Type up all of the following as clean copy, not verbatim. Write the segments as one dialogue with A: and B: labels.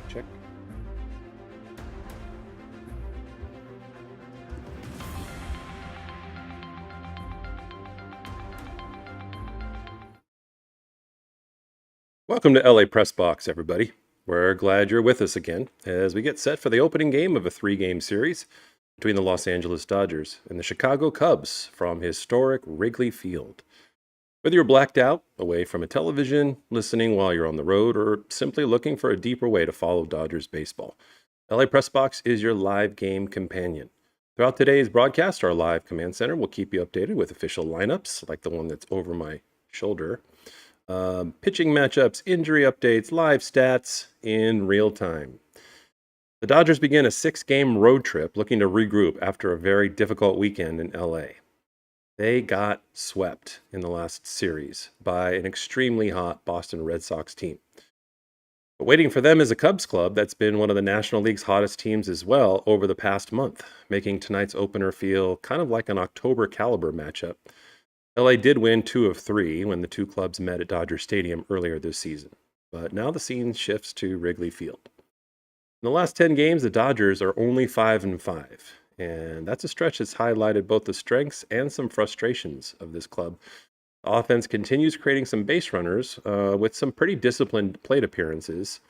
A: Check. Welcome to LA Press Box, everybody. We're glad you're with us again as we get set for the opening game of a 3-game series between the Los Angeles Dodgers and the Chicago Cubs from historic Wrigley Field. Whether you're blacked out, away from a television, listening while you're on the road, or simply looking for a deeper way to follow Dodgers baseball, LA Press Box is your live game companion. Throughout today's broadcast, our live command center will keep you updated with official lineups, like the one that's over my shoulder, pitching matchups, injury updates, live stats in real time. The Dodgers begin a 6-game road trip looking to regroup after a very difficult weekend in LA. They got swept in the last series by an extremely hot Boston Red Sox team. But waiting for them is a Cubs club that's been one of the National League's hottest teams as well over the past month, making tonight's opener feel kind of like an October caliber matchup. LA did win 2 of 3 when the two clubs met at Dodger Stadium earlier this season, but now the scene shifts to Wrigley Field. In the last 10 games, the Dodgers are only 5-5, and that's a stretch that's highlighted both the strengths and some frustrations of this club. The offense continues creating some base runners with some pretty disciplined plate appearances,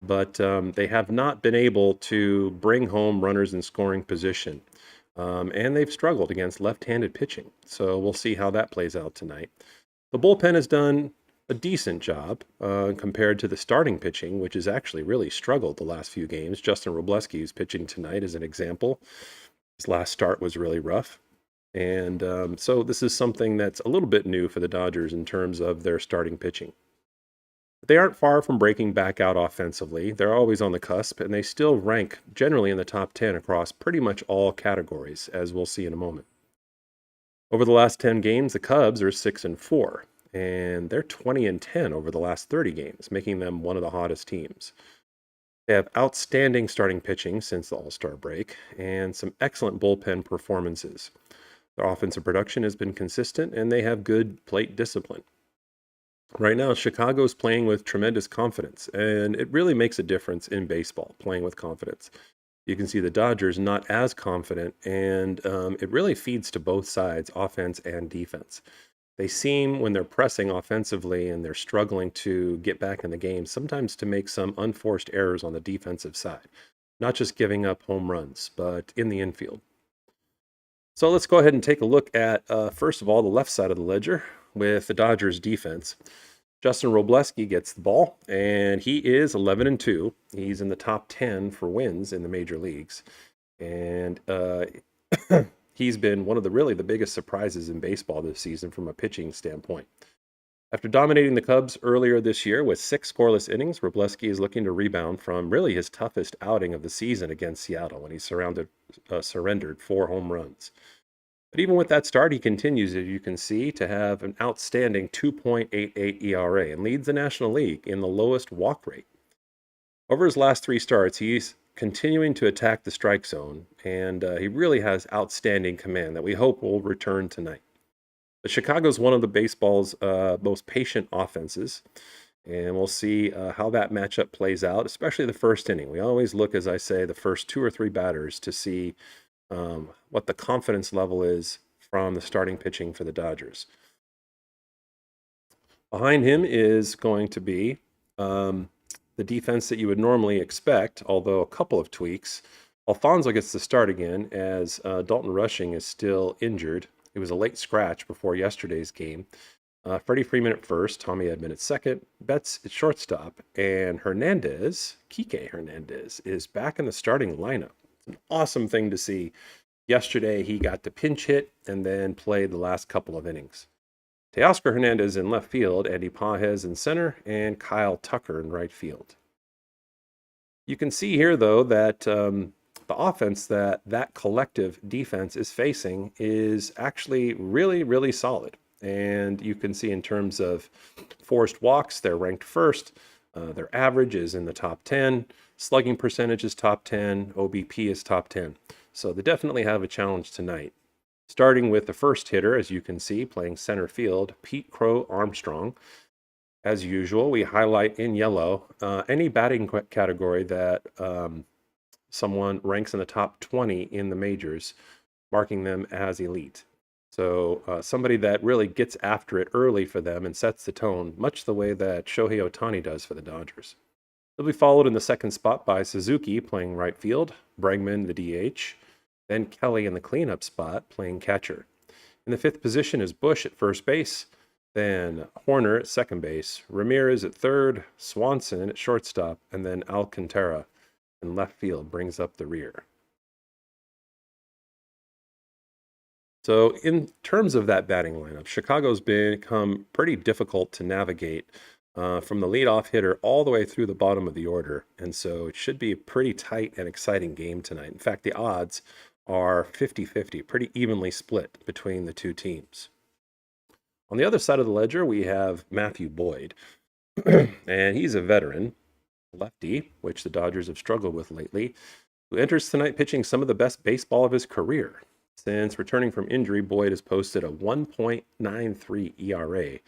A: but they have not been able to bring home runners in scoring position. And they've struggled against left-handed pitching. So we'll see how that plays out tonight. The bullpen has done a decent job compared to the starting pitching, which has actually really struggled the last few games. Justin Robleski, who's pitching tonight, is an example. His last start was really rough. And so this is something that's a little bit new for the Dodgers in terms of their starting pitching. They aren't far from breaking back out offensively. They're always on the cusp, and they still rank generally in the top 10 across pretty much all categories, as we'll see in a moment. Over the last 10 games, the Cubs are 6-4, and they're 20-10 over the last 30 games, making them one of the hottest teams. They have outstanding starting pitching since the All-Star break, and some excellent bullpen performances. Their offensive production has been consistent, and they have good plate discipline. Right now, Chicago's playing with tremendous confidence, and it really makes a difference in baseball, playing with confidence. You can see the Dodgers not as confident, and it really feeds to both sides, offense and defense. They seem, when they're pressing offensively and they're struggling to get back in the game, sometimes to make some unforced errors on the defensive side, not just giving up home runs, but in the infield. So let's go ahead and take a look at, first of all, the left side of the ledger with the Dodgers defense. Justin Robleski gets the ball, and he is 11-2. He's in the top 10 for wins in the major leagues. And he's been one of the biggest surprises in baseball this season from a pitching standpoint. After dominating the Cubs earlier this year with 6 scoreless innings, Robleski is looking to rebound from really his toughest outing of the season against Seattle when he surrendered 4 home runs. But even with that start, he continues, as you can see, to have an outstanding 2.88 ERA and leads the National League in the lowest walk rate. Over his last 3 starts, he's continuing to attack the strike zone, and he really has outstanding command that we hope will return tonight. The Chicago's one of the baseball's most patient offenses, and we'll see how that matchup plays out, especially the first inning. We always look, as I say, the first 2 or 3 batters to see what the confidence level is from the starting pitching for the Dodgers. Behind him is going to be the defense that you would normally expect, although a couple of tweaks. Alfonso gets to start again as Dalton Rushing is still injured. It was a late scratch before yesterday's game. Freddie Freeman at first, Tommy Edman at second, Betts at shortstop, and Kike Hernandez, is back in the starting lineup. It's an awesome thing to see. Yesterday, he got to pinch hit and then played the last couple of innings. Teoscar Hernandez in left field, Andy Pages in center, and Kyle Tucker in right field. You can see here, though, that the offense that collective defense is facing is actually really, really solid. And you can see in terms of forced walks, they're ranked first. Their average is in the top 10. Slugging percentage is top 10. OBP is top 10. So they definitely have a challenge tonight. Starting with the first hitter, as you can see, playing center field, Pete Crow Armstrong. As usual, we highlight in yellow any batting category that someone ranks in the top 20 in the majors, marking them as elite. So somebody that really gets after it early for them and sets the tone, much the way that Shohei Ohtani does for the Dodgers. He'll be followed in the second spot by Suzuki playing right field, Bregman the DH, then Kelly in the cleanup spot playing catcher. In the fifth position is Bush at first base, then Horner at second base, Ramirez at third, Swanson at shortstop, and then Alcantara in left field brings up the rear. So in terms of that batting lineup, Chicago's become pretty difficult to navigate from the leadoff hitter all the way through the bottom of the order. And so it should be a pretty tight and exciting game tonight. In fact, the odds are 50-50, pretty evenly split between the two teams. On the other side of the ledger, we have Matthew Boyd, and he's a veteran, lefty, which the Dodgers have struggled with lately, who enters tonight pitching some of the best baseball of his career. Since returning from injury, Boyd has posted a 1.93 ERA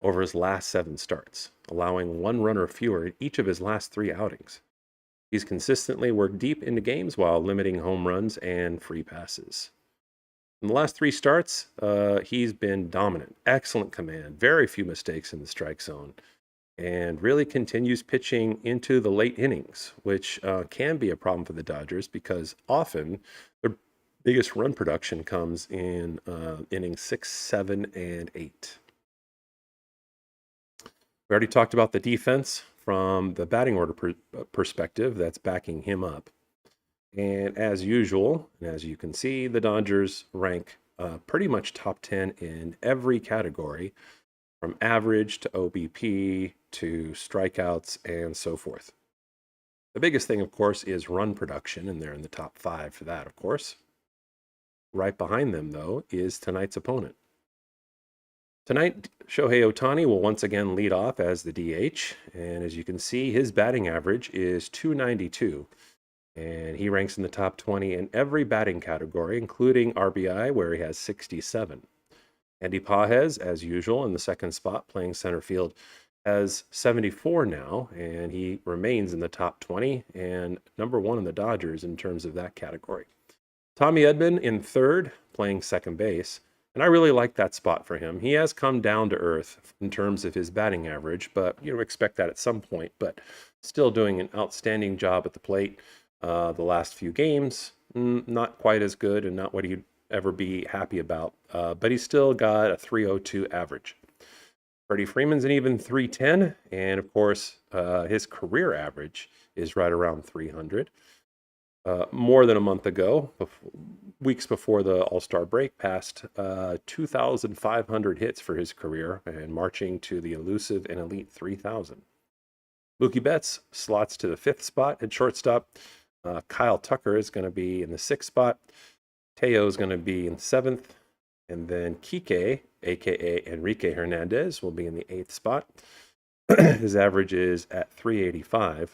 A: over his last 7 starts, allowing 1 run or fewer in each of his last 3 outings. He's consistently worked deep into games while limiting home runs and free passes. In the last 3 starts, he's been dominant, excellent command, very few mistakes in the strike zone, and really continues pitching into the late innings, which can be a problem for the Dodgers because often their biggest run production comes in innings 6, 7, and 8. We already talked about the defense from the batting order perspective that's backing him up. And as usual, and as you can see, the Dodgers rank pretty much top 10 in every category, from average to OBP to strikeouts and so forth. The biggest thing, of course, is run production, and they're in the top 5 for that, of course. Right behind them, though, is tonight's opponent. Tonight, Shohei Ohtani will once again lead off as the DH, and as you can see, his batting average is .292. And he ranks in the top 20 in every batting category, including RBI, where he has 67. Andy Pages, as usual, in the second spot, playing center field, has 74 now, and he remains in the top 20 and number 1 in the Dodgers in terms of that category. Tommy Edman in third, playing second base, and I really like that spot for him. He has come down to earth in terms of his batting average, but you expect that at some point, but still doing an outstanding job at the plate. The last few games, not quite as good and not what he'd ever be happy about, but he's still got a .302 average. Freddie Freeman's an even .310, and of course, his career average is right around .300. More than a month ago, weeks before the All-Star break, passed 2,500 hits for his career and marching to the elusive and elite 3,000. Mookie Betts slots to the 5th spot at shortstop. Kyle Tucker is going to be in the 6th spot. Teo is going to be in 7th. And then Kike, a.k.a. Enrique Hernandez, will be in the 8th spot. His average is at .385.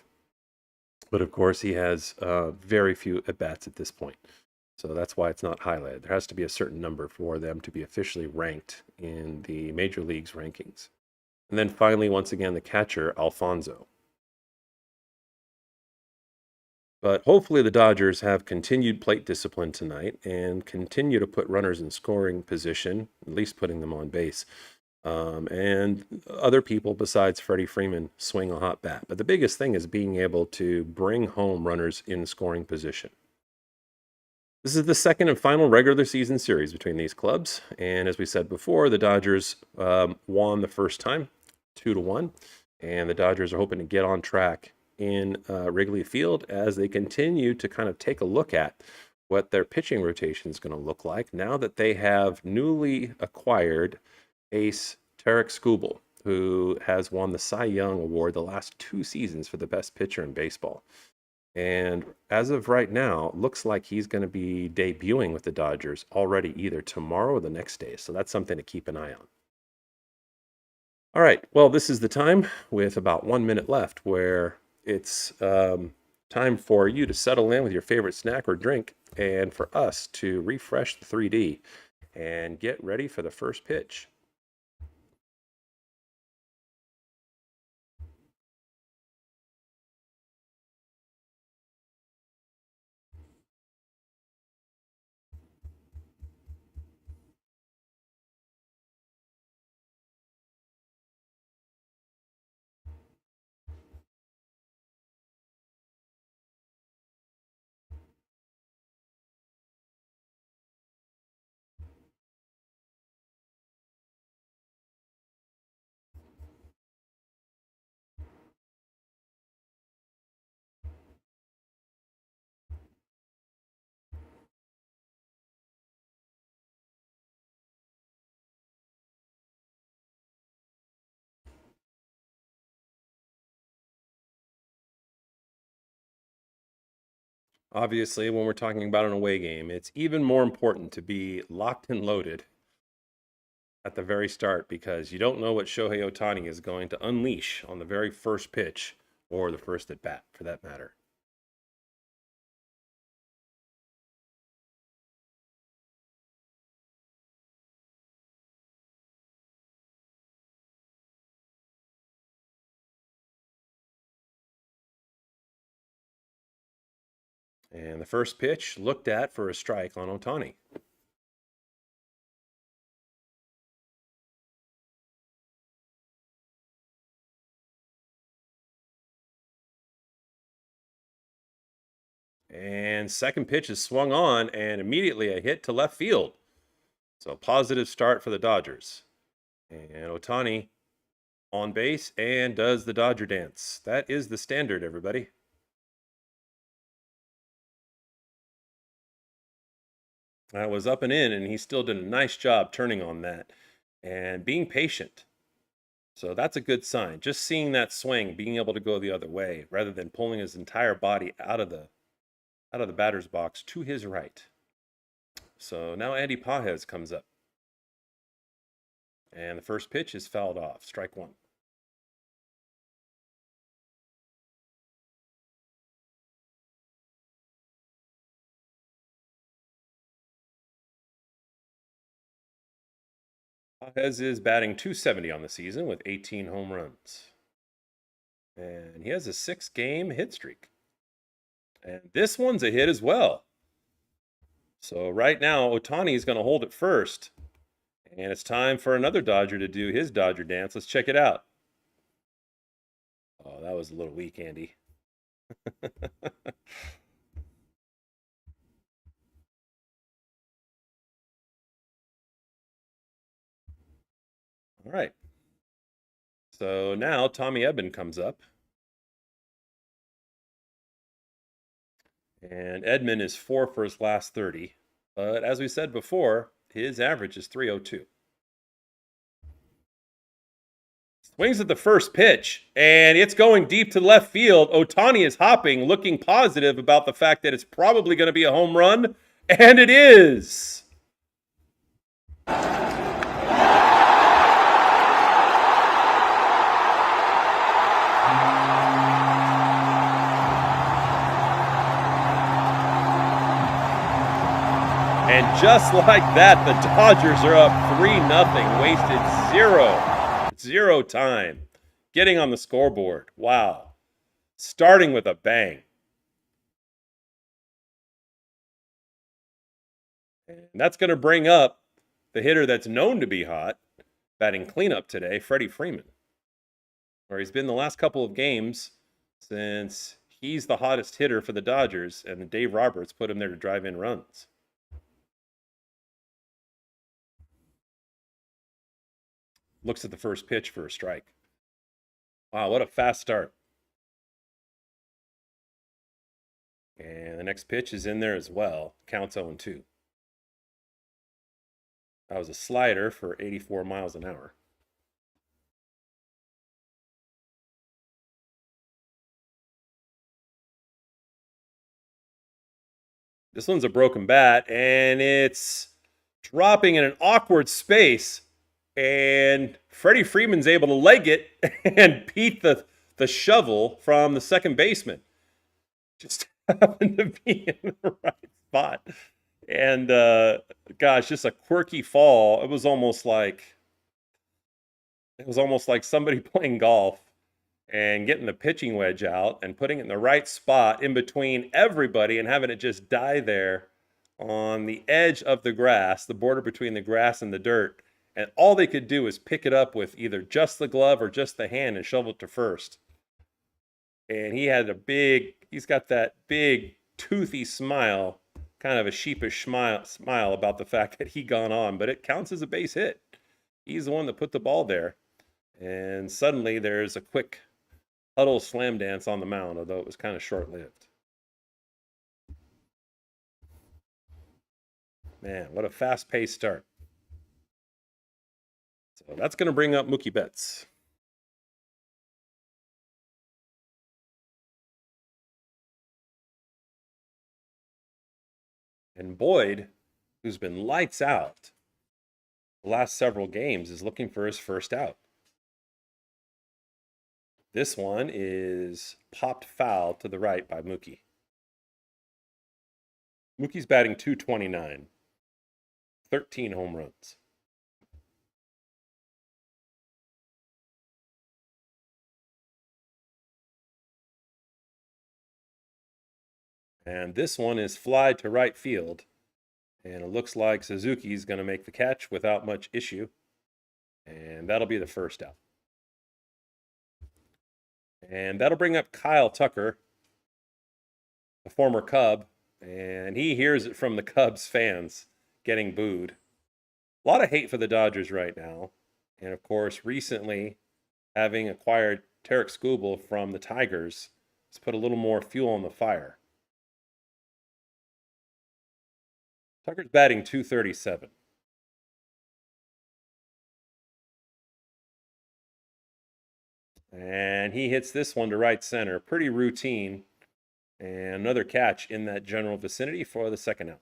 A: But of course, he has very few at-bats at this point. So that's why it's not highlighted. There has to be a certain number for them to be officially ranked in the Major League's rankings. And then finally, once again, the catcher, Alfonso. But hopefully the Dodgers have continued plate discipline tonight and continue to put runners in scoring position, at least putting them on base. And other people besides Freddie Freeman swing a hot bat. But the biggest thing is being able to bring home runners in scoring position. This is the second and final regular season series between these clubs. And as we said before, the Dodgers won the first time 2-1. And the Dodgers are hoping to get on track in Wrigley Field as they continue to kind of take a look at what their pitching rotation is going to look like now that they have newly acquired ace Tarek Skubal, who has won the Cy Young Award the last 2 seasons for the best pitcher in baseball. And as of right now, looks like he's going to be debuting with the Dodgers already either tomorrow or the next day. So that's something to keep an eye on. All right. Well, this is the time with about 1 minute left where it's time for you to settle in with your favorite snack or drink and for us to refresh the 3D and get ready for the first pitch. Obviously, when we're talking about an away game, it's even more important to be locked and loaded at the very start because you don't know what Shohei Ohtani is going to unleash on the very first pitch or the first at bat for that matter. And the first pitch looked at for a strike on Ohtani. And second pitch is swung on and immediately a hit to left field. So positive start for the Dodgers. And Ohtani on base and does the Dodger dance. That is the standard, everybody. That was up and he still did a nice job turning on that and being patient. So that's a good sign. Just seeing that swing, being able to go the other way rather than pulling his entire body out of the batter's box to his right. So now Andy Pajes comes up. And the first pitch is fouled off. Strike one. Pajes is batting .270 on the season with 18 home runs. And he has a 6-game hit streak. And this one's a hit as well. So right now, Ohtani is going to hold it first. And it's time for another Dodger to do his Dodger dance. Let's check it out. Oh, that was a little weak, Andy. All right. So now Tommy Edman comes up. And Edman is 4 for his last 30. But as we said before, his average is .302. Swings at the first pitch, and it's going deep to left field. Ohtani is hopping, looking positive about the fact that it's probably going to be a home run, and it is. And just like that, the Dodgers are up 3-0, wasted zero time getting on the scoreboard. Wow. Starting with a bang. And that's going to bring up the hitter that's known to be hot, batting cleanup today, Freddie Freeman, where he's been the last couple of games since he's the hottest hitter for the Dodgers, and Dave Roberts put him there to drive in runs. Looks at the first pitch for a strike. Wow, what a fast start. And the next pitch is in there as well. Counts 0-2. That was a slider for 84 miles an hour. This one's a broken bat, and it's dropping in an awkward space. And Freddie Freeman's able to leg it and beat the shovel from the second baseman. Just happened to be in the right spot. And gosh, just a quirky fall. It was almost like somebody playing golf and getting the pitching wedge out and putting it in the right spot in between everybody and having it just die there on the edge of the grass, the border between the grass and the dirt. And all they could do is pick it up with either just the glove or just the hand and shovel it to first. And he's got that big toothy smile, kind of a sheepish smile about the fact that he gone on, but it counts as a base hit. He's the one that put the ball there. And suddenly there's a quick huddle slam dance on the mound, although it was kind of short-lived. Man, what a fast-paced start. So that's going to bring up Mookie Betts. And Boyd, who's been lights out the last several games, is looking for his first out. This one is popped foul to the right by Mookie. Mookie's batting .229, 13 home runs. And this one is fly to right field. And it looks like Suzuki's going to make the catch without much issue. And that'll be the first out. And that'll bring up Kyle Tucker, a former Cub. And he hears it from the Cubs fans getting booed. A lot of hate for the Dodgers right now. And of course, recently, having acquired Tarek Skubal from the Tigers, has put a little more fuel on the fire. Tucker's batting .237. And he hits this one to right center. Pretty routine. And another catch in that general vicinity for the second out.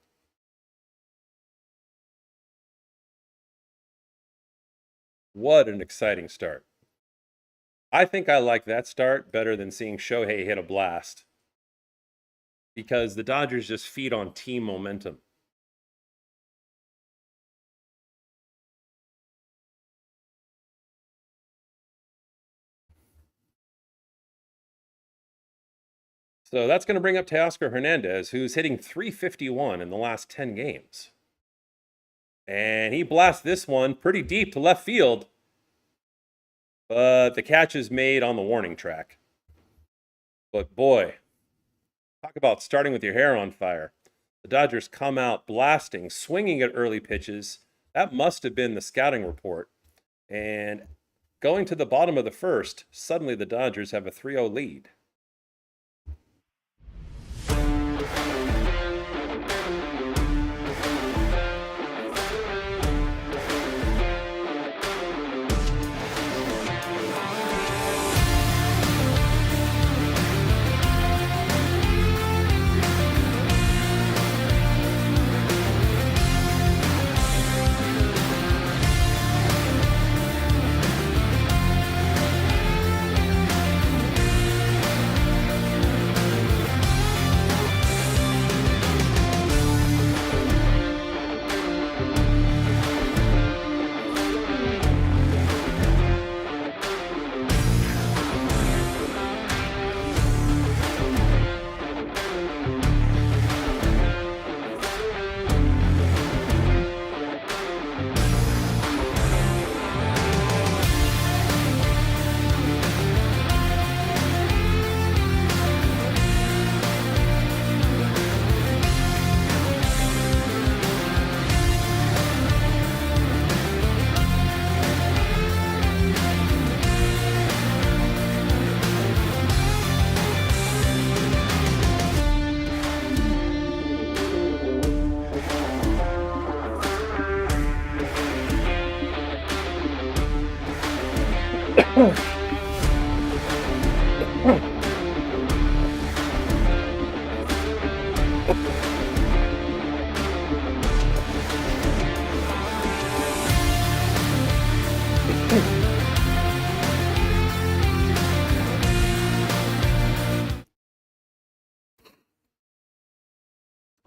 A: What an exciting start. I think I like that start better than seeing Shohei hit a blast, because the Dodgers just feed on team momentum. So that's going to bring up Teoscar Hernandez, who's hitting .351 in the last 10 games. And he blasts this one pretty deep to left field. But the catch is made on the warning track. But boy, talk about starting with your hair on fire. The Dodgers come out blasting, swinging at early pitches. That must have been the scouting report. And going to the bottom of the first, suddenly the Dodgers have a 3-0 lead.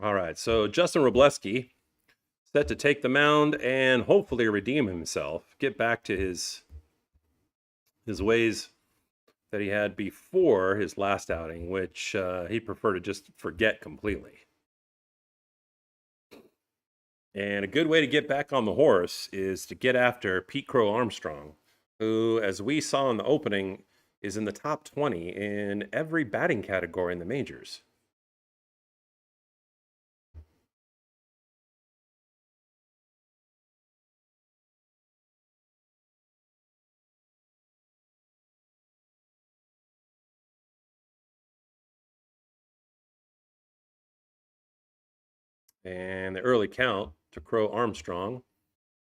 A: All right, so Justin Robleski set to take the mound and hopefully redeem himself, get back to his ways that he had before his last outing, which he preferred to just forget completely. And a good way to get back on the horse is to get after Pete Crow Armstrong, who, as we saw in the opening, is in the top 20 in every batting category in the majors. And the early count to Crow Armstrong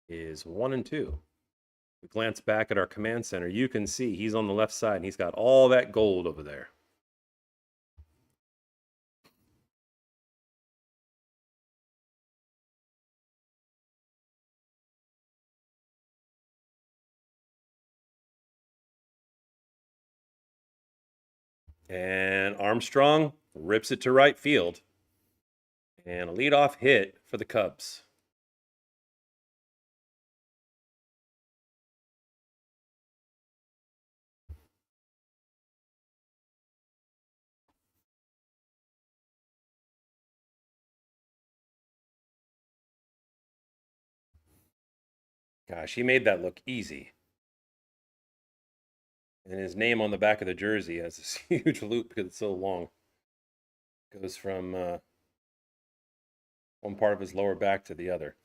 A: is 1-2. We glance back at our command center. You can see he's on the left side and he's got all that gold over there. And Armstrong rips it to right field. And a leadoff hit for the Cubs. Gosh, he made that look easy. And his name on the back of the jersey has this huge loop because it's so long. Goes from one part of his lower back to the other.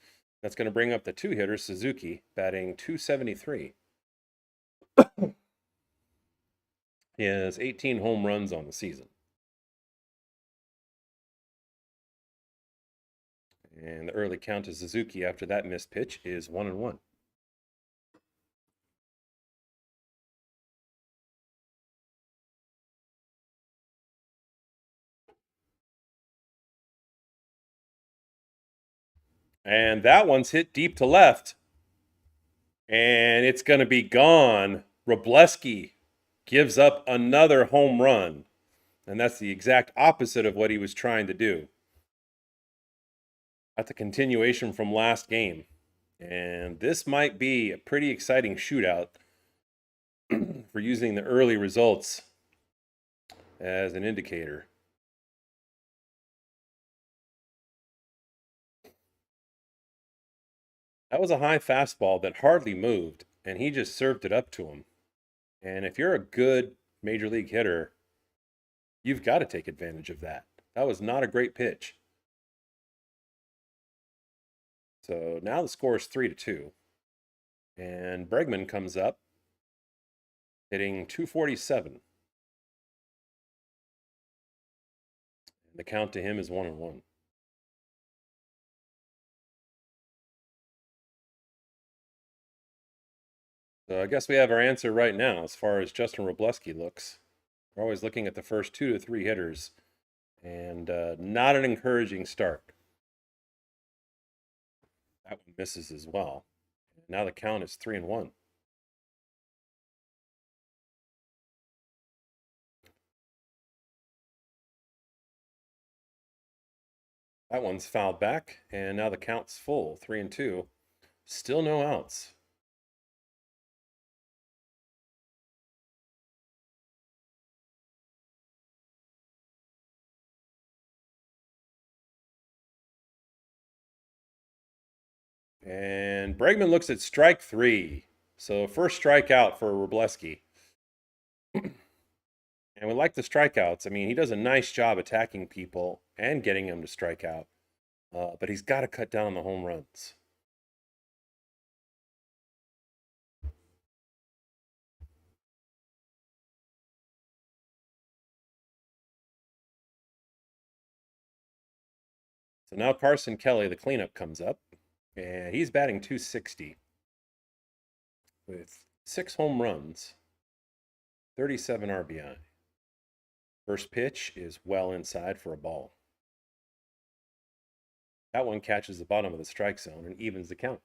A: That's going to bring up the two hitter, Suzuki, batting 273. He has 18 home runs on the season. And the early count to Suzuki after that missed pitch is 1-1. And that one's hit deep to left. And it's going to be gone. Robleski gives up another home run. And that's the exact opposite of what he was trying to do. That's a continuation from last game. And this might be a pretty exciting shootout for using the early results as an indicator. That was a high fastball that hardly moved, and he just served it up to him. And if you're a good major league hitter, you've got to take advantage of that. That was not a great pitch. So now the score is 3-2. And Bregman comes up hitting 247. And the count to him is 1-1. So I guess we have our answer right now as far as Justin Robleski looks. We're always looking at the first 2 to 3 hitters, and not an encouraging start. That one misses as well. Now the count is 3-1. That one's fouled back, and now the count's full, 3-2. Still no outs. And Bregman looks at strike 3. So first strikeout for Robleski. And we like the strikeouts. I mean, he does a nice job attacking people and getting them to strike out. But he's got to cut down the home runs. So now Carson Kelly, the cleanup, comes up. And he's batting 260 with 6 home runs, 37 RBI. First pitch is well inside for a ball. That one catches the bottom of the strike zone and evens the count.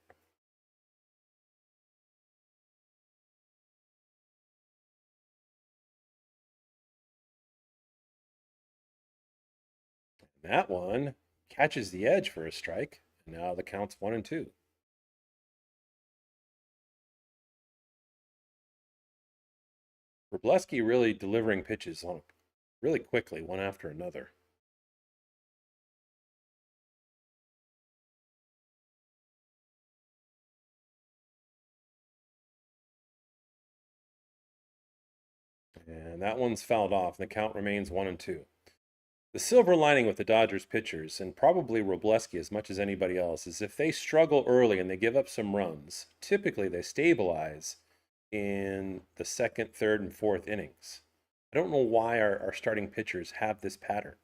A: That one catches the edge for a strike. Now the count's 1-2. Wroblewski really delivering pitches on really quickly, one after another. And that one's fouled off, and the count remains 1-2. The silver lining with the Dodgers pitchers, and probably Wroblewski as much as anybody else, is if they struggle early and they give up some runs, typically they stabilize in the second, third, and fourth innings. I don't know why our starting pitchers have this pattern.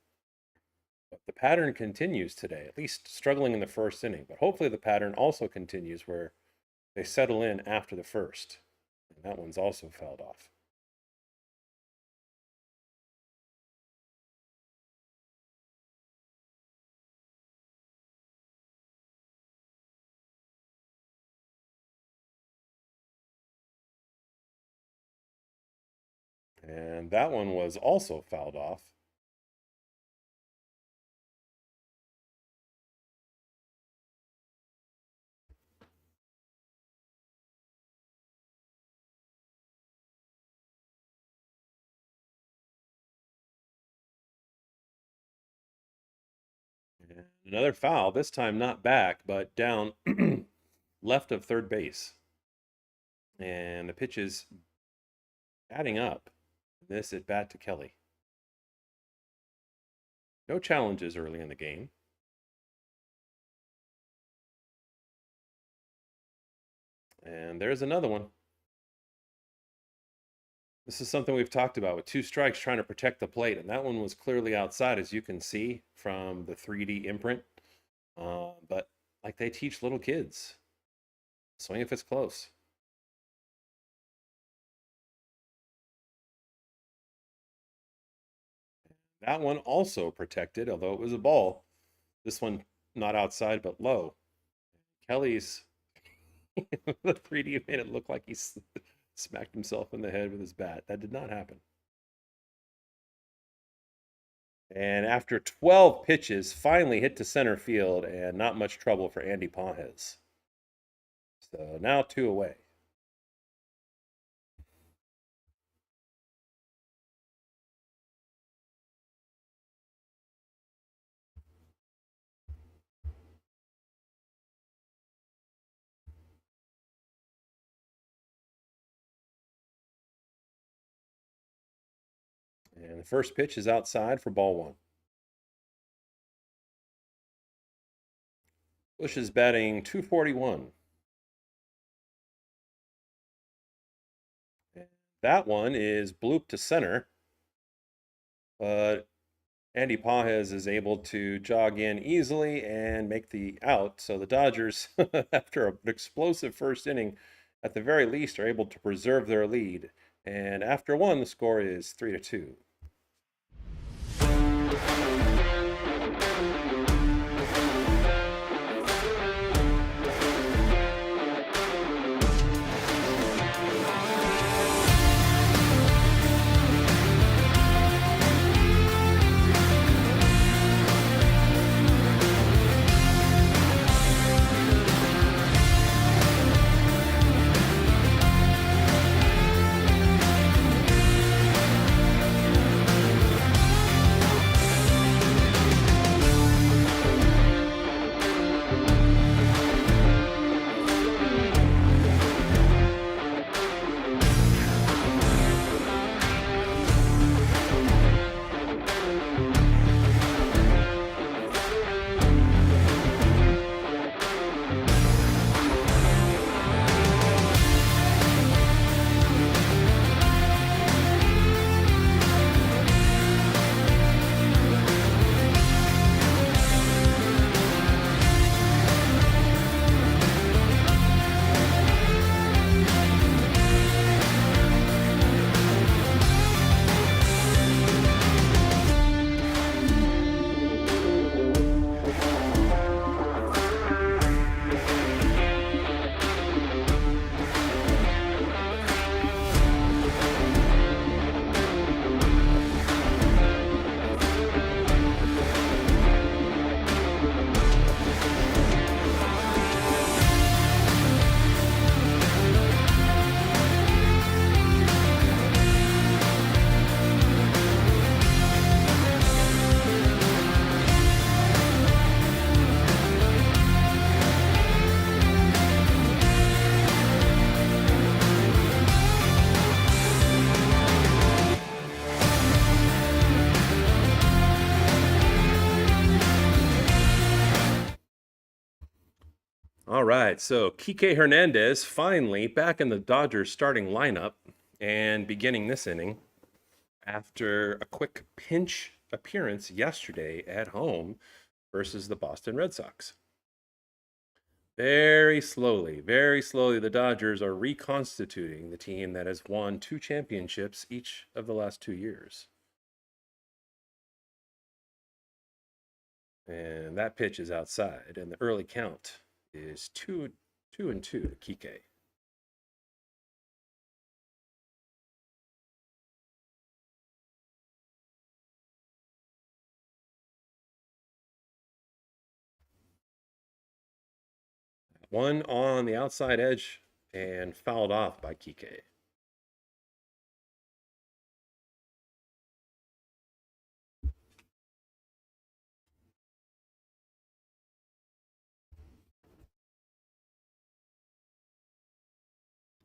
A: But the pattern continues today, at least struggling in the first inning. But hopefully the pattern also continues where they settle in after the first. And that one's also fouled off. And that one was also fouled off. And another foul, this time not back, but down left of third base. And the pitch is adding up. This at bat to Kelly. No challenges early in the game. And there's another one. This is something we've talked about with 2 strikes trying to protect the plate. And that one was clearly outside, as you can see from the 3D imprint. But like they teach little kids, swing if it's close. That one also protected, although it was a ball. This one not outside, but low. Kelly's the 3D made it look like he smacked himself in the head with his bat. That did not happen. And after 12 pitches, finally hit to center field, and not much trouble for Andy Pages. So now 2 away. And the first pitch is outside for ball 1. Bush is batting .241. And that one is blooped to center, but Andy Pages is able to jog in easily and make the out. So the Dodgers, after an explosive first inning, at the very least, are able to preserve their lead. And after 1, the score is 3-2. All right, so Kike Hernandez finally back in the Dodgers starting lineup and beginning this inning after a quick pinch appearance yesterday at home versus the Boston Red Sox. Very slowly, the Dodgers are reconstituting the team that has won 2 championships each of the last 2 years. And that pitch is outside, and the early count is 2-2 to Kike. One on the outside edge and fouled off by Kike.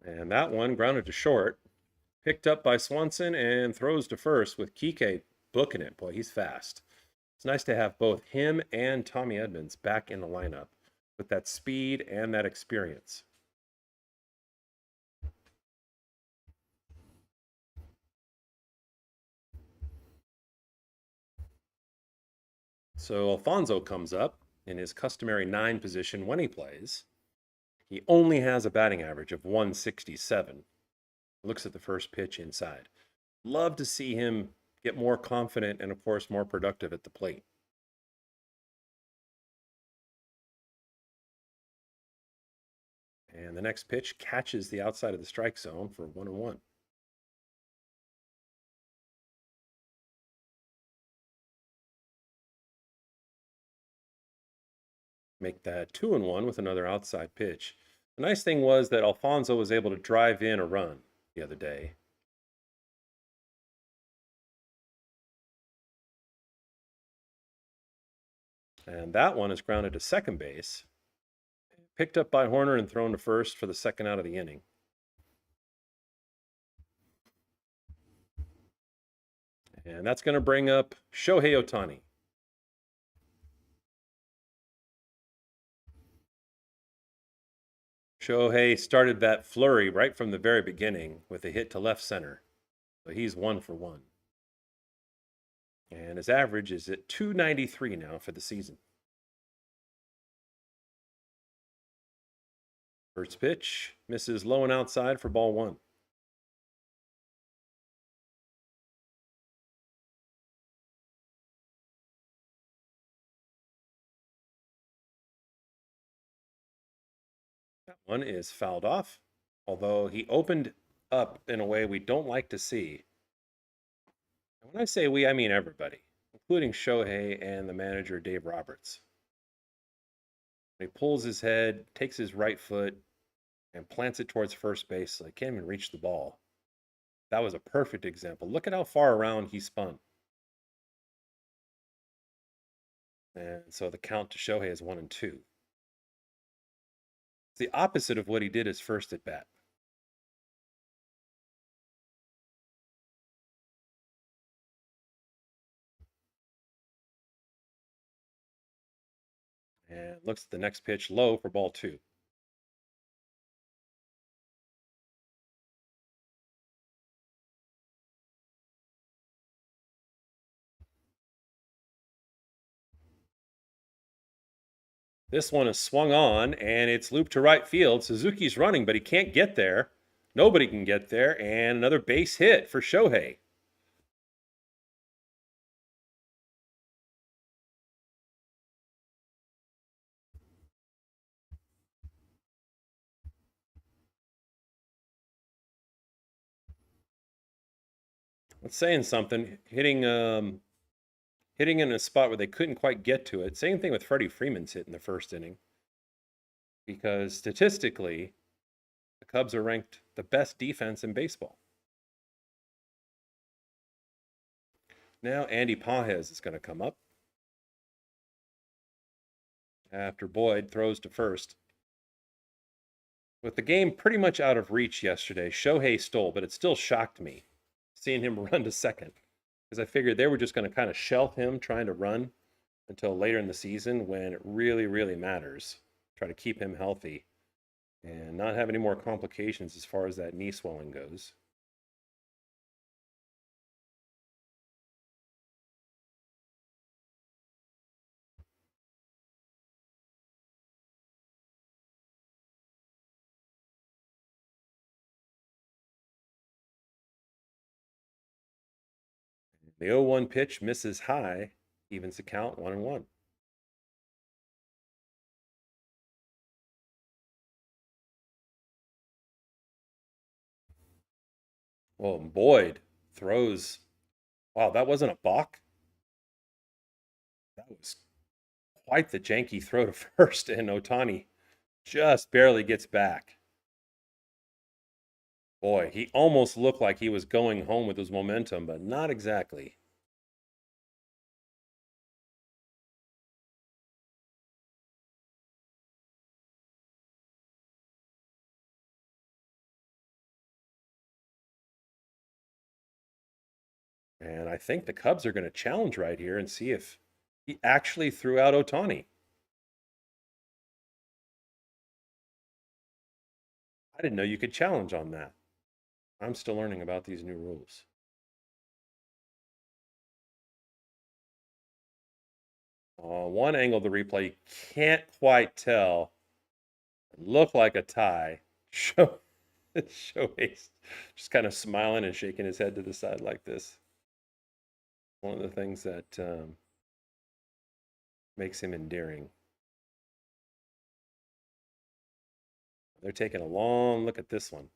A: And that one grounded to short, picked up by Swanson and throws to first with Kike booking it. Boy, he's fast. It's nice to have both him and Tommy Edmonds back in the lineup with that speed and that experience. So Alfonso comes up in his customary 9 position when he plays. He only has a batting average of 167. Looks at the first pitch inside. Love to see him get more confident and, of course, more productive at the plate. And the next pitch catches the outside of the strike zone for 1-1. Make that 2-1 with another outside pitch. The nice thing was that Alfonso was able to drive in a run the other day. And that one is grounded to second base. Picked up by Horner and thrown to first for the second out of the inning. And that's going to bring up Shohei Ohtani. Shohei started that flurry right from the very beginning with a hit to left center. So he's 1 for 1. And his average is at 293 now for the season. First pitch misses low and outside for ball 1. That one is fouled off, although he opened up in a way we don't like to see. And when I say we, I mean everybody, including Shohei and the manager, Dave Roberts. He pulls his head, takes his right foot, and plants it towards first base so he can't even reach the ball. That was a perfect example. Look at how far around he spun. And so the count to Shohei is 1-2. It's the opposite of what he did his first at bat. And looks at the next pitch low for ball 2. This one is swung on, and it's looped to right field. Suzuki's running, but he can't get there. Nobody can get there, and another base hit for Shohei. That's saying something. Hitting in a spot where they couldn't quite get to it. Same thing with Freddie Freeman's hit in the first inning. Because statistically, the Cubs are ranked the best defense in baseball. Now Andy Pages is going to come up after Boyd throws to first. With the game pretty much out of reach yesterday, Shohei stole, but it still shocked me seeing him run to second because I figured they were just going to kind of shelf him trying to run until later in the season when it really, really matters. try to keep him healthy and not have any more complications as far as that knee swelling goes. The 0-1 pitch misses high, evens the count 1-1. Well, Boyd throws. Wow, that wasn't a balk. That was quite the janky throw to first, and Ohtani just barely gets back. Boy, he almost looked like he was going home with his momentum, but not exactly. And I think the Cubs are going to challenge right here and see if he actually threw out Ohtani. I didn't know you could challenge on that. I'm still learning about these new rules. One angle of the replay, you can't quite tell. It looked like a tie. Shohei's just kind of smiling and shaking his head to the side like this. One of the things that makes him endearing. They're taking a long look at this one.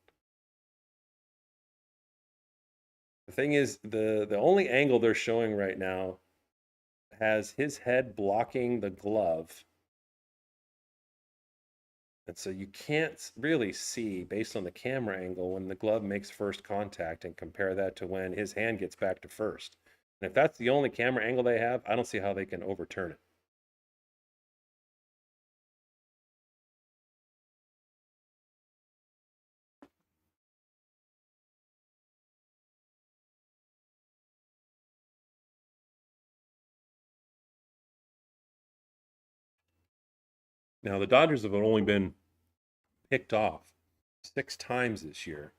A: The thing is, the only angle they're showing right now has his head blocking the glove. And so you can't really see, based on the camera angle, when the glove makes first contact and compare that to when his hand gets back to first. And if that's the only camera angle they have, I don't see how they can overturn it. Now, the Dodgers have only been picked off 6 times this year.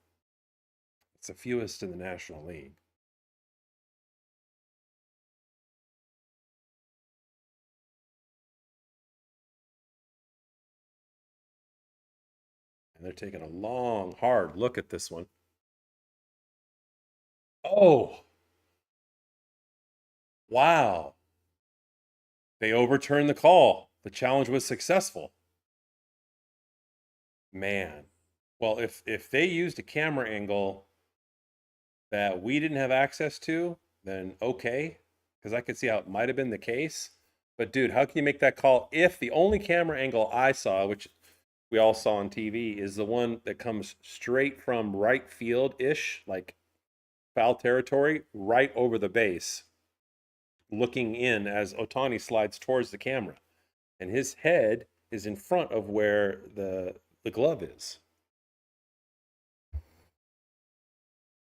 A: It's the fewest in the National League. And they're taking a long, hard look at this one. Oh, wow. They overturned the call. The challenge was successful. Man. Well, if they used a camera angle that we didn't have access to, then okay, because I could see how it might have been the case. But dude, how can you make that call if the only camera angle I saw, which we all saw on TV, is the one that comes straight from right field-ish, like foul territory, right over the base, looking in as Ohtani slides towards the camera. And his head is in front of where the glove is.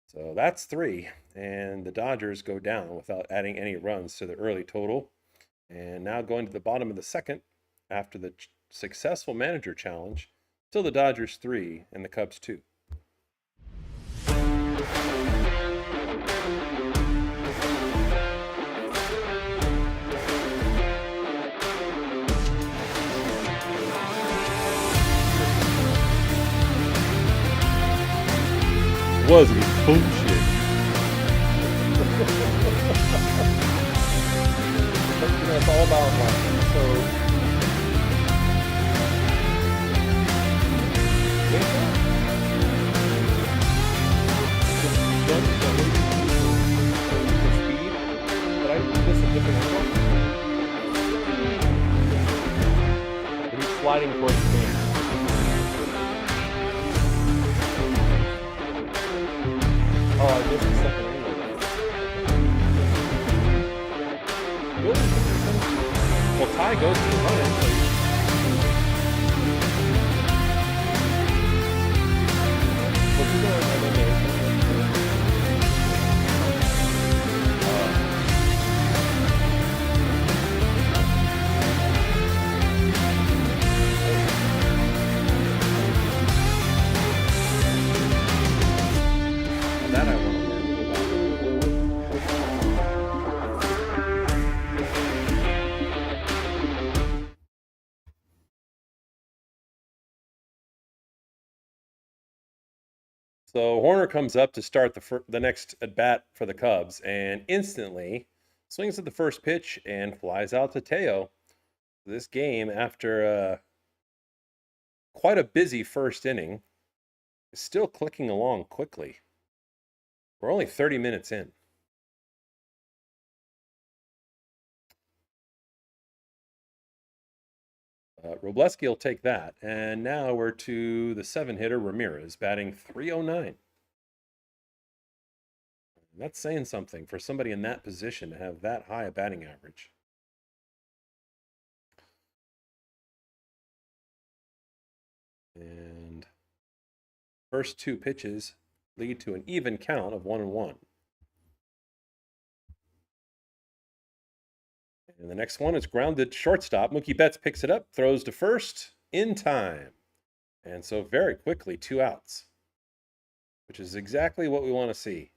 A: So that's 3. And the Dodgers go down without adding any runs to the early total. And now going to the bottom of the second, after the successful manager challenge, still the Dodgers 3 and the Cubs 2. Was bullshit. It's all about like sliding towards the game. Oh, I missed the second angle. Really? Well, Ty goes to the run in, so what's he doing? And then So Horner comes up to start the next at bat for the Cubs and instantly swings at the first pitch and flies out to Teo. This game, after quite a busy first inning, is still clicking along quickly. We're only 30 minutes in. Robleski will take that. And now we're to the 7-hitter, Ramirez, batting 309. That's saying something for somebody in that position to have that high a batting average. And first two pitches lead to an even count of 1-1. And the next one is grounded shortstop. Mookie Betts picks it up, throws to first in time. And so very quickly, 2 outs, which is exactly what we want to see.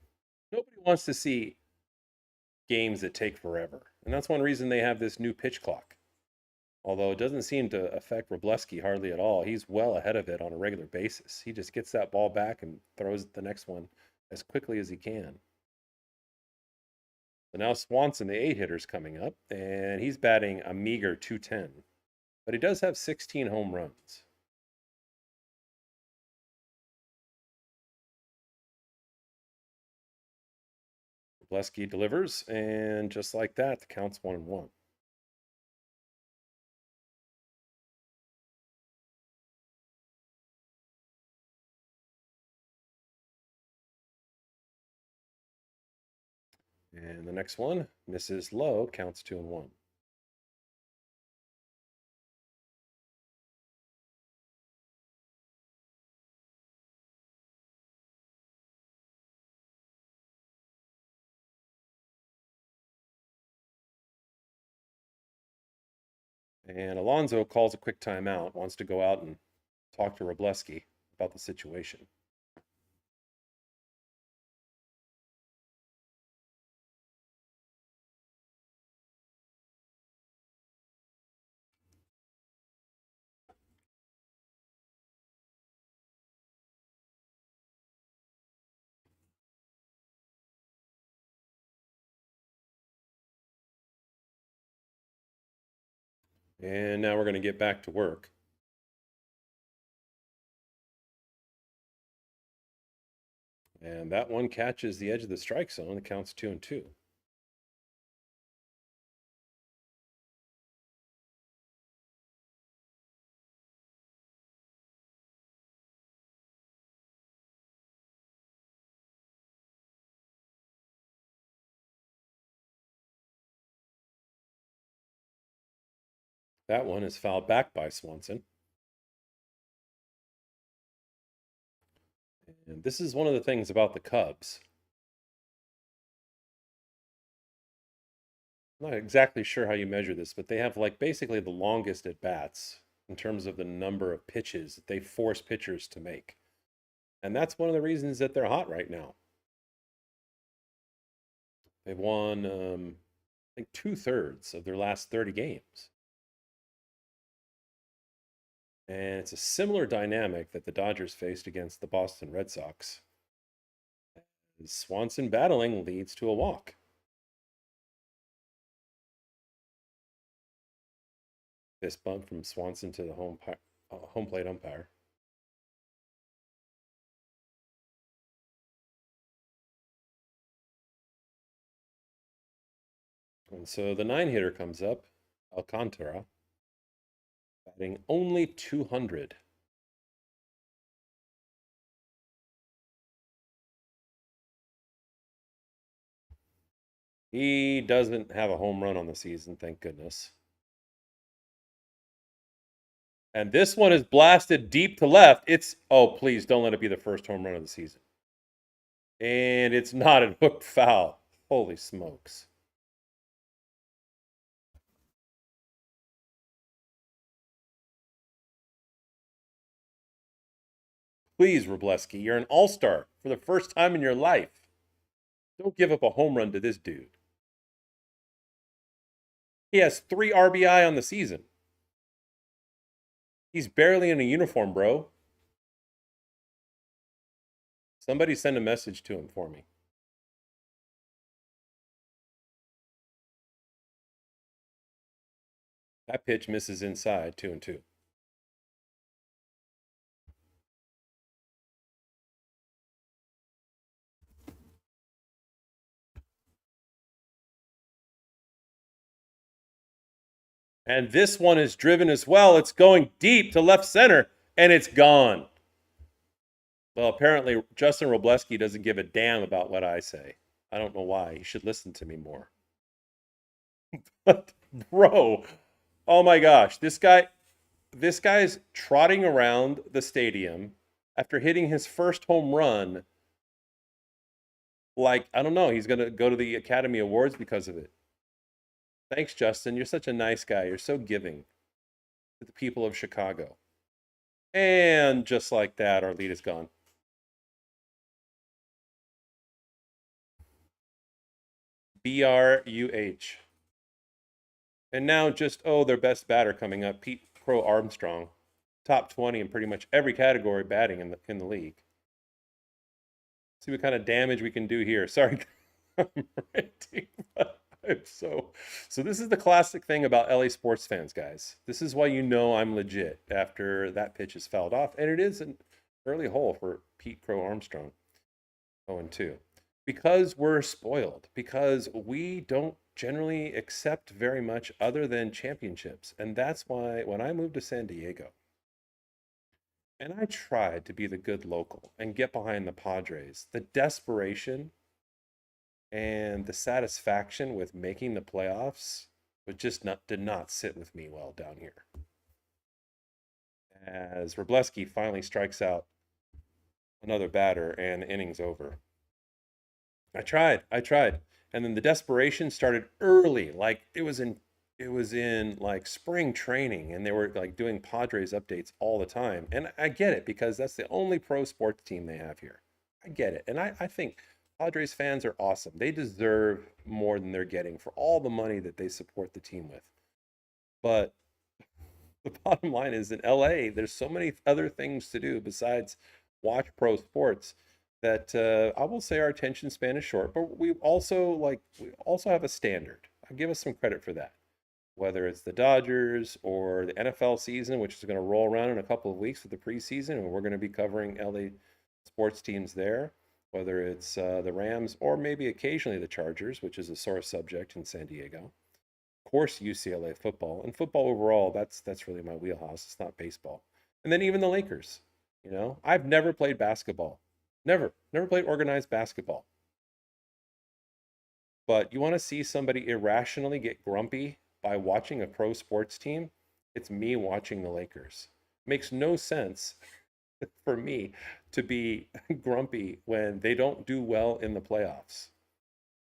A: Nobody wants to see games that take forever. And that's one reason they have this new pitch clock. Although it doesn't seem to affect Robleski hardly at all. He's well ahead of it on a regular basis. He just gets that ball back and throws the next one as quickly as he can. So now Swanson, the 8-hitter's coming up, and he's batting a meager 210. But he does have 16 home runs. Robleski delivers, and just like that, the count's 1-1. And the next one misses low, counts 2-1. And Alonso calls a quick timeout, wants to go out and talk to Robleski about the situation. And now we're going to get back to work. And that one catches the edge of the strike zone. It counts 2-2. That one is fouled back by Swanson. And this is one of the things about the Cubs. I'm not exactly sure how you measure this, but they have like basically the longest at bats in terms of the number of pitches that they force pitchers to make. And that's one of the reasons that they're hot right now. They've won, I think, 2/3 of their last 30 games. And it's a similar dynamic that the Dodgers faced against the Boston Red Sox. Swanson battling leads to a walk. Fist bump from Swanson to the home plate umpire. And so the 9-hitter comes up, Alcantara, batting only 200. He doesn't have a home run on the season, thank goodness. And this one is blasted deep to left. Oh, please don't let it be the first home run of the season. And it's not a hooked foul. Holy smokes. Please, Robleski, you're an all-star for the first time in your life. Don't give up a home run to this dude. He has 3 RBI on the season. He's barely in a uniform, bro. Somebody send a message to him for me. That pitch misses inside, 2-2. And this one is driven as well. It's going deep to left center, and it's gone. Well, apparently Justin Robleski doesn't give a damn about what I say. I don't know why. He should listen to me more. Bro, oh my gosh, this guy's trotting around the stadium after hitting his first home run. Like, I don't know, he's going to go to the Academy Awards because of it. Thanks, Justin. You're such a nice guy. You're so giving to the people of Chicago. And just like that, our lead is gone. BRUH. And now just, oh, their best batter coming up, Pete Crow Armstrong. Top 20 in pretty much every category batting in the league. See what kind of damage we can do here. Sorry, I'm ranting, but I'm so this is the classic thing about LA sports fans, guys. This is why you know I'm legit after that pitch is fouled off. And it is an early hole for Pete Crow Armstrong. 0-2. Because we're spoiled, because we don't generally accept very much other than championships. And that's why when I moved to San Diego, and I tried to be the good local and get behind the Padres, the desperation and the satisfaction with making the playoffs was just did not sit with me well down here. As Robleski finally strikes out another batter and the inning's over. I tried. And then the desperation started early. Like it was in like spring training and they were like doing Padres updates all the time. And I get it because that's the only pro sports team they have here. I get it. And I think Padres fans are awesome. They deserve more than they're getting for all the money that they support the team with. But the bottom line is in LA, there's so many other things to do besides watch pro sports that I will say our attention span is short, but we also have a standard. I give us some credit for that. Whether it's the Dodgers or the NFL season, which is going to roll around in a couple of weeks with the preseason, and we're going to be covering LA sports teams there. Whether it's the Rams or maybe occasionally the Chargers, which is a sore subject in San Diego. Of course, UCLA football and football overall. That's really my wheelhouse. It's not baseball. And then even the Lakers. You know, I've never played basketball. Never played organized basketball. But you want to see somebody irrationally get grumpy by watching a pro sports team? It's me watching the Lakers. Makes no sense for me to be grumpy when they don't do well in the playoffs.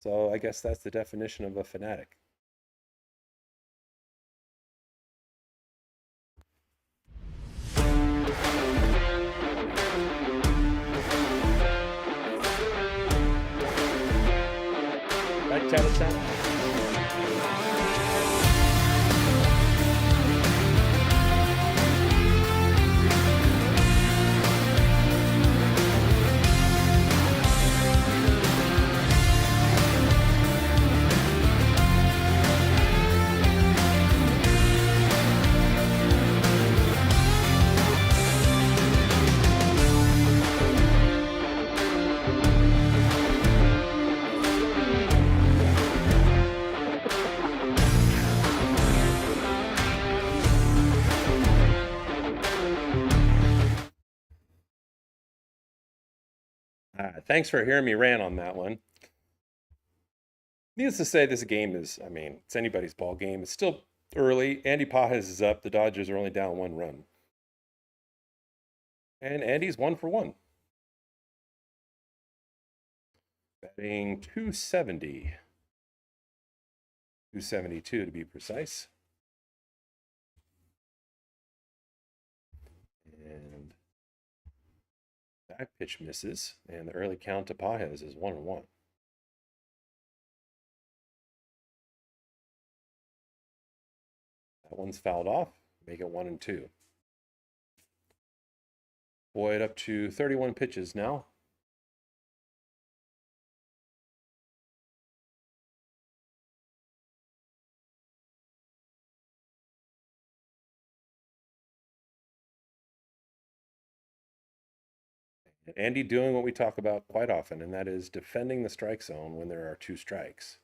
A: So I guess that's the definition of a fanatic. Right, Chatterton? Thanks for hearing me rant on that one. Needless to say, this game is, I mean, it's anybody's ball game. It's still early. Andy Pajes is up. The Dodgers are only down 1 run. And Andy's 1 for 1. Batting 270. 272 to be precise. And that pitch misses. And the early count to Pajes is 1-1. That one's fouled off. Make it 1-2. Boyd up to 31 pitches now. Andy doing what we talk about quite often, and that is defending the strike zone when there are 2 strikes.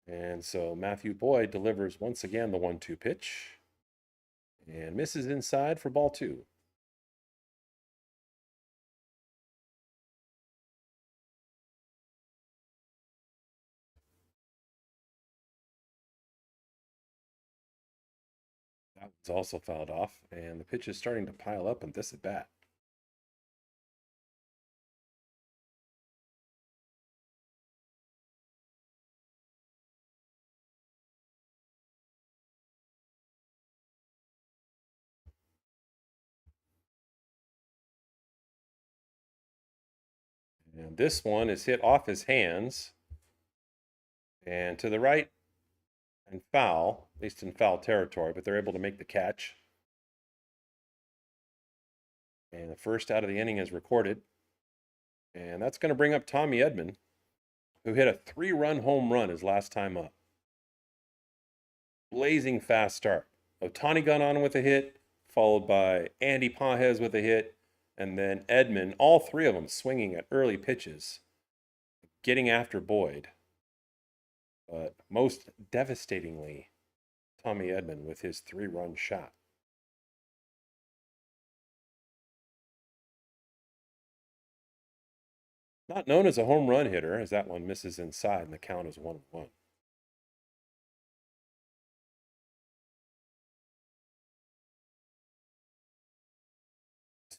A: And so Matthew Boyd delivers once again the 1-2 pitch and misses inside for ball 2. That was also fouled off, and the pitch is starting to pile up in this at bat. And this one is hit off his hands and to the right and foul, at least in foul territory, but they're able to make the catch. And the first out of the inning is recorded. And that's going to bring up Tommy Edman, who hit a 3-run home run his last time up. Blazing fast start. Ohtani got on with a hit, followed by Andy Pages with a hit, and then Edman, all 3 of them swinging at early pitches, getting after Boyd. But most devastatingly, Tommy Edman with his 3-run shot. Not known as a home run hitter, as that one misses inside and the count is 1-1.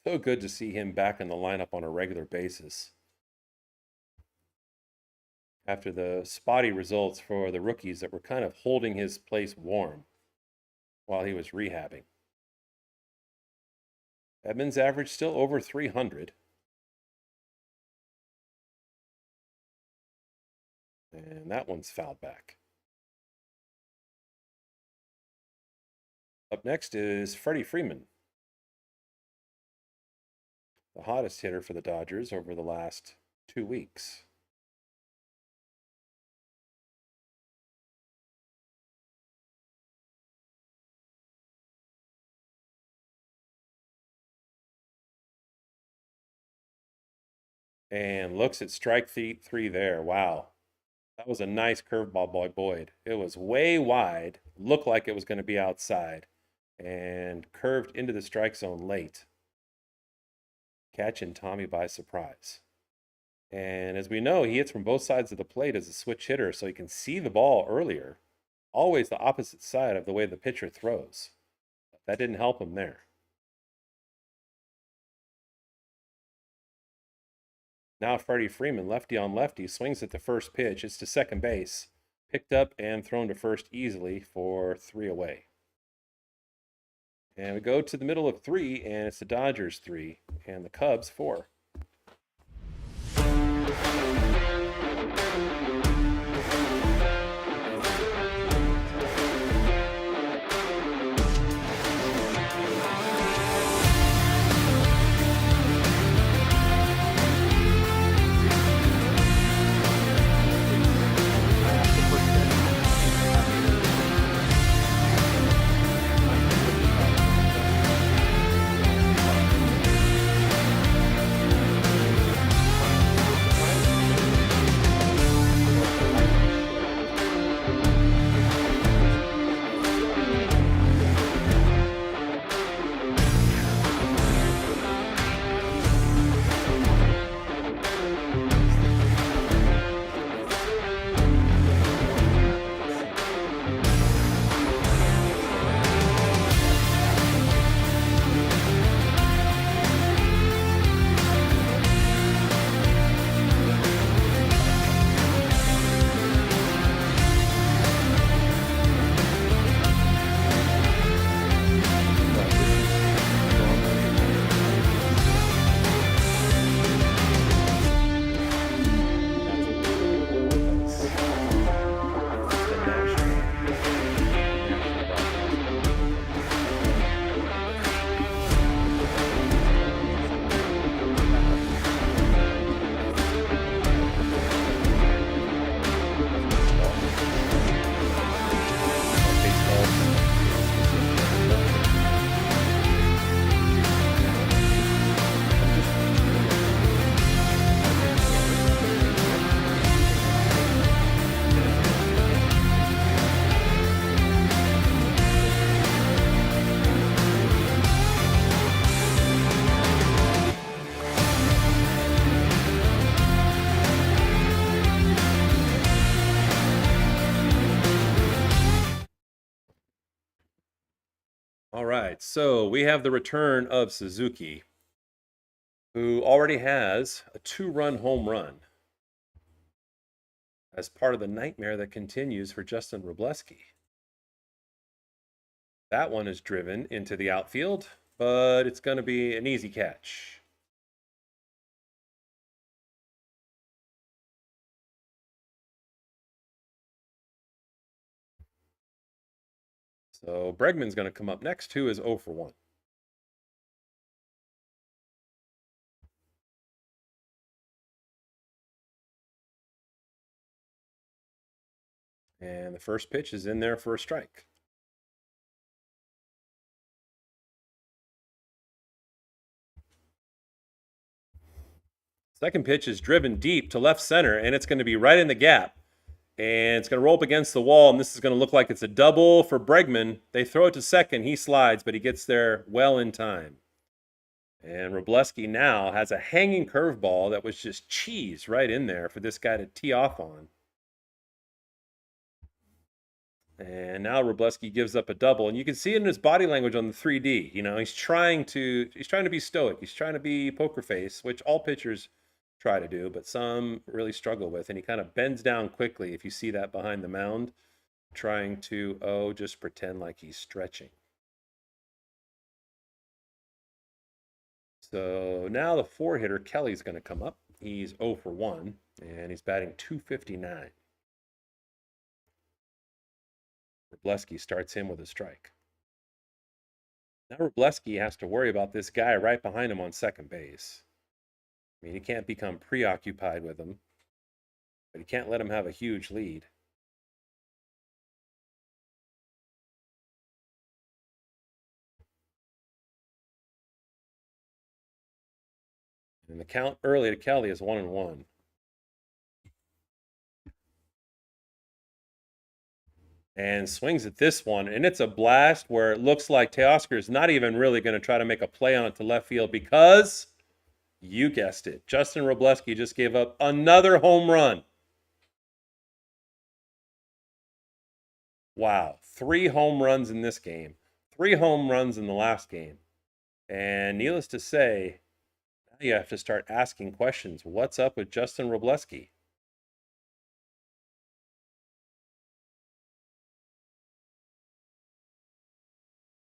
A: So good to see him back in the lineup on a regular basis after the spotty results for the rookies that were kind of holding his place warm while he was rehabbing. Edman's average still over 300. And that one's fouled back. Up next is Freddie Freeman, the hottest hitter for the Dodgers over the last 2 weeks. And looks at strike 3 there. Wow. That was a nice curveball by Boyd. It was way wide, looked like it was going to be outside, and curved into the strike zone late, catching Tommy by surprise. And as we know, he hits from both sides of the plate as a switch hitter, so he can see the ball earlier, always the opposite side of the way the pitcher throws. That didn't help him there. Now Freddie Freeman, lefty on lefty, swings at the first pitch. It's to second base. Picked up and thrown to first easily for 3 away. And we go to the middle of 3, and it's the Dodgers 3 and the Cubs 4. All right, so we have the return of Suzuki, who already has a 2-run home run as part of the nightmare that continues for Justin Robleski. That one is driven into the outfield, but it's going to be an easy catch. So Bregman's going to come up next, who is 0 for 1. And the first pitch is in there for a strike. Second pitch is driven deep to left center, and it's going to be right in the gap. And it's going to roll up against the wall, and this is going to look like it's a double for Bregman. They throw it to second. He slides, but he gets there well in time. And Robleski now has a hanging curveball that was just cheese right in there for this guy to tee off on. And now Robleski gives up a double, and you can see it in his body language on the 3D. You know, he's trying to be stoic. He's trying to be poker face, which all pitchers try to do, but some really struggle with. And he kind of bends down quickly if you see that behind the mound, trying to just pretend like he's stretching. So now the 4-hitter Kelly's going to come up. He's 0 for 1, and he's batting .259. Robleski starts him with a strike. Now Robleski has to worry about this guy right behind him on second base. I mean, he can't become preoccupied with him, but he can't let him have a huge lead. And the count early to Kelly is 1-1. And swings at this one, and it's a blast where it looks like Teoscar is not even really going to try to make a play on it to left field because, you guessed it, Justin Robleski just gave up another home run. Wow, 3 home runs in this game, 3 home runs in the last game. And needless to say, now you have to start asking questions. What's up with Justin Robleski?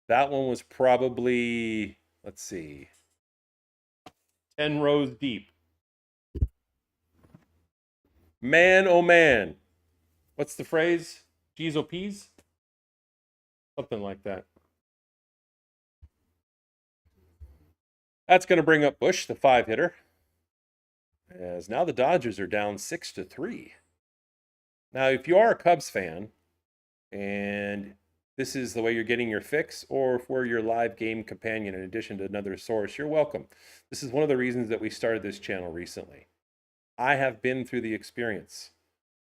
A: That one was probably, let's see, 10 rows deep. Man, oh man. What's the phrase? G's o P's? Something like that. That's going to bring up Bush, the 5-hitter, as now the Dodgers are down 6-3. Now, if you are a Cubs fan and this is the way you're getting your fix, or if we're your live game companion in addition to another source, you're welcome. This is one of the reasons that we started this channel recently. I have been through the experience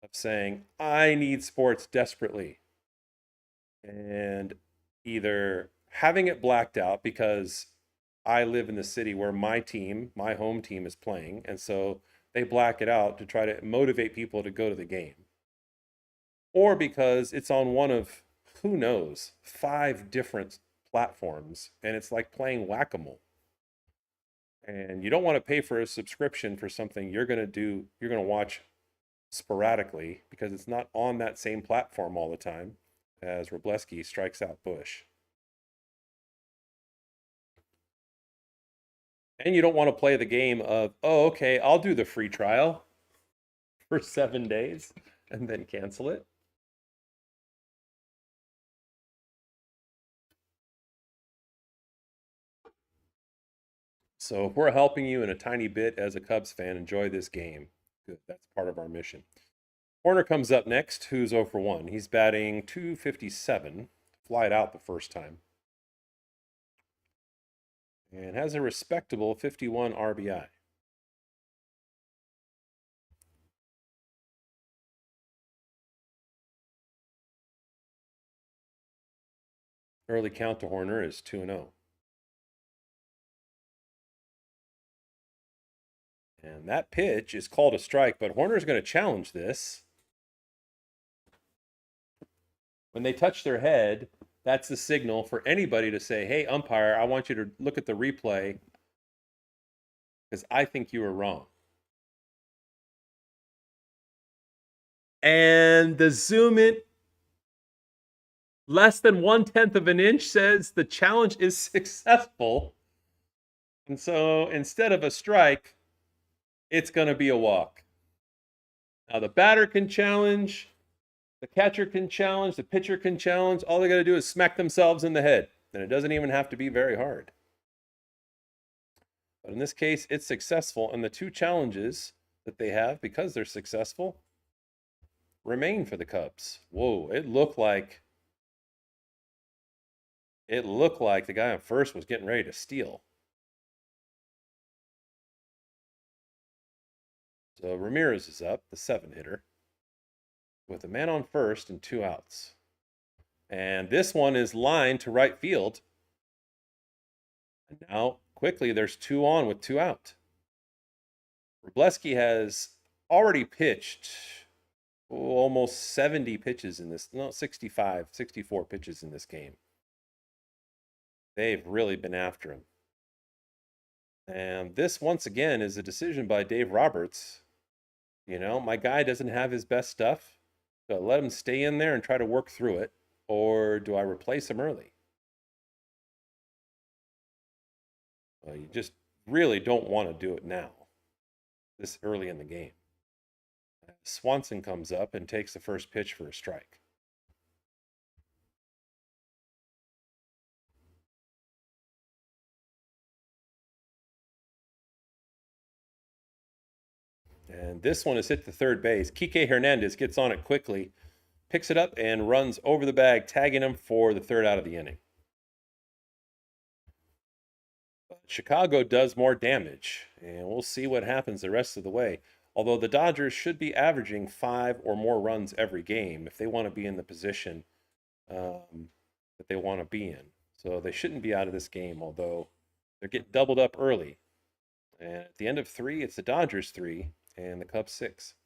A: of saying, I need sports desperately. And either having it blacked out because I live in the city where my team, my home team, is playing, and so they black it out to try to motivate people to go to the game. Or because it's on one of, who knows, 5 different platforms, and it's like playing whack-a-mole. And you don't want to pay for a subscription for something you're going to watch sporadically because it's not on that same platform all the time, as Robleski strikes out Bush. And you don't want to play the game of, oh, okay, I'll do the free trial for 7 days and then cancel it. So if we're helping you in a tiny bit as a Cubs fan, enjoy this game. Good, that's part of our mission. Horner comes up next, who's 0 for 1. He's batting .257, flied out the first time, and has a respectable 51 RBI. Early count to Horner is 2-0. And that pitch is called a strike, but Horner's going to challenge this. When they touch their head, that's the signal for anybody to say, hey, umpire, I want you to look at the replay because I think you were wrong. And the zoom in less than 1/10 of an inch says the challenge is successful. And so instead of a strike, it's going to be a walk. Now the batter can challenge, the catcher can challenge, the pitcher can challenge. All they got to do is smack themselves in the head. And it doesn't even have to be very hard. But in this case, it's successful. And the two challenges that they have, because they're successful, remain for the Cubs. Whoa, it looked like the guy on first was getting ready to steal. So Ramirez is up, the 7-hitter, with a man on first and 2 outs. And this one is lined to right field. And now, quickly, there's 2 on with 2 out. Wrobleski has already pitched almost 70 pitches in this, no, 65, 64 pitches in this game. They've really been after him. And this, once again, is a decision by Dave Roberts. You know, my guy doesn't have his best stuff. Do I let him stay in there and try to work through it? Or do I replace him early? Well, you just really don't want to do it now, this early in the game. Swanson comes up and takes the first pitch for a strike. And this one is hit to third base. Kike Hernandez gets on it quickly, picks it up, and runs over the bag, tagging him for the 3rd out of the inning. But Chicago does more damage, and we'll see what happens the rest of the way. Although the Dodgers should be averaging 5 or more runs every game if they want to be in the position that they want to be in. So they shouldn't be out of this game, although they're getting doubled up early. And at the end of 3, it's the Dodgers 3 and the Cubs 6.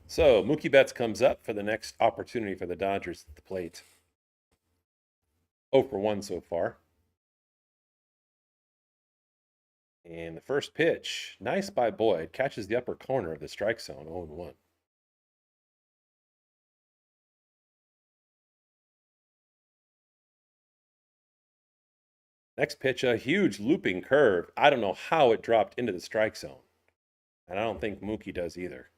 A: So Mookie Betts comes up for the next opportunity for the Dodgers at the plate. 0 for 1 so far. And the first pitch, nice by Boyd, catches the upper corner of the strike zone, 0-1. Next pitch, a huge looping curve. I don't know how it dropped into the strike zone. And I don't think Mookie does either.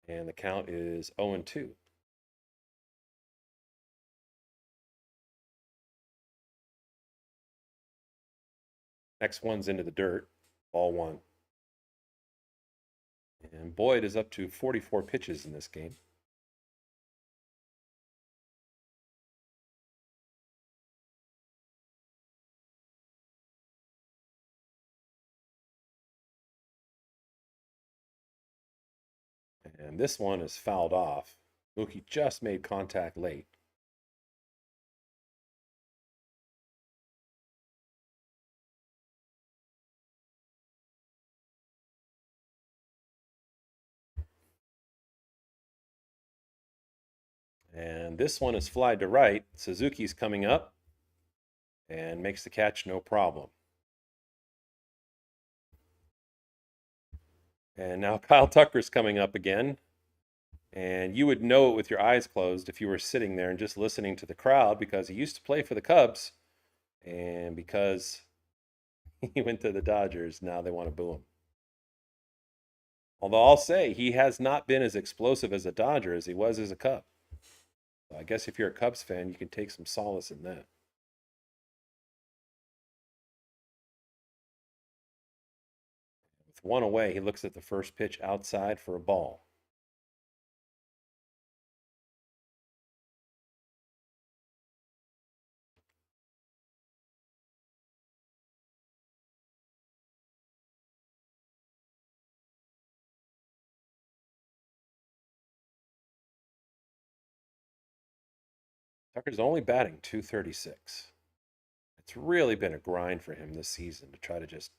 A: And the count is 0-2. Next one's into the dirt, ball 1. And Boyd is up to 44 pitches in this game. And this one is fouled off. Mookie just made contact late. And this one is fly to right. Suzuki's coming up and makes the catch no problem. And now Kyle Tucker's coming up again. And you would know it with your eyes closed if you were sitting there and just listening to the crowd, because he used to play for the Cubs. And because he went to the Dodgers, now they want to boo him. Although I'll say he has not been as explosive as a Dodger as he was as a Cub. So I guess if you're a Cubs fan, you can take some solace in that. With one away, he looks at the first pitch outside for a ball. Tucker's only batting 236. It's really been a grind for him this season to try to just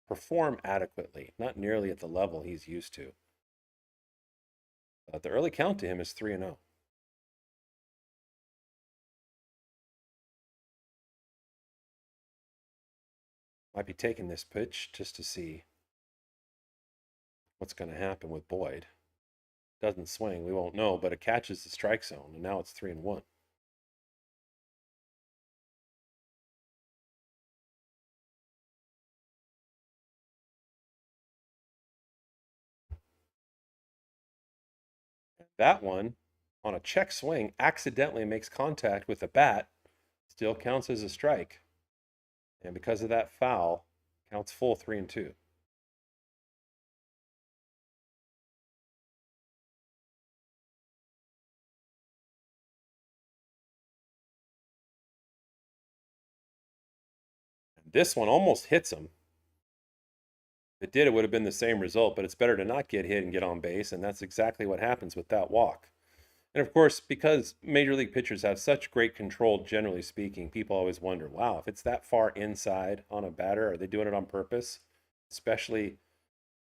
A: perform adequately, not nearly at the level he's used to. The early count to him is 3-0. Might be taking this pitch just to see what's going to happen with Boyd. Doesn't swing, we won't know, but it catches the strike zone, and now it's 3-1. That one, on a check swing, accidentally makes contact with the bat, still counts as a strike. And because of that foul, counts full 3-2. This one almost hits him. If it did, it would have been the same result, but it's better to not get hit and get on base, and that's exactly what happens with that walk. And of course, because major league pitchers have such great control, generally speaking, people always wonder, wow, if it's that far inside on a batter, are they doing it on purpose? Especially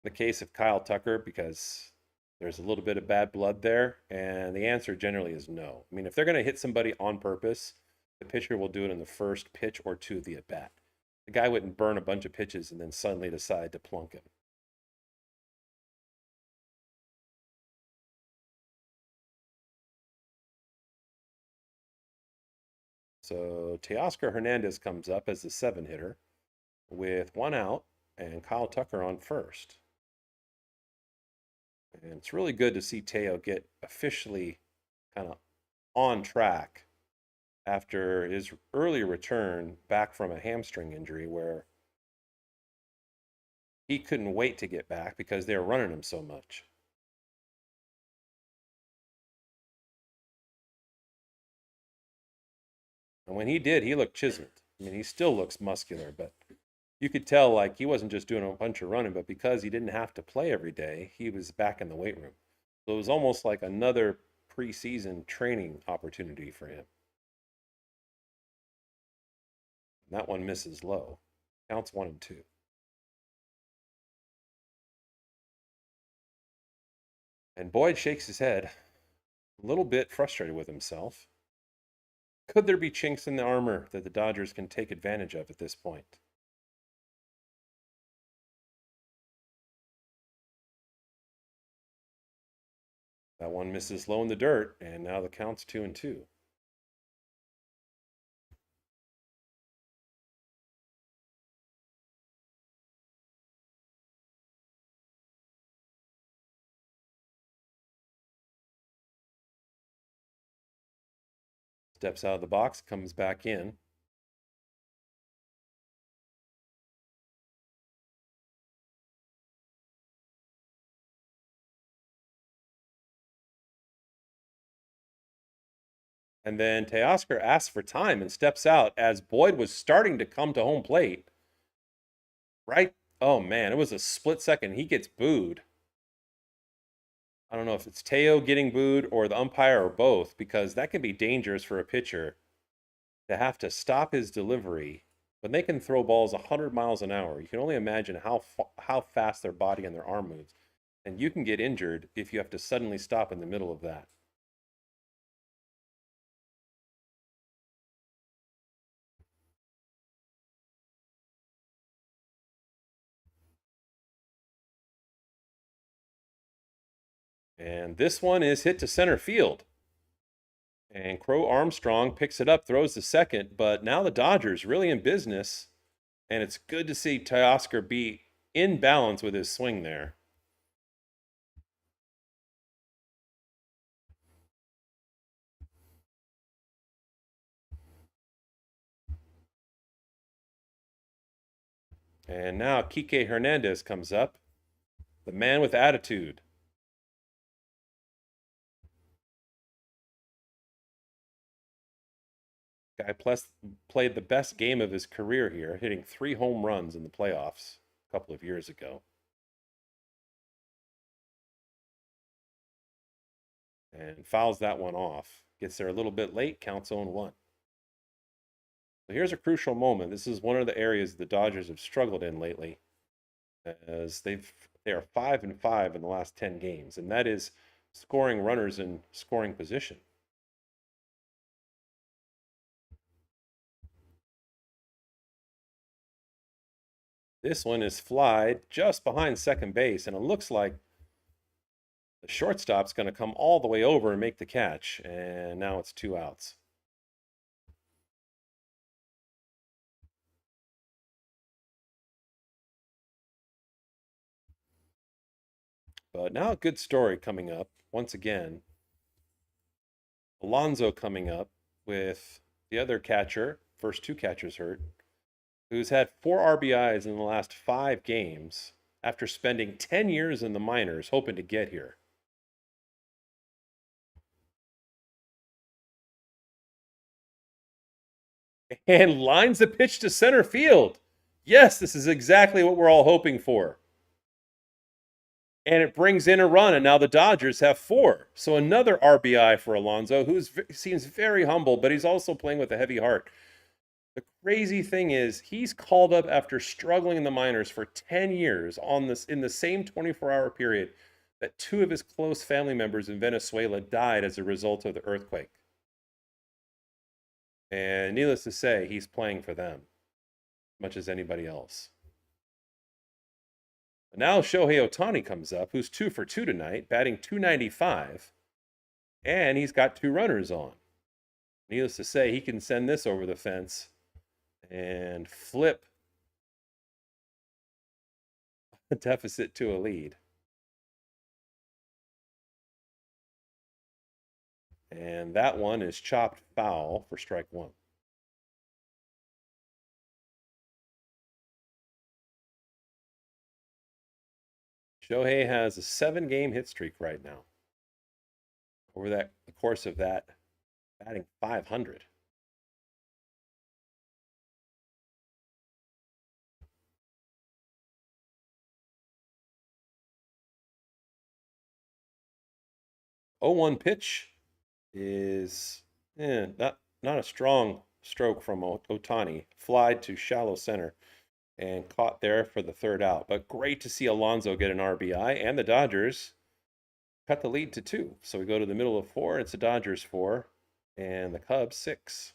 A: the case of Kyle Tucker, because there's a little bit of bad blood there. And the answer generally is no. I mean, if they're going to hit somebody on purpose, the pitcher will do it in the first pitch or two of the at bat. The guy wouldn't burn a bunch of pitches and then suddenly decide to plunk him. So Teoscar Hernandez comes up as the 7 hitter with 1 out and Kyle Tucker on first. And it's really good to see Teo get officially kind of on track after his earlier return back from a hamstring injury where he couldn't wait to get back because they were running him so much. And when he did, he looked chiseled. I mean, he still looks muscular, but you could tell like he wasn't just doing a bunch of running, but because he didn't have to play every day, he was back in the weight room. So it was almost like another preseason training opportunity for him. And that one misses low. Counts 1-2. And Boyd shakes his head, a little bit frustrated with himself. Could there be chinks in the armor that the Dodgers can take advantage of at this point? That one misses low in the dirt, and now the count's 2-2. Steps out of the box, comes back in. And then Teoscar asks for time and steps out as Boyd was starting to come to home plate. Right? Oh man, it was a split second. He gets booed. I don't know if it's Teo getting booed or the umpire or both, because that can be dangerous for a pitcher to have to stop his delivery when they can throw balls 100 miles an hour. You can only imagine how fast their body and their arm moves. And you can get injured if you have to suddenly stop in the middle of that. And this one is hit to center field. And Crow Armstrong picks it up, throws the second, but now the Dodgers really in business. And it's good to see Teoscar be in balance with his swing there. And now Kike Hernandez comes up, the man with attitude. Guy played the best game of his career here, hitting 3 home runs in the playoffs a couple of years ago. And fouls that one off. Gets there a little bit late, counts 0-1. So here's a crucial moment. This is one of the areas the Dodgers have struggled in lately, as they are 5-5 in the last 10 games, and that is scoring runners in scoring position. This one is flied just behind second base, and it looks like the shortstop's going to come all the way over and make the catch, and now it's 2 outs. But now a good story coming up once again. Alonso coming up with the other catcher, first 2 catchers hurt, who's had 4 RBIs in the last 5 games after spending 10 years in the minors hoping to get here. And lines the pitch to center field. Yes, this is exactly what we're all hoping for. And it brings in a run, and now the Dodgers have 4. So another RBI for Alonso, who seems very humble, but he's also playing with a heavy heart. The crazy thing is, he's called up after struggling in the minors for 10 years in the same 24-hour period that 2 of his close family members in Venezuela died as a result of the earthquake. And needless to say, he's playing for them as much as anybody else. But now Shohei Ohtani comes up, who's 2 for 2 tonight, batting .295, and he's got 2 runners on. Needless to say, he can send this over the fence and flip a deficit to a lead. And that one is chopped foul for strike 1. Shohei has a 7-game hit streak right now. Over the course of that, batting .500. Oh, 1 pitch is not a strong stroke from Ohtani. Flied to shallow center and caught there for the 3rd out. But great to see Alonso get an RBI, and the Dodgers cut the lead to 2. So we go to the middle of 4. It's the Dodgers 4 and the Cubs 6.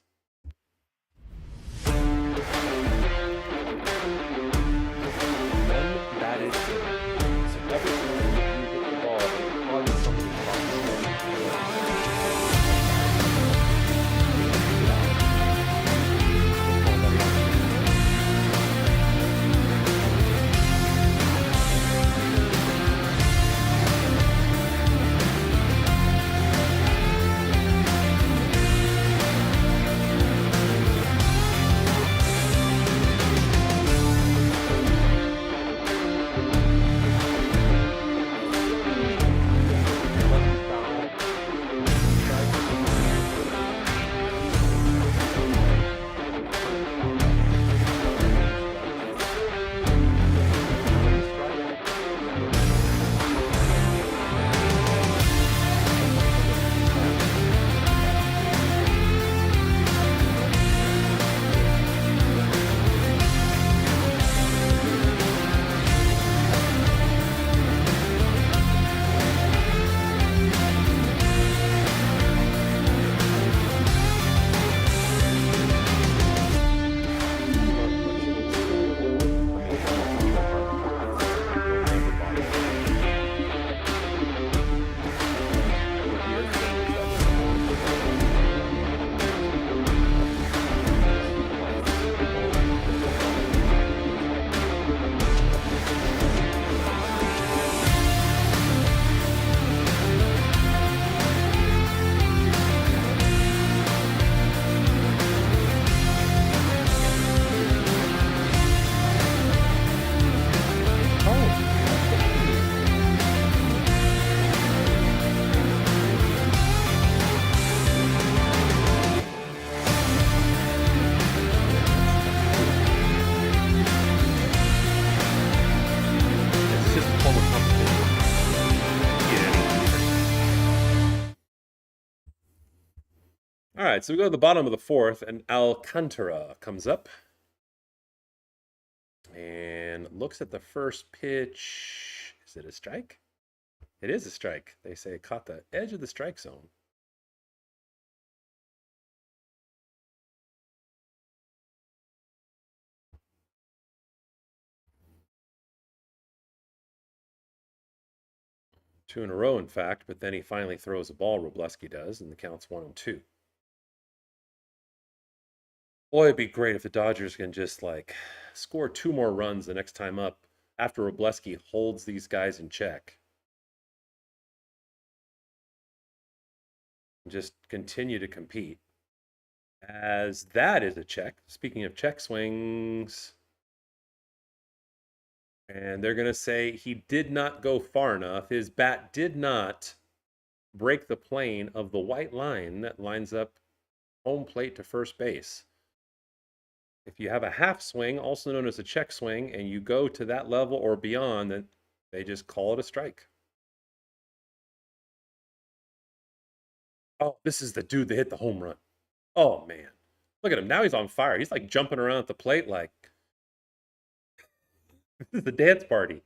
A: right, so we go to the bottom of the fourth, and Alcantara comes up and looks at the first pitch. Is it a strike? It is a strike. They say it caught the edge of the strike zone. Two in a row, in fact, but then he finally throws a ball, Robleski does, and the count's 1-2. Boy, it'd be great if the Dodgers can just like score two more runs the next time up after Robleski holds these guys in check. And just continue to compete. As that is a check. Speaking of check swings, and they're going to say he did not go far enough. His bat did not break the plane of the white line that lines up home plate to first base. If you have a half swing, also known as a check swing, and you go to that level or beyond, then they just call it a strike. Oh, this is the dude that hit the home run. Oh, man. Look at him. Now he's on fire. He's like jumping around at the plate like this is the dance party.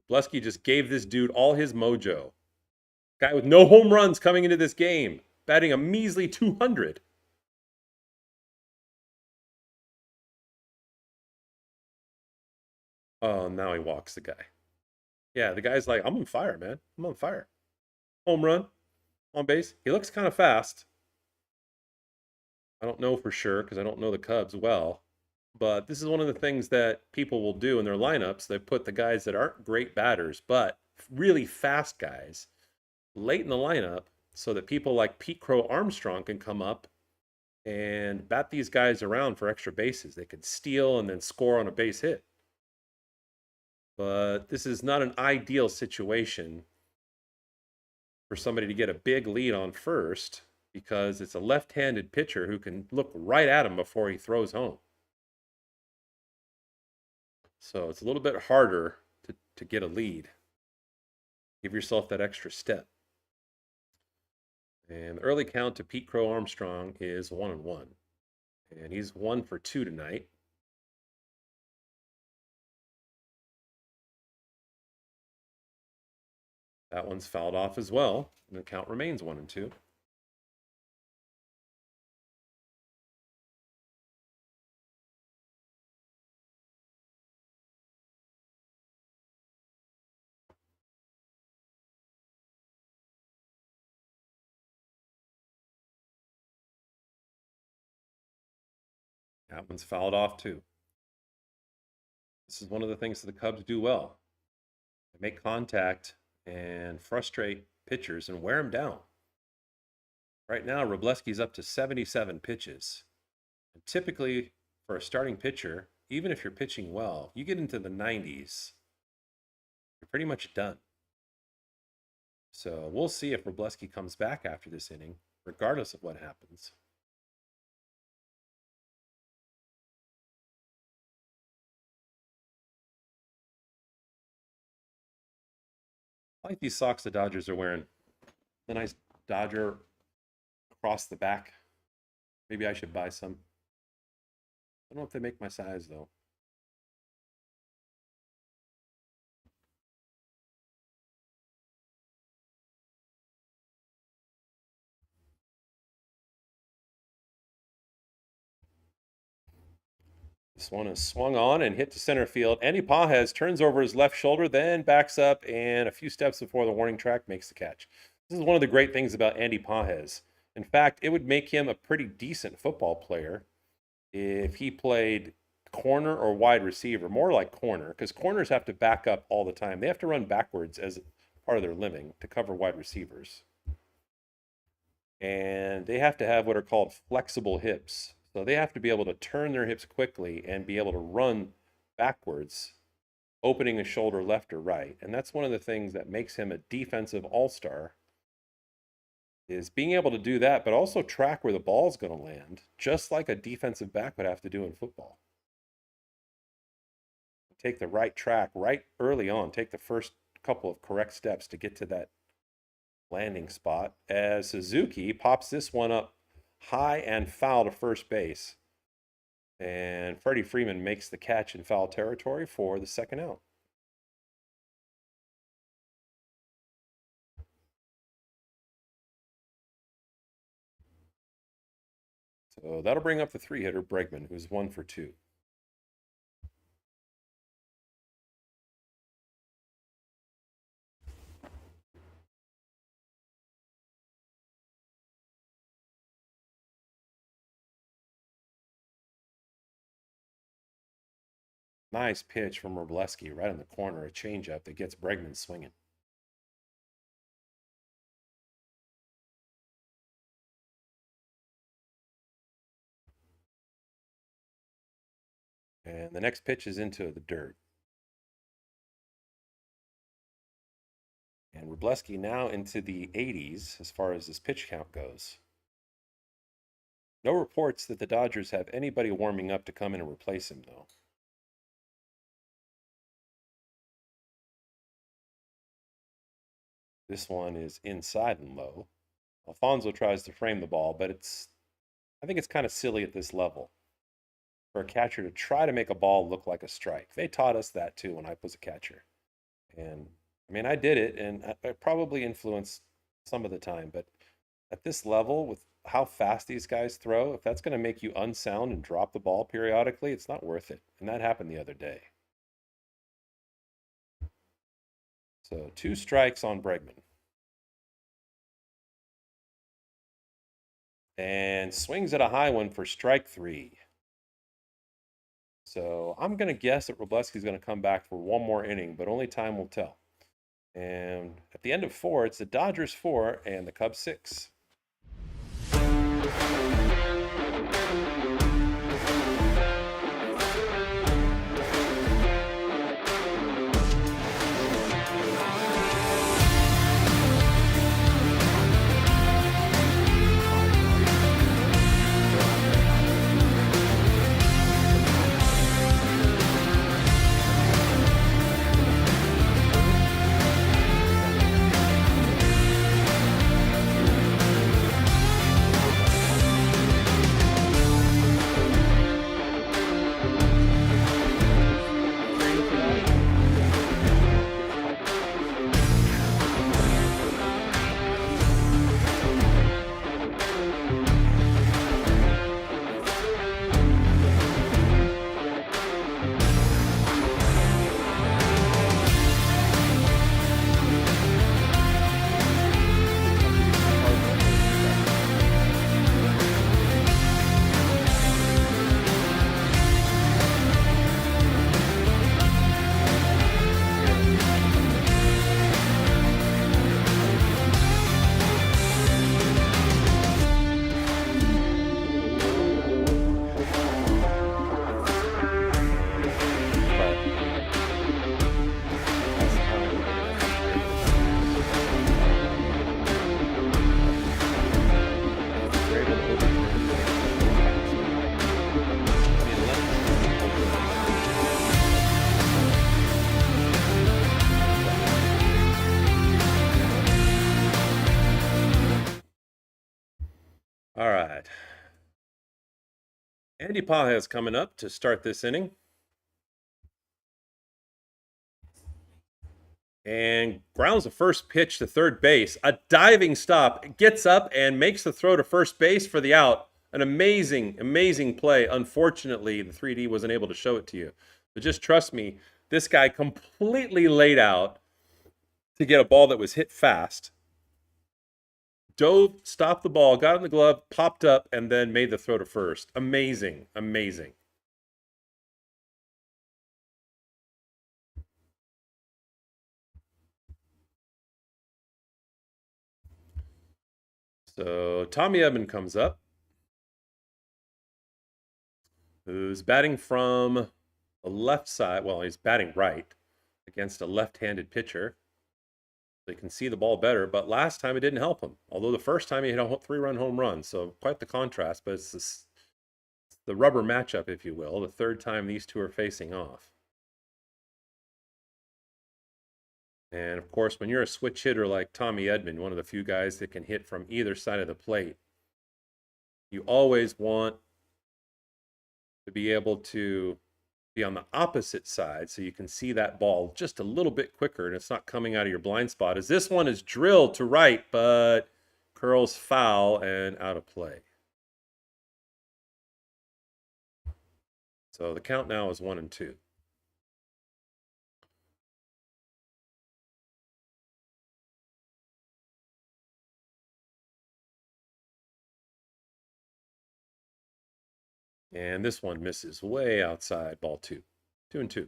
A: Blesky just gave this dude all his mojo. Guy with no home runs coming into this game, batting a measly 200. Oh, now he walks the guy. Yeah, the guy's like, I'm on fire, man. I'm on fire. Home run, on base. He looks kind of fast. I don't know for sure because I don't know the Cubs well. But this is one of the things that people will do in their lineups. They put the guys that aren't great batters, but really fast guys late in the lineup so that people like Pete Crow Armstrong can come up and bat these guys around for extra bases. They could steal and then score on a base hit. But this is not an ideal situation for somebody to get a big lead on first because it's a left-handed pitcher who can look right at him before he throws home. So it's a little bit harder to get a lead. Give yourself that extra step. And the early count to Pete Crow Armstrong is 1-1. And he's 1 for 2 tonight. That one's fouled off as well. And the count remains 1-2. That one's fouled off too. This is one of the things that the Cubs do well. They make contact and frustrate pitchers and wear them down. Right now, Robleski's up to 77 pitches. And typically, for a starting pitcher, even if you're pitching well, you get into the 90s, you're pretty much done. So we'll see if Robleski comes back after this inning, regardless of what happens. I like these socks the Dodgers are wearing. The nice Dodger across the back. Maybe I should buy some. I don't know if they make my size though. This one is swung on and hit to center field. Andy Pajes turns over his left shoulder, then backs up and a few steps before the warning track makes the catch. This is one of the great things about Andy Pajes. In fact, it would make him a pretty decent football player if he played corner or wide receiver, more like corner, because corners have to back up all the time. They have to run backwards as part of their living to cover wide receivers. And they have to have what are called flexible hips. So they have to be able to turn their hips quickly and be able to run backwards, opening a shoulder left or right. And that's one of the things that makes him a defensive all-star is being able to do that, but also track where the ball's going to land, just like a defensive back would have to do in football. Take the right track right early on, take the first couple of correct steps to get to that landing spot as Suzuki pops this one up high and foul to first base. And Freddie Freeman makes the catch in foul territory for the second out. So that'll bring up the three-hitter, Bregman, who's 1 for 2. Nice pitch from Robleski right in the corner, a changeup that gets Bregman swinging. And the next pitch is into the dirt. And Robleski now into the 80s as far as his pitch count goes. No reports that the Dodgers have anybody warming up to come in and replace him, though. This one is inside and low. Alfonso tries to frame the ball, but I think it's kind of silly at this level for a catcher to try to make a ball look like a strike. They taught us that too when I was a catcher. And I mean, I did it, and I probably influenced some of the time, but at this level, with how fast these guys throw, if that's going to make you unsound and drop the ball periodically, it's not worth it. And that happened the other day. So 2 strikes on Bregman. And swings at a high one for strike 3. So I'm going to guess that Robleski's going to come back for one more inning, but only time will tell. And at the end of 4, it's the Dodgers 4 and the Cubs 6. All right. Andy Pages coming up to start this inning. And grounds the first pitch to third base. A diving stop. Gets up and makes the throw to first base for the out. An amazing, amazing play. Unfortunately, the 3D wasn't able to show it to you. But just trust me, this guy completely laid out to get a ball that was hit fast. Dove, stopped the ball, got in the glove, popped up, and then made the throw to first. Amazing, amazing. So Tommy Edman comes up, who's batting from the left side. Well, he's batting right against a left-handed pitcher. So you can see the ball better, but last time it didn't help him. Although the first time he hit a 3-run home run, so quite the contrast, but it's the rubber matchup, if you will, the third time these two are facing off. And of course, when you're a switch hitter like Tommy Edman, one of the few guys that can hit from either side of the plate, you always want to be able to be on the opposite side so you can see that ball just a little bit quicker and it's not coming out of your blind spot. As this one is drilled to right, but curls foul and out of play. So the count now is 1-2. And this one misses way outside, ball 2. 2-2.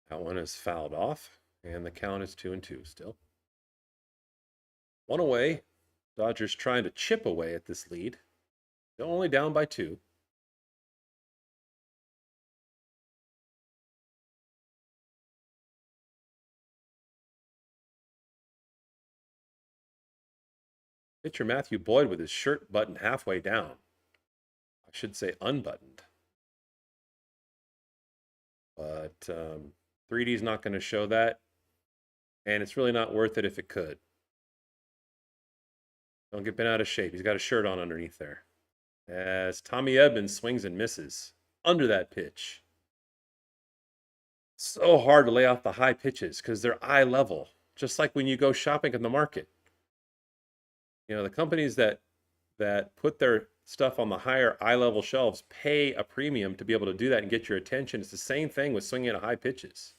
A: That one is fouled off, and the count is 2-2 still. One away. Dodgers trying to chip away at this lead. They're only down by 2. Pitcher Matthew Boyd with his shirt buttoned halfway down. I should say unbuttoned. But 3D is not going to show that. And it's really not worth it if it could. Don't get bent out of shape. He's got a shirt on underneath there. As Tommy Edman swings and misses under that pitch. So hard to lay out the high pitches because they're eye level, just like when you go shopping in the market. You know, the companies that put their stuff on the higher eye level shelves pay a premium to be able to do that and get your attention. It's the same thing with swinging at high pitches.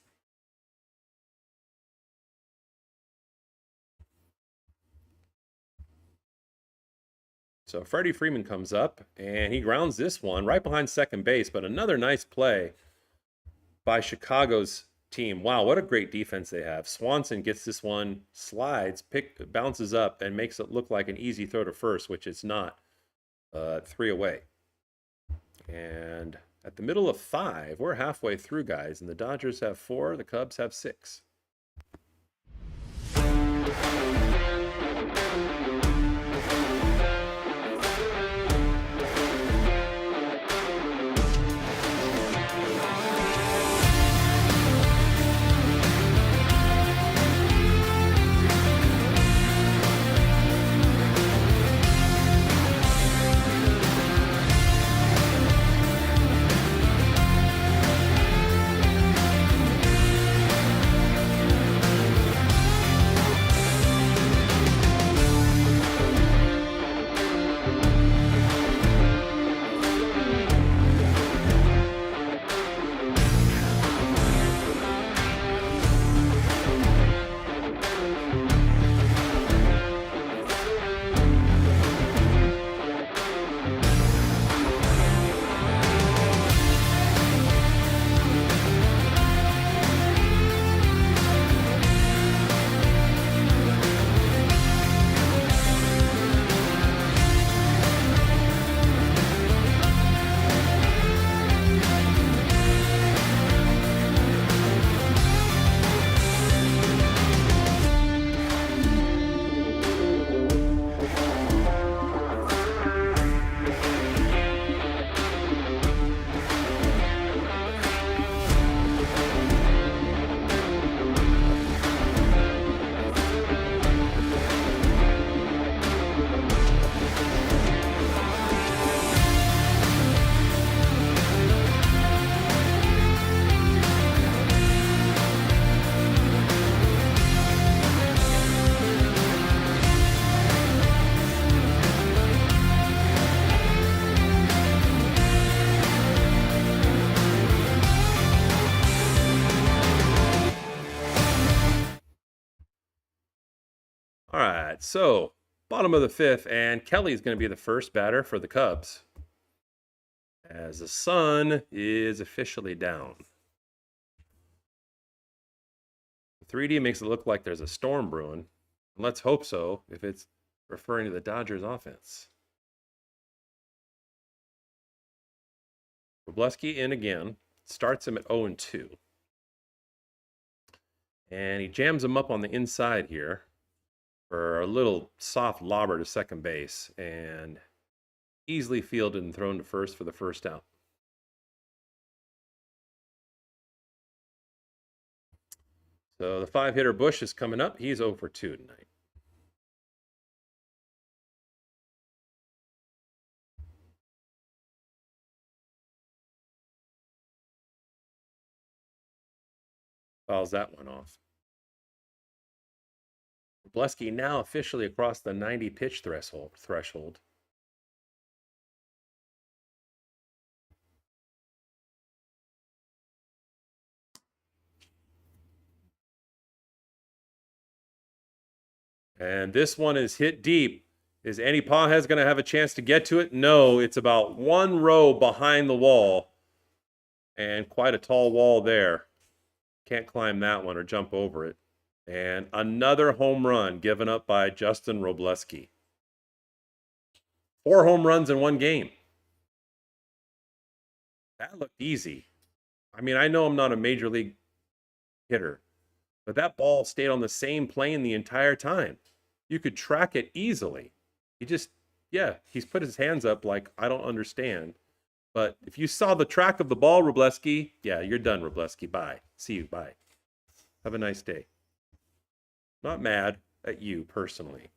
A: So Freddie Freeman comes up and he grounds this one right behind second base, but another nice play by Chicago's team. Wow, what a great defense they have. Swanson gets this one, slides, bounces up, and makes it look like an easy throw to first, which it's not. 3 away. And at the middle of 5, we're halfway through, guys, and the Dodgers have 4, the Cubs have 6. All right, so bottom of the 5th, and Kelly's going to be the first batter for the Cubs as the sun is officially down. 3D makes it look like there's a storm brewing. Let's hope so if it's referring to the Dodgers offense. Wroblewski in again, starts him at 0-2. And he jams him up on the inside here for a little soft lobber to second base. And Easily fielded and thrown to first for the first out. So the 5-hitter Bush is coming up. He's 0 for 2 tonight. Fouls that one off. Robleski now officially across the 90 pitch threshold. And this one is hit deep. Is Andy Pages going to have a chance to get to it? No, it's about one row behind the wall. And quite a tall wall there. Can't climb that one or jump over it. And another home run given up by Justin Robleski. 4 home runs in one game. That looked easy. I mean, I know I'm not a major league hitter, but that ball stayed on the same plane the entire time. You could track it easily. He just, yeah, he's put his hands up like, I don't understand. But if you saw the track of the ball, Robleski, yeah, you're done, Robleski. Bye. See you. Bye. Have a nice day. Not mad at you personally.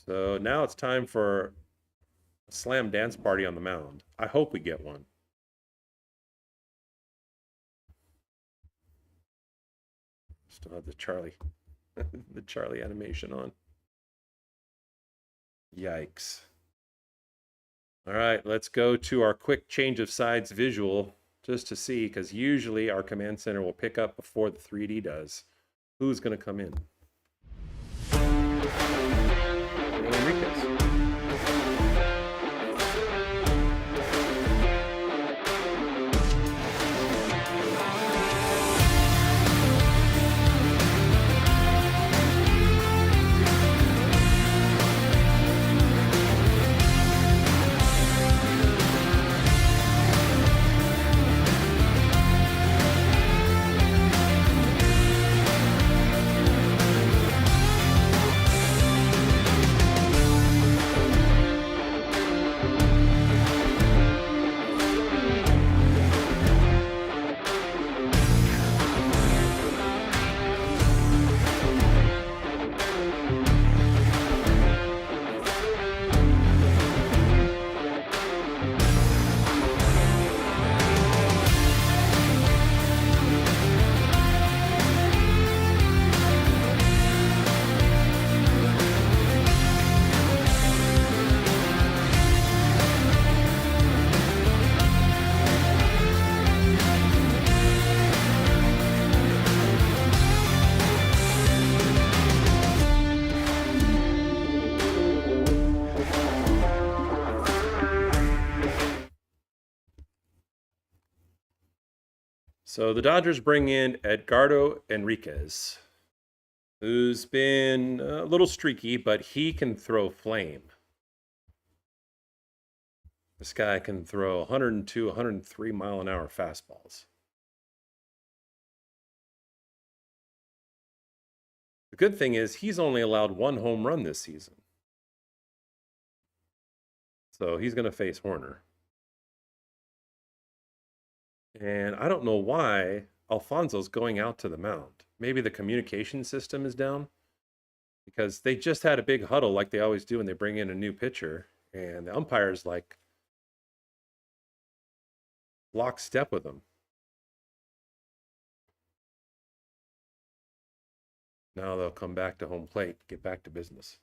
A: So now it's time for a slam dance party on the mound. I hope we get one. Still have the Charlie, the Charlie animation on. Yikes. All right, let's go to our quick change of sides visual just to see, because usually our command center will pick up before the 3D does. Who's going to come in? Enriquez. So the Dodgers bring in Edgardo Enriquez, who's been a little streaky, but he can throw flame. This guy can throw 102, 103 mile an hour fastballs. The good thing is he's only allowed 1 home run this season. So he's going to face Horner. And I don't know why Alfonso's going out to the mound. Maybe the communication system is down, because they just had a big huddle like they always do when they bring in a new pitcher, and the umpire's like lockstep with them. Now they'll come back to home plate, get back to business.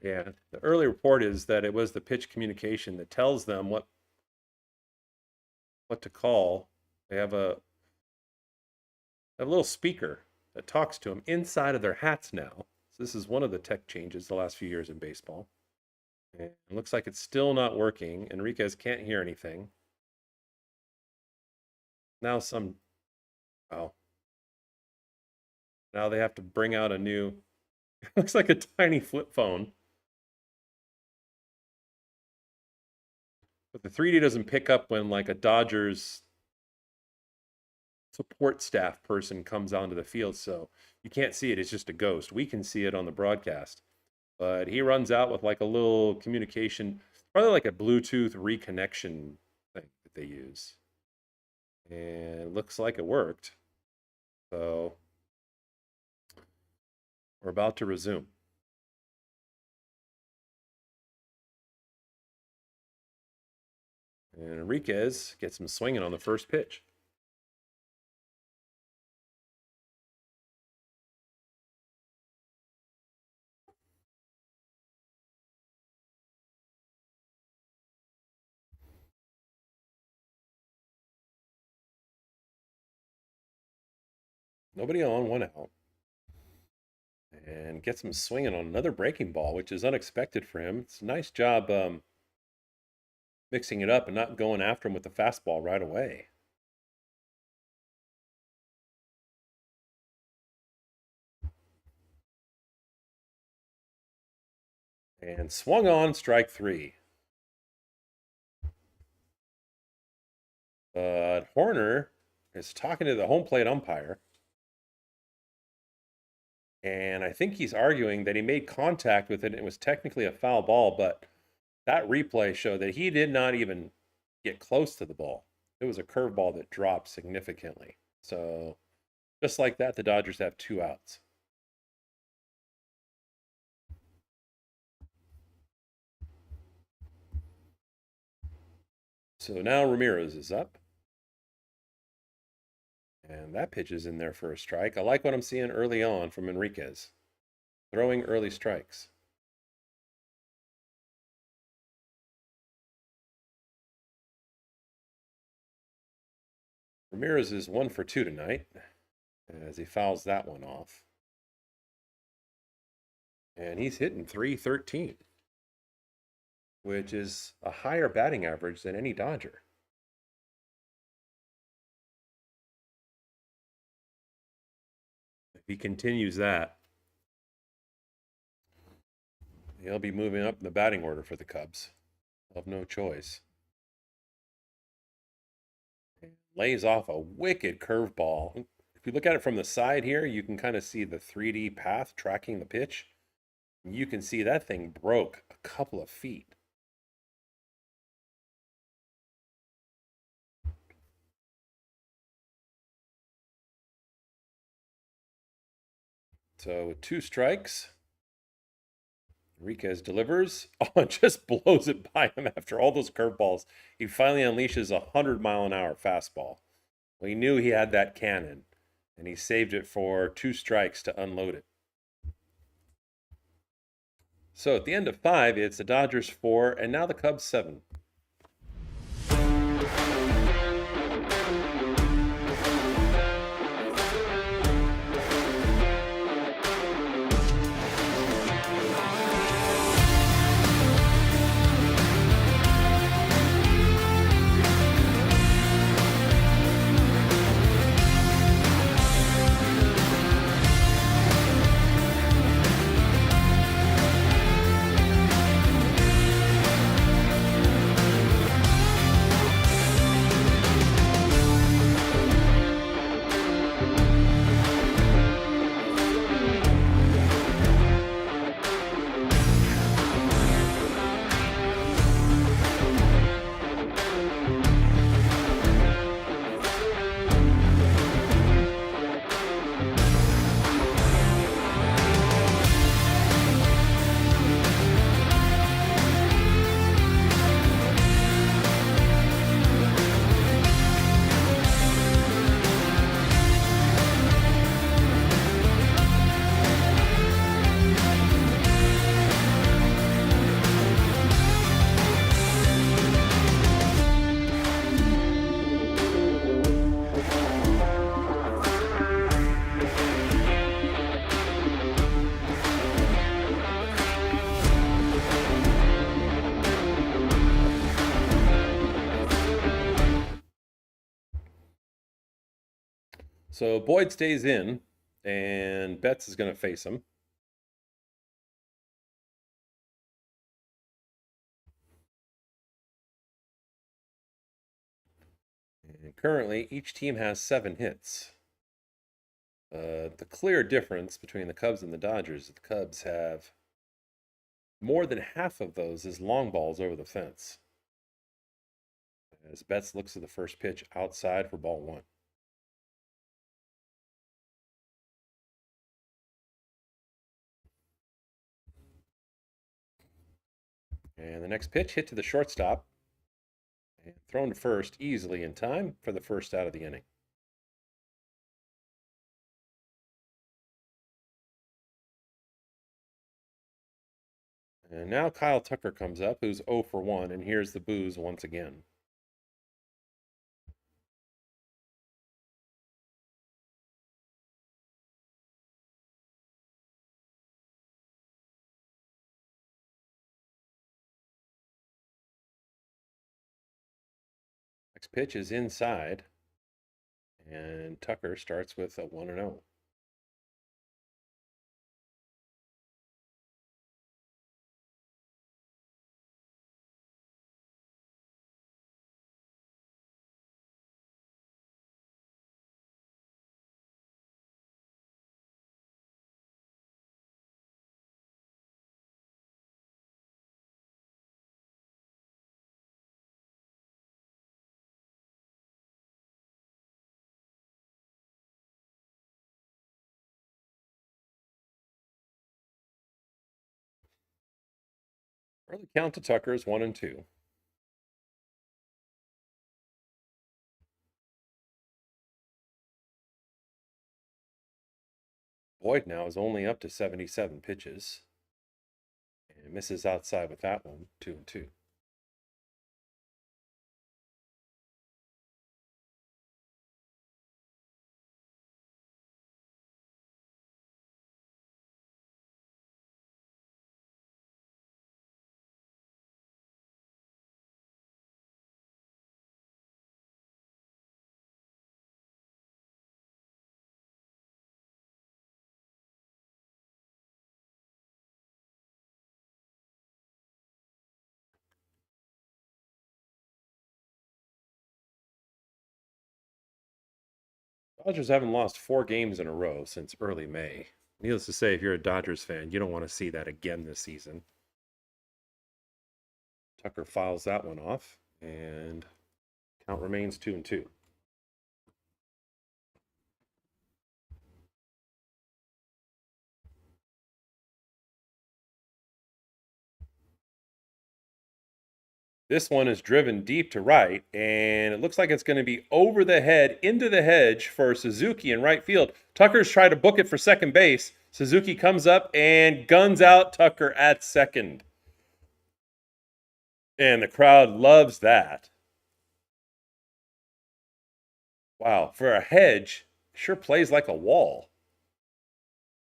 A: Yeah, the early report is that it was the pitch communication that tells them what to call. They have a little speaker that talks to them inside of their hats now. So this is one of the tech changes the last few years in baseball. And it looks like it's still not working. Enriquez can't hear anything. Now oh. Now they have to bring out a new, it looks like a tiny flip phone. But the 3D doesn't pick up when like a Dodgers support staff person comes onto the field, so you can't see it. It's just a ghost. We can see it on the broadcast. But he runs out with like a little communication, probably like a Bluetooth reconnection thing that they use. And it looks like it worked. So we're about to resume. And Enriquez gets him swinging on the first pitch. Nobody on, one out. And gets him swinging on another breaking ball, which is unexpected for him. It's a nice job mixing it up and not going after him with the fastball right away. And swung on, strike three. But Horner is talking to the home plate umpire. And I think he's arguing that he made contact with it and it was technically a foul ball, but that replay showed that he did not even get close to the ball. It was a curveball that dropped significantly. So just like that, the Dodgers have 2 outs. So now Ramirez is up. And that pitch is in there for a strike. I like what I'm seeing early on from Enriquez. Throwing early strikes. Ramirez is 1 for 2 tonight as he fouls that one off. And he's hitting .313, which is a higher batting average than any Dodger. If he continues that, he'll be moving up in the batting order for the Cubs. They'll have no choice. Lays off a wicked curveball. If you look at it from the side here, you can kind of see the 3D path tracking the pitch. You can see that thing broke a couple of feet. So with 2 strikes, Enriquez delivers. Oh, just blows it by him after all those curveballs. He finally unleashes a 100-mile-an-hour fastball. Well, he knew he had that cannon, and he saved it for 2 strikes to unload it. So at the end of 5, it's the Dodgers 4, and now the Cubs 7. So Boyd stays in, and Betts is going to face him. And currently, each team has 7 hits. The clear difference between the Cubs and the Dodgers is the Cubs have more than half of those as long balls over the fence. As Betts looks at the first pitch outside for ball 1. And the next pitch hit to the shortstop and thrown to first easily in time for the first out of the inning. And now Kyle Tucker comes up, who's 0 for 1, and here's the boos once again. Next pitch is inside, and Tucker starts with a 1-0. Early count to Tucker is 1-2. Boyd now is only up to 77 pitches and misses outside with that one, 2-2. Dodgers haven't lost 4 games in a row since early May. Needless to say, if you're a Dodgers fan, you don't want to see that again this season. Tucker files that one off, and count remains 2-2. This one is driven deep to right, and it looks like it's going to be over the head into the hedge for Suzuki in right field. Tucker's trying to book it for second base. Suzuki comes up and guns out Tucker at second. And the crowd loves that. Wow, for a hedge, sure plays like a wall.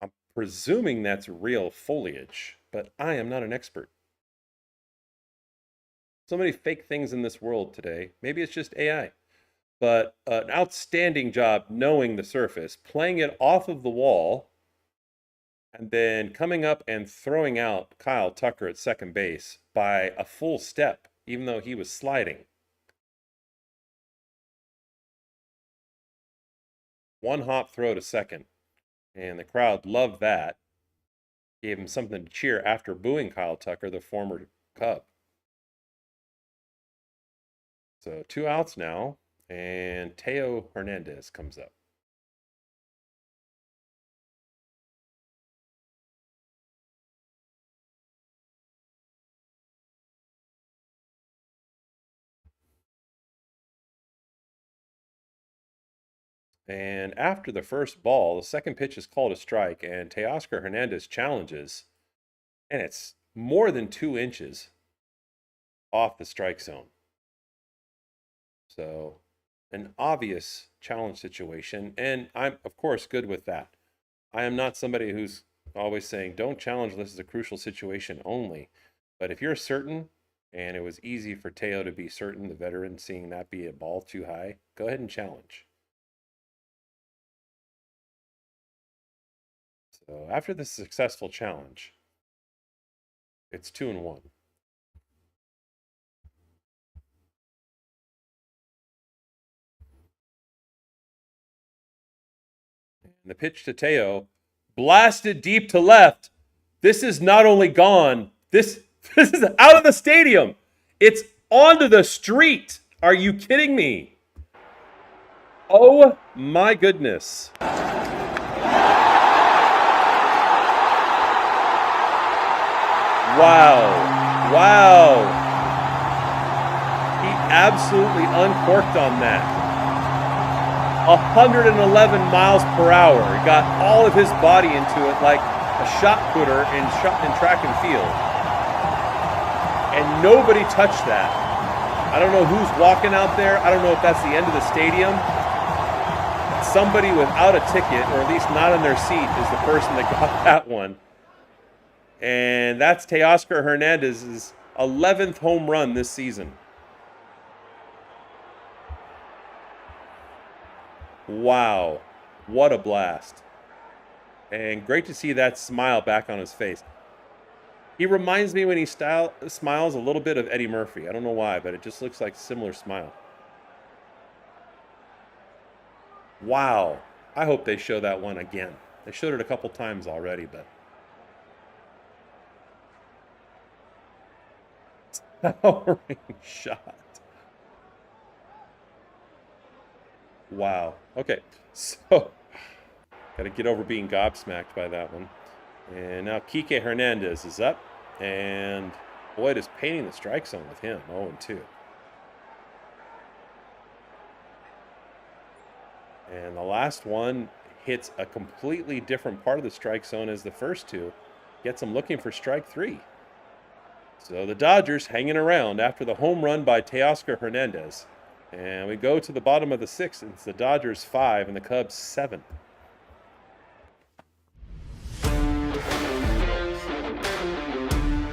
A: I'm presuming that's real foliage, but I am not an expert. So many fake things in this world today. Maybe it's just AI. But an outstanding job knowing the surface, playing it off of the wall, and then coming up and throwing out Kyle Tucker at second base by a full step, even though he was sliding. One hop throw to second. And the crowd loved that. Gave him something to cheer after booing Kyle Tucker, the former Cub. So 2 outs now, and Teo Hernandez comes up. And after the first ball, the second pitch is called a strike, and Teoscar Hernandez challenges, and it's more than 2 inches off the strike zone. So, an obvious challenge situation, and I'm, of course, good with that. I am not somebody who's always saying, don't challenge, this is a crucial situation only. But if you're certain, and it was easy for Teo to be certain, the veteran, seeing that be a ball too high, go ahead and challenge. So after the successful challenge, it's 2-1. And the pitch to Teo, blasted deep to left. This is not only gone, this is out of the stadium. It's onto the street. Are you kidding me? Oh my goodness. Wow. Wow. He absolutely uncorked on that. 111 miles per hour. He got all of his body into it like a shot putter in track and field. And nobody touched that. I don't know who's walking out there. I don't know if that's the end of the stadium. Somebody without a ticket, or at least not in their seat, is the person that got that one. And that's Teoscar Hernandez's 11th home run this season. Wow, what a blast. And great to see that smile back on his face. He reminds me when he smiles a little bit of Eddie Murphy. I don't know why, but it just looks like a similar smile. Wow. I hope they show that one again. They showed it a couple times already, but... towering shot. Wow. Okay, so got to get over being gobsmacked by that one. And now Kike Hernandez is up, and Boyd is painting the strike zone with him, 0-2. And the last one hits a completely different part of the strike zone as the first two. Gets him looking for strike 3. So the Dodgers hanging around after the home run by Teoscar Hernandez. And we go to the bottom of the 6th. It's the Dodgers 5 and the Cubs 7.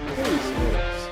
A: Holy smokes.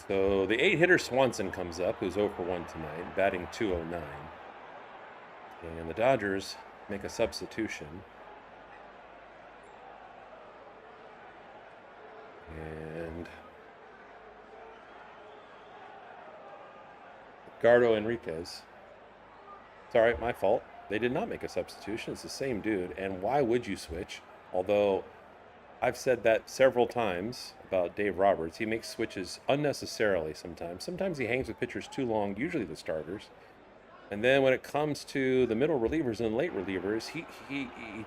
A: So the 8-hitter Swanson comes up, who's 0 for 1 tonight, batting .209. And the Dodgers make a substitution. And Gardo Enriquez. It's all right, my fault. They did not make a substitution. It's the same dude. And why would you switch? Although I've said that several times about Dave Roberts. He makes switches unnecessarily sometimes. Sometimes he hangs with pitchers too long, usually the starters. And then when it comes to the middle relievers and late relievers, he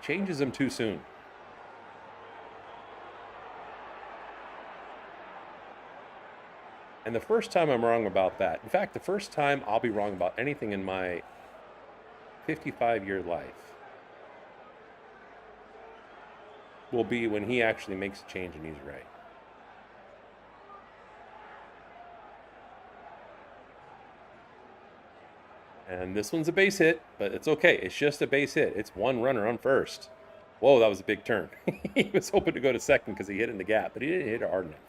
A: changes them too soon. And the first time I'm wrong about that, in fact, the first time I'll be wrong about anything in my 55-year life will be when he actually makes a change and he's right. And this one's a base hit, but it's okay. It's just a base hit. It's one runner on first. Whoa, that was a big turn. He was hoping to go to second because he hit in the gap, but he didn't hit it hard enough.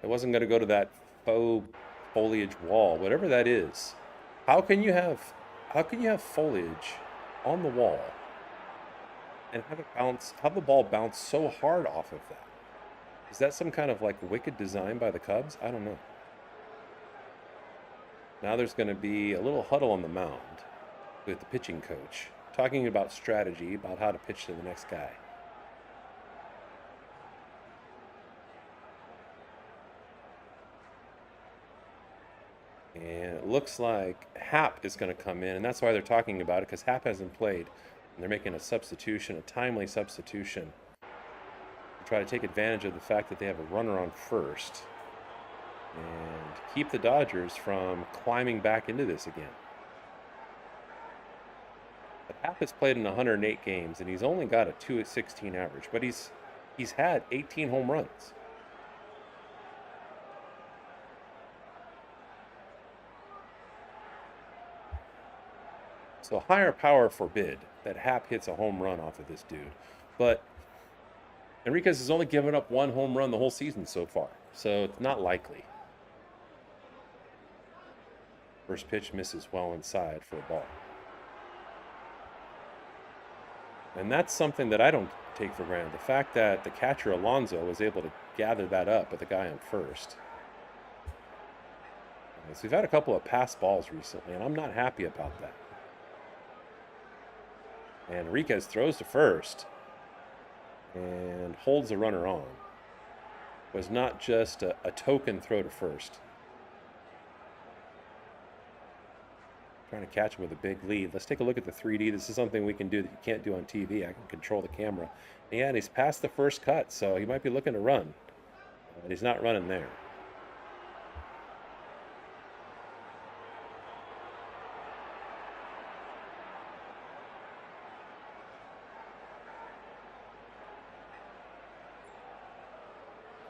A: It wasn't going to go to that faux foliage wall, whatever that is. How can you have foliage on the wall and have the ball bounce so hard off of that? Is that some kind of like wicked design by the Cubs? I don't know. Now there's going to be a little huddle on the mound with the pitching coach, talking about strategy, about how to pitch to the next guy. And it looks like Happ is going to come in, and that's why they're talking about it, because Happ hasn't played. And they're making a substitution, a timely substitution, to try to take advantage of the fact that they have a runner on first and keep the Dodgers from climbing back into this again. But Happ has played in 108 games, and he's only got a 2.16 average, but he's had 18 home runs. So higher power forbid that Happ hits a home run off of this dude. But Enriquez has only given up one home run the whole season so far, so it's not likely. First pitch misses well inside for a ball. And that's something that I don't take for granted. The fact that the catcher Alonso was able to gather that up with the guy on first. So we've had a couple of pass balls recently, and I'm not happy about that. And Enriquez throws to first and holds the runner on. It was not just a token throw to first. Trying to catch him with a big lead. Let's take a look at the 3D. This is something we can do that you can't do on TV. I can control the camera. And he's past the first cut, so he might be looking to run. And he's not running there.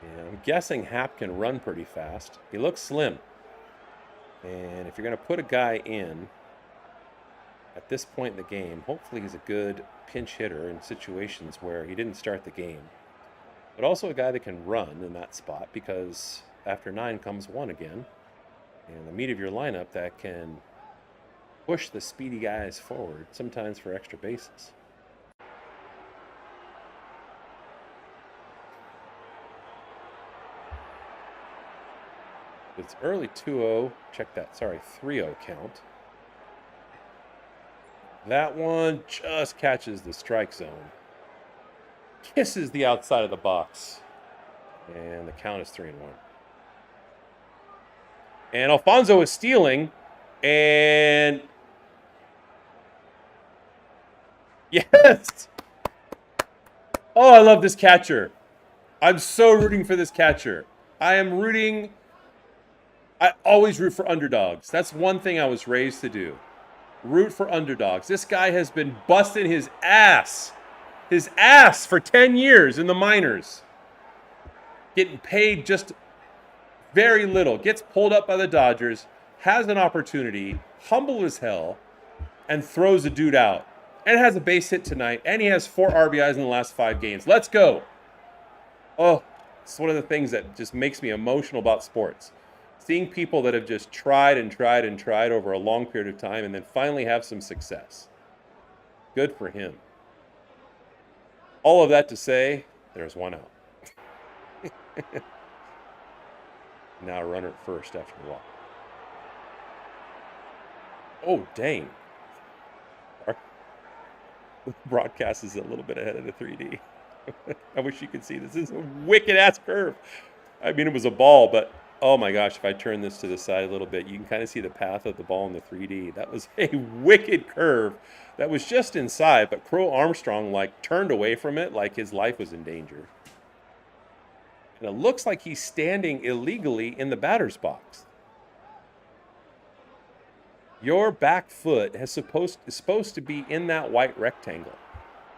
A: And I'm guessing Happ can run pretty fast. He looks slim. And if you're going to put a guy in at this point in the game, hopefully he's a good pinch hitter in situations where he didn't start the game. But also a guy that can run in that spot, because after 9 comes 1 again. And the meat of your lineup that can push the speedy guys forward, sometimes for extra bases. It's early 2-0. Check that. Sorry, 3-0 count. That one just catches the strike zone. Kisses the outside of the box. And the count is 3-1. And Alfonso is stealing. And yes! Oh, I love this catcher. I'm so rooting for this catcher. I always root for underdogs. That's one thing I was raised to do. Root for underdogs. This guy has been busting his ass for 10 years in the minors. Getting paid just very little. Gets pulled up by the Dodgers, has an opportunity, humble as hell, and throws a dude out. And has a base hit tonight, and he has 4 RBIs in the last 5 games. Let's go. Oh, it's one of the things that just makes me emotional about sports. Seeing people that have just tried and tried and tried over a long period of time and then finally have some success. Good for him. All of that to say, there's 1 out. Now a runner at first after the walk. Oh, dang. Our broadcast is a little bit ahead of the 3D. I wish you could see this. This is a wicked-ass curve. I mean, it was a ball, but oh my gosh, if I turn this to the side a little bit, you can kind of see the path of the ball in the 3D. That was a wicked curve that was just inside, but Crow Armstrong, like, turned away from it like his life was in danger. And it looks like he's standing illegally in the batter's box. Your back foot is supposed to be in that white rectangle.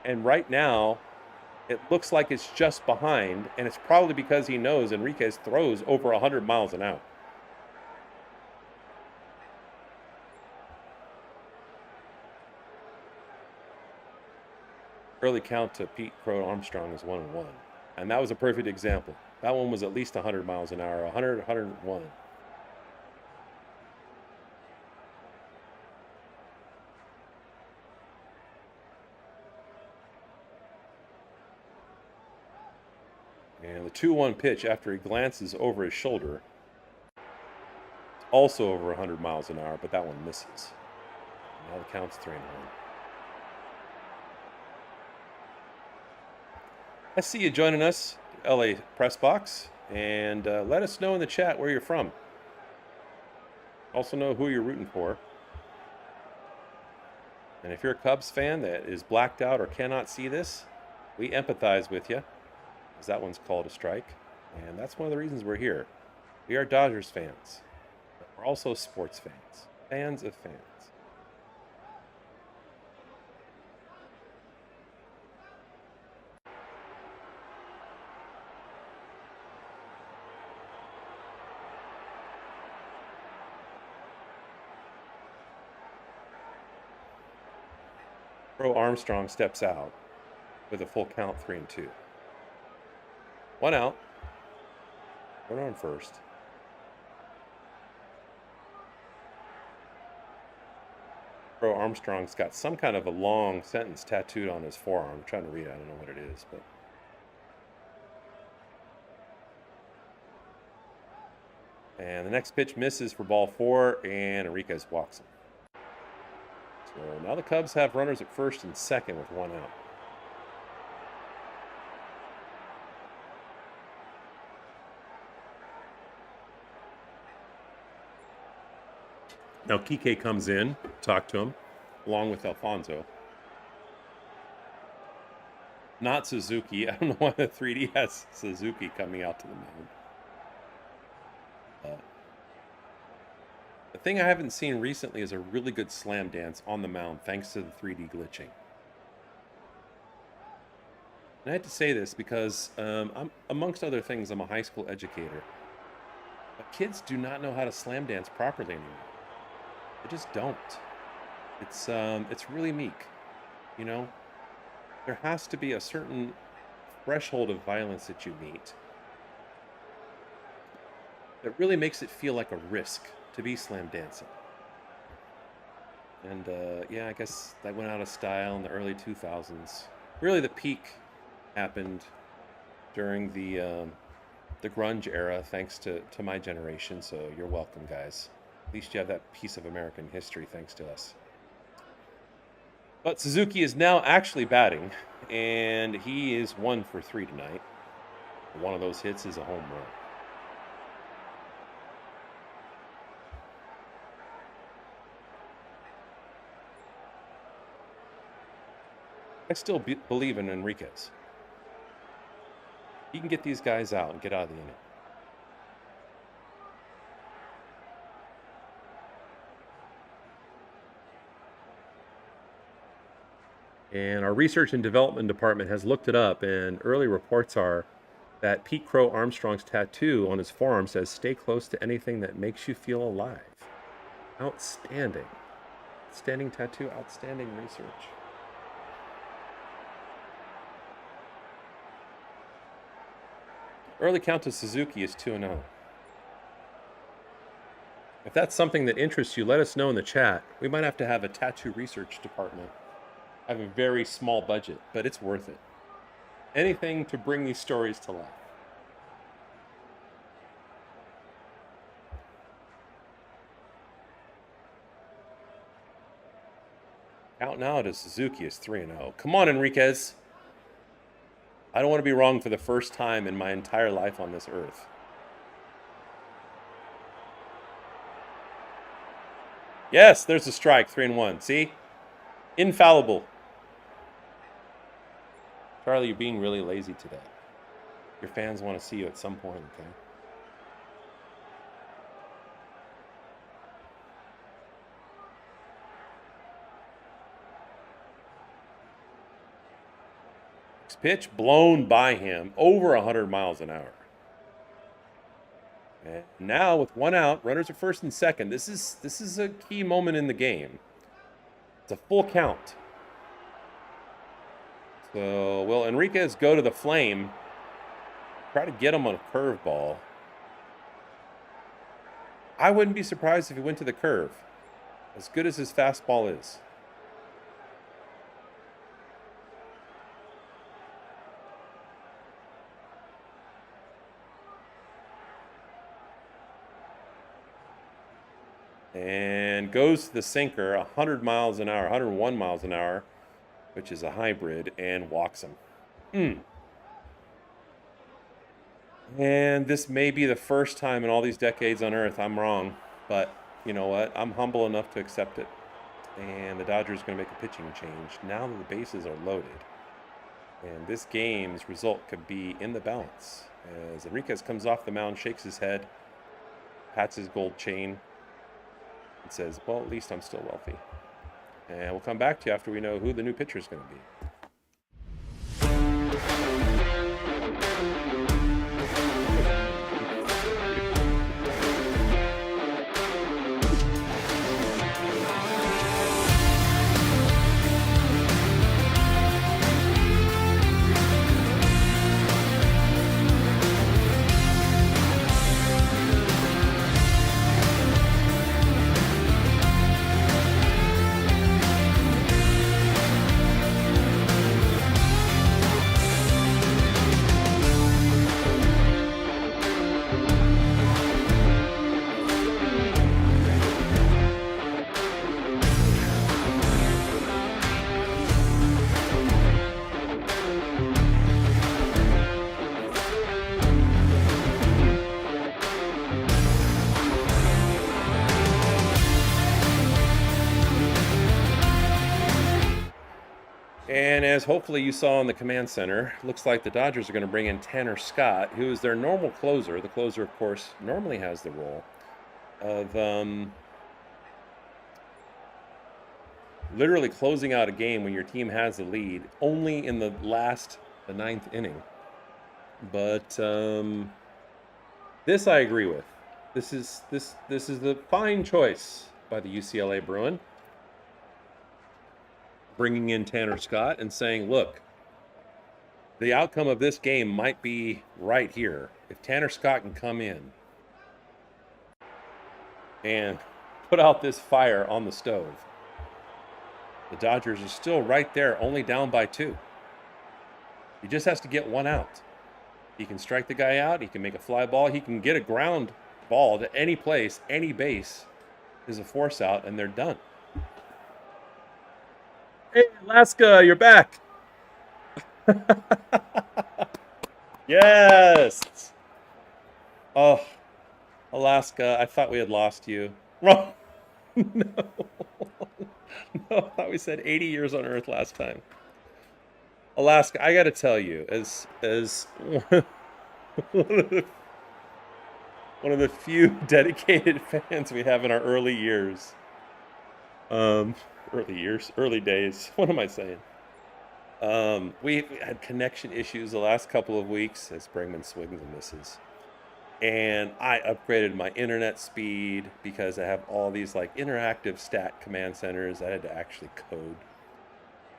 A: And right now, it looks like it's just behind, and it's probably because he knows Enriquez throws over 100 miles an hour. Early count to Pete Crow Armstrong is 1-1. And that was a perfect example. That one was at least 100 miles an hour, 100, 101. And the 2-1 pitch after he glances over his shoulder, it's also over 100 miles an hour, but that one misses. Now the count's 3-1. I see you joining us, LA Press Box, and let us know in the chat where you're from. Also know who you're rooting for. And if you're a Cubs fan that is blacked out or cannot see this, we empathize with you, because that one's called a strike. And that's one of the reasons we're here. We are Dodgers fans, but we're also sports fans, fans of fans. Crow Armstrong steps out with a full count, 3-2. 1 out. One on first. Crow Armstrong's got some kind of a long sentence tattooed on his forearm. I'm trying to read it. I don't know what it is, but. And the next pitch misses for ball 4, and Enriquez walks him. So now the Cubs have runners at first and second with 1 out. Now Kike comes in, talk to him, along with Alfonso. Not Suzuki. I don't know why the 3D has Suzuki coming out to the mound. The thing I haven't seen recently is a really good slam dance on the mound, thanks to the 3D glitching. And I had to say this because, amongst other things, I'm a high school educator. But kids do not know how to slam dance properly anymore. They just don't. It's really meek, you know? There has to be a certain threshold of violence that you meet that really makes it feel like a risk to be slam dancing. And yeah, I guess that went out of style in the early 2000s. Really, the peak happened during the grunge era, thanks to my generation. So you're welcome, guys. At least you have that piece of American history thanks to us. But Suzuki is now actually batting, and he is 1 for 3 tonight. One of those hits is a home run. I still believe in Enriquez. He can get these guys out and get out of the inning. And our research and development department has looked it up, and early reports are that Pete Crow Armstrong's tattoo on his forearm says, "Stay close to anything that makes you feel alive." Outstanding. Outstanding tattoo, outstanding research. Early count to Suzuki is 2-0. If that's something that interests you, let us know in the chat. We might have to have a tattoo research department. I have a very small budget, but it's worth it. Anything to bring these stories to life. Out now to Suzuki is 3-0. Come on, Enriquez. I don't want to be wrong for the first time in my entire life on this earth. Yes, there's a strike, 3-1. See? Infallible. Charlie, you're being really lazy today. Your fans want to see you at some point, okay? Pitch blown by him over 100 miles an hour. And now with one out, runners are first and second. This is a key moment in the game. It's a full count. So will Enriquez go to the flame? Try to get him on a curveball. I wouldn't be surprised if he went to the curve, as good as his fastball is. And goes to the sinker, 100 miles an hour, 101 miles an hour, which is a hybrid, and walks him. And this may be the first time in all these decades on Earth I'm wrong, but you know what? I'm humble enough to accept it. And the Dodgers are going to make a pitching change now that the bases are loaded. And this game's result could be in the balance. As Enriquez comes off the mound, shakes his head, pats his gold chain, and says, well, at least I'm still wealthy. And we'll come back to you after we know who the new pitcher is going to be. And as hopefully you saw in the command center, looks like the Dodgers are going to bring in Tanner Scott, who is their normal closer. The closer, of course, normally has the role of literally closing out a game when your team has the lead, only in the ninth inning. But this I agree with. This is the fine choice by the UCLA Bruin, bringing in Tanner Scott and saying, look, the outcome of this game might be right here. If Tanner Scott can come in and put out this fire on the stove, the Dodgers are still right there, only down by 2. He just has to get one out. He can strike the guy out. He can make a fly ball. He can get a ground ball to any place, any base is a force out, and they're done. Hey, Alaska, you're back. Yes. Oh, Alaska, I thought we had lost you. Wrong. No. No, I thought we said 80 years on Earth last time. Alaska, I got to tell you, as one of the few dedicated fans we have in our early years. Early days. What am I saying? We had connection issues the last couple of weeks as Bregman swings and misses. And I upgraded my internet speed because I have all these like interactive stat command centers I had to actually code.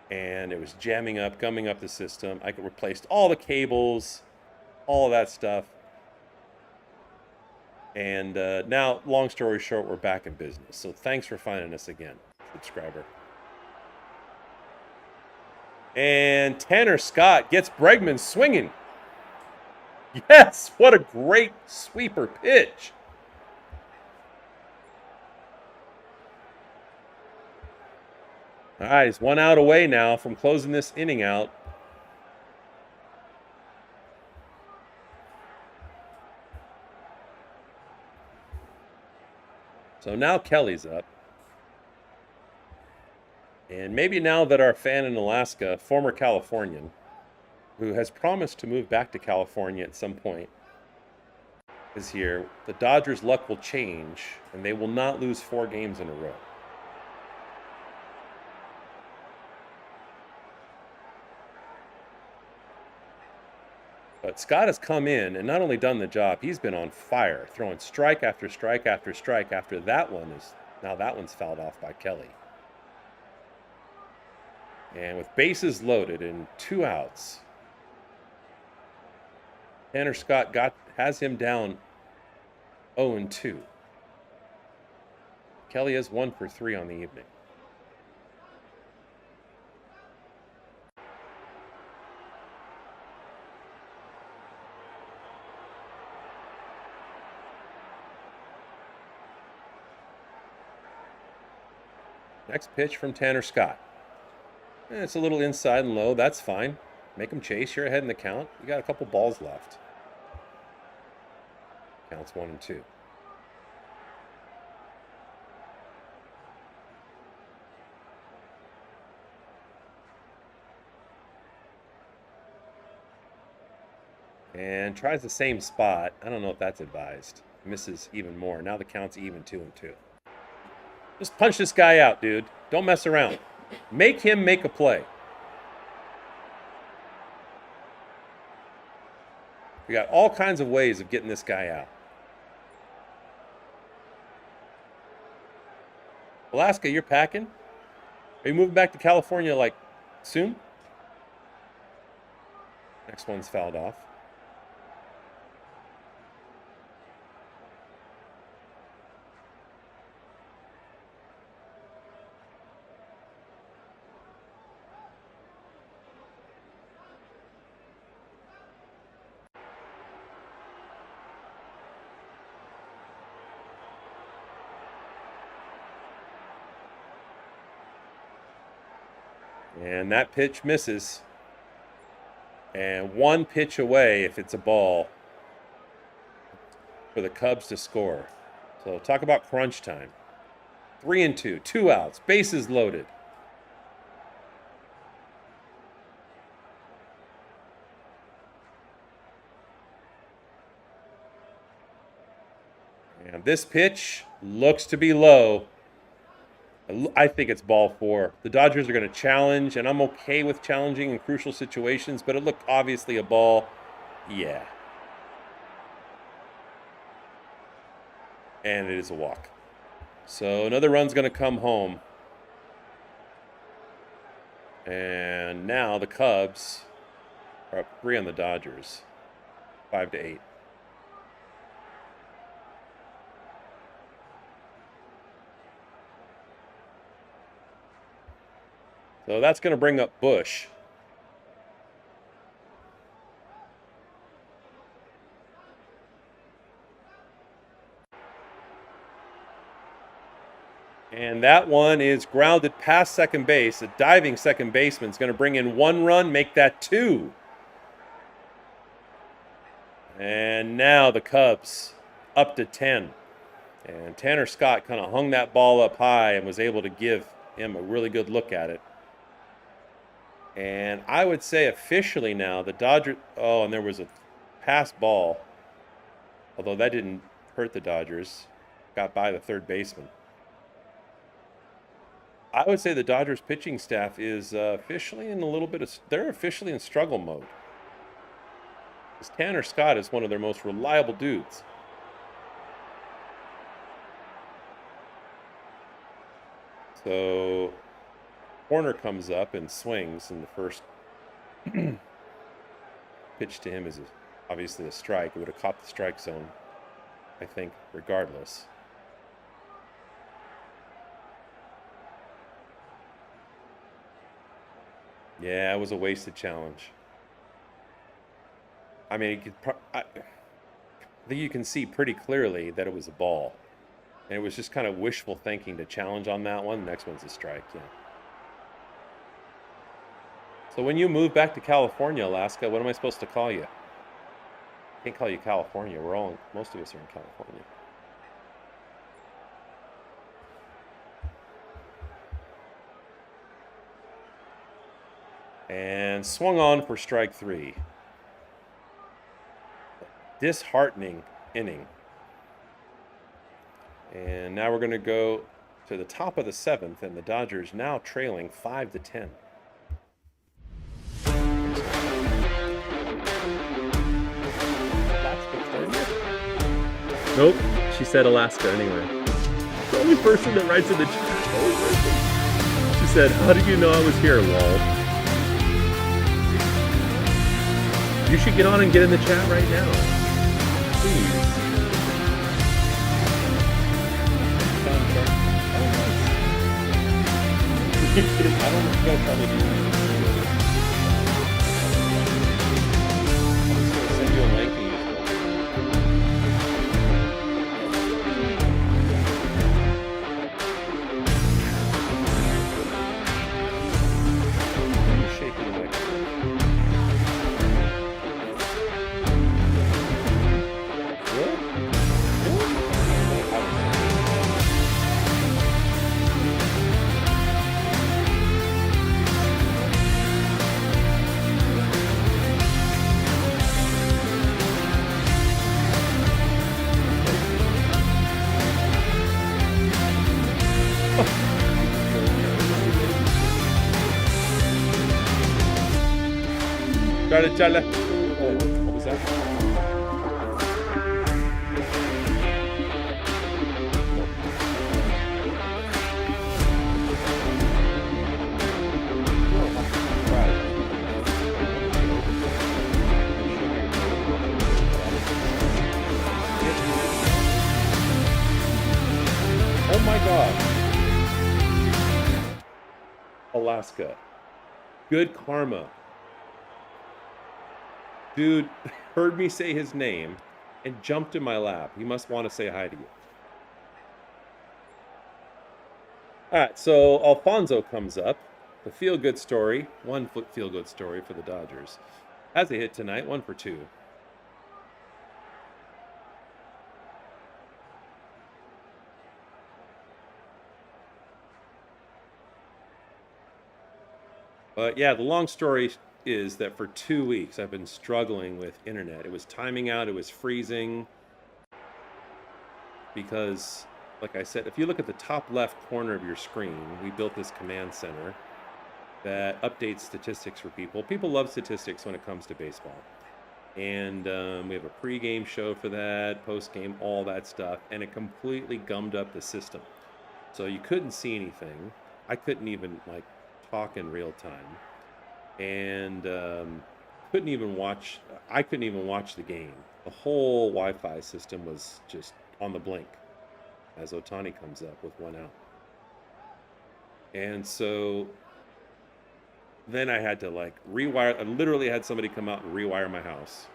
A: And it was jamming up, gumming up the system. I replaced all the cables, all of that stuff. And now, long story short, we're back in business. So thanks for finding us again, subscriber. And Tanner Scott gets Bregman swinging. Yes, what a great sweeper pitch. All right, he's 1 out away now from closing this inning out. So now Kelly's up. And maybe now that our fan in Alaska, former Californian, who has promised to move back to California at some point, is here. The Dodgers' luck will change, and they will not lose 4 games in a row. But Scott has come in and not only done the job, he's been on fire, throwing strike after strike after strike after that one's fouled off by Kelly. And with bases loaded and 2 outs, Tanner Scott has him down 0-2. Kelly is 1 for 3 on the evening. Next pitch from Tanner Scott. It's a little inside and low. That's fine. Make him chase. You're ahead in the count. You got a couple balls left. Counts 1-2. And tries the same spot. I don't know if that's advised. Misses even more. Now the count's even 2-2. Just punch this guy out, dude. Don't mess around. Make him make a play. We got all kinds of ways of getting this guy out. Alaska, you're packing? Are you moving back to California, like, soon? Next one's fouled off. And that pitch misses. And 1 pitch away, if it's a ball, for the Cubs to score. So talk about crunch time. 3-2, 2 outs, bases loaded. And this pitch looks to be low. I think it's ball 4. The Dodgers are going to challenge, and I'm okay with challenging in crucial situations, but it looked obviously a ball. Yeah. And it is a walk. So another run's going to come home. And now the Cubs are up 3 on the Dodgers. 5-8. So that's going to bring up Bush. And that one is grounded past second base. A diving second baseman is going to bring in 1 run, make that 2. And now the Cubs up to 10. And Tanner Scott kind of hung that ball up high and was able to give him a really good look at it. And I would say officially now the Dodgers, and there was a pass ball, although that didn't hurt the Dodgers, got by the third baseman. I would say the Dodgers pitching staff is officially in they're officially in struggle mode. Because Tanner Scott is one of their most reliable dudes. So Horner comes up and swings, and the first pitch to him is obviously a strike. It would have caught the strike zone, I think, regardless. Yeah, it was a wasted challenge. I mean, I think you can see pretty clearly that it was a ball. And it was just kind of wishful thinking to challenge on that one. The next one's a strike, yeah. So when you move back to California, Alaska, what am I supposed to call you? I can't call you California. Most of us are in California. And swung on for strike 3. Disheartening inning. And now we're going to go to the top of the 7th, and the Dodgers now trailing 5-10. Nope, she said Alaska anyway. The only person that writes in the chat. She said, "How did you know I was here, lol?" You should get on and get in the chat right now. Please. I don't know if you guys probably do. I'm just going to send you a link and you just go. You're shaking the microphone. Chala. What was that? Oh my God. Alaska. Good karma. Dude heard me say his name and jumped in my lap. He must want to say hi to you. All right, so Alfonso comes up. The feel-good story, one feel-good story for the Dodgers. Has a hit tonight, 1 for 2. But yeah, the long story is that for 2 weeks I've been struggling with internet. It was timing out, it was freezing. Because, like I said, if you look at the top left corner of your screen, we built this command center that updates statistics for people. People love statistics when it comes to baseball. And we have a pre-game show for that, post-game, all that stuff. And it completely gummed up the system. So you couldn't see anything. I couldn't even, talk in real time. And I couldn't even watch the game. The whole Wi-Fi system was just on the blink as Ohtani comes up with 1 out. And so then I had to rewire. I literally had somebody come out and rewire my house.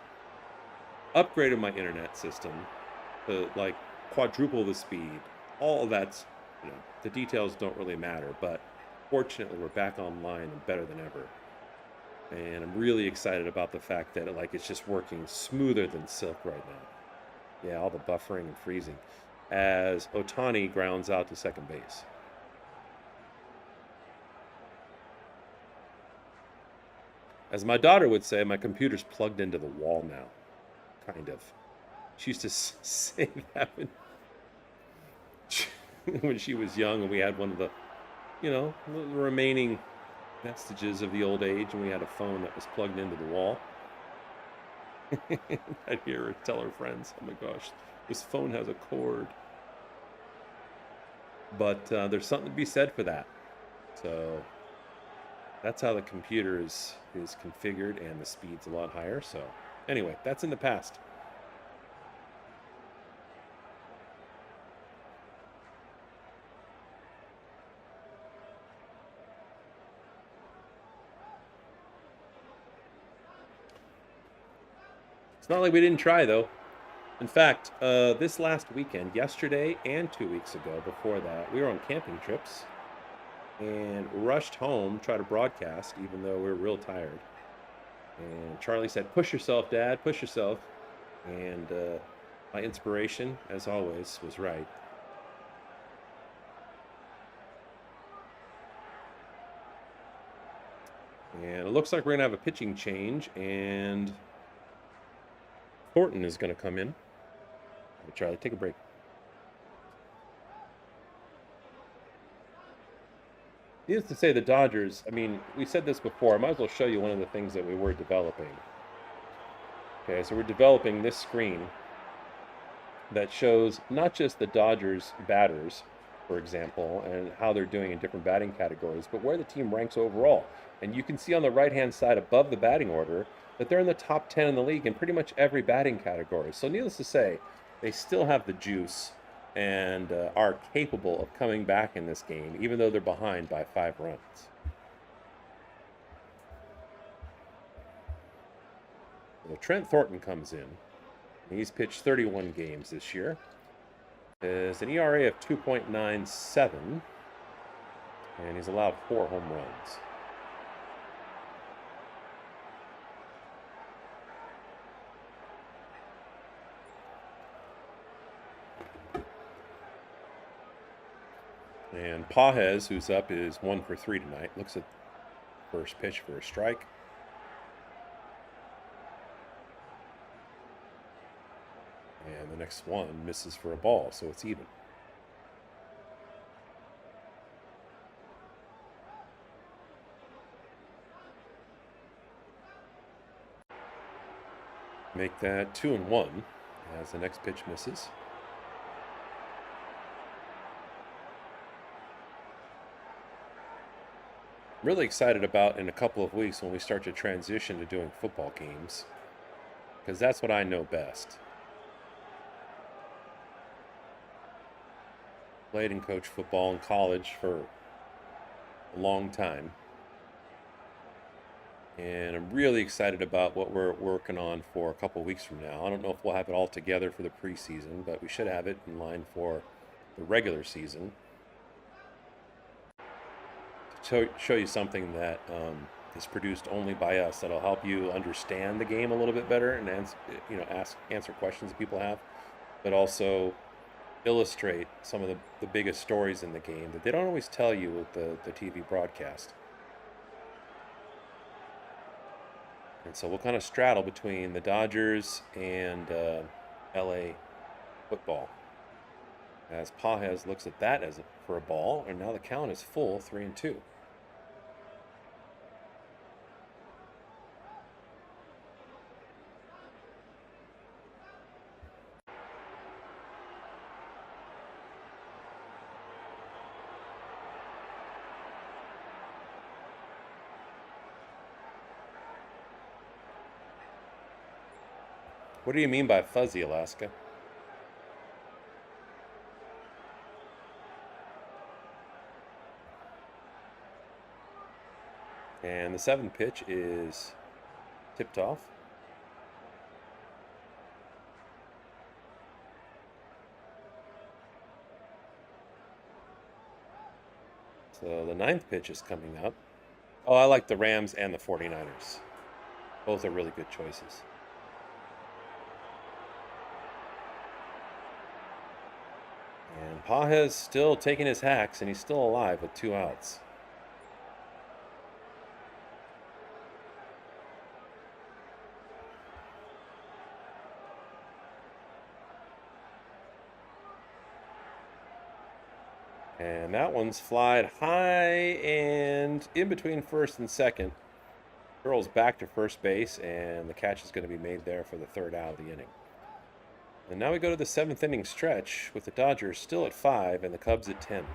A: Upgraded my internet system to quadruple the speed. All of that's, the details don't really matter, but fortunately we're back online and better than ever. And I'm really excited about the fact that it's just working smoother than silk right now. Yeah, all the buffering and freezing as Ohtani grounds out to second base. As my daughter would say, my computer's plugged into the wall now. Kind of. She used to say that when she was young and we had one of the, the remaining vestiges of the old age, and we had a phone that was plugged into the wall. I'd hear her tell her friends, "Oh my gosh, this phone has a cord." But there's something to be said for that. So that's how the computer is configured, and the speed's a lot higher. So anyway, that's in the past. It's not like we didn't try, though. In fact, this last weekend, yesterday and 2 weeks ago before that, we were on camping trips and rushed home, try to broadcast, even though we were real tired. And Charlie said, "Push yourself, Dad, push yourself." And my inspiration, as always, was right. And it looks like we're going to have a pitching change, and Thornton is going to come in. Charlie, take a break. Needless to say, the Dodgers, I mean, we said this before. I might as well show you one of the things that we were developing. Okay, so we're developing this screen that shows not just the Dodgers batters, for example, and how they're doing in different batting categories, but where the team ranks overall. And you can see on the right-hand side above the batting order that they're in the top 10 in the league in pretty much every batting category. So needless to say, they still have the juice and are capable of coming back in this game, even though they're behind by 5 runs. So Trent Thornton comes in. He's pitched 31 games this year. Has an ERA of 2.97, and he's allowed 4 home runs. And Pages, who's up, is 1 for 3 tonight. Looks at first pitch for a strike. And the next one misses for a ball, so it's even. Make that 2-1 as the next pitch misses. Really excited about in a couple of weeks when we start to transition to doing football games, because that's what I know best. Played and coached football in college for a long time, and I'm really excited about what we're working on for a couple of weeks from now. I don't know if we'll have it all together for the preseason, but we should have it in line for the regular season. To show you something that is produced only by us that'll help you understand the game a little bit better and answer questions that people have, but also illustrate some of the biggest stories in the game that they don't always tell you with the TV broadcast. And so we'll kind of straddle between the Dodgers and LA football, as Pages looks at that for a ball, and now the count is full, 3-2. What do you mean by fuzzy, Alaska? And the 7th pitch is tipped off. So the 9th pitch is coming up. Oh, I like the Rams and the 49ers. Both are really good choices. And Pages still taking his hacks, and he's still alive with 2 outs. And that one's flied high and in between first and second. Curls back to first base, and the catch is going to be made there for the 3rd out of the inning. And now we go to the 7th inning stretch with the Dodgers still at 5 and the Cubs at 10.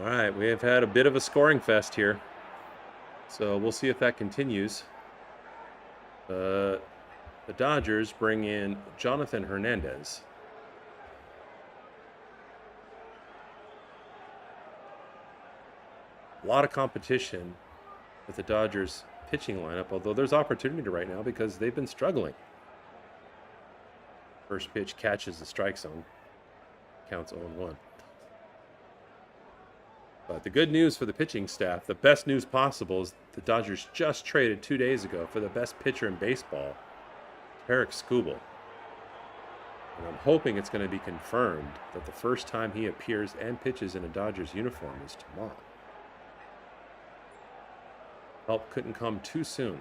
A: All right, we have had a bit of a scoring fest here. So we'll see if that continues. The Dodgers bring in Jonathan Hernandez. A lot of competition with the Dodgers pitching lineup, although there's opportunity right now because they've been struggling. First pitch catches the strike zone. Counts 0-1. But the good news for the pitching staff, the best news possible, is the Dodgers just traded 2 days ago for the best pitcher in baseball, Tarik Skubal. And I'm hoping it's going to be confirmed that the first time he appears and pitches in a Dodgers uniform is tomorrow. Help couldn't come too soon.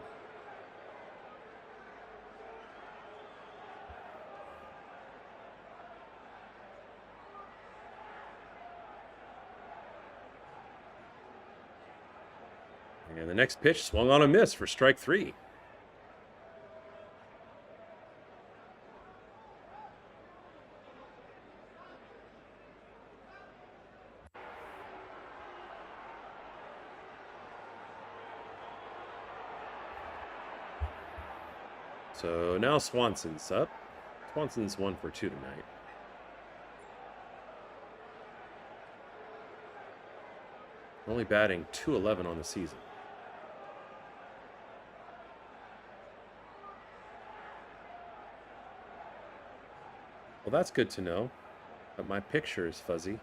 A: And the next pitch swung on a miss for strike 3. So now Swanson's up. Swanson's 1 for 2 tonight. Only batting .211 on the season. Well, that's good to know, but my picture is fuzzy.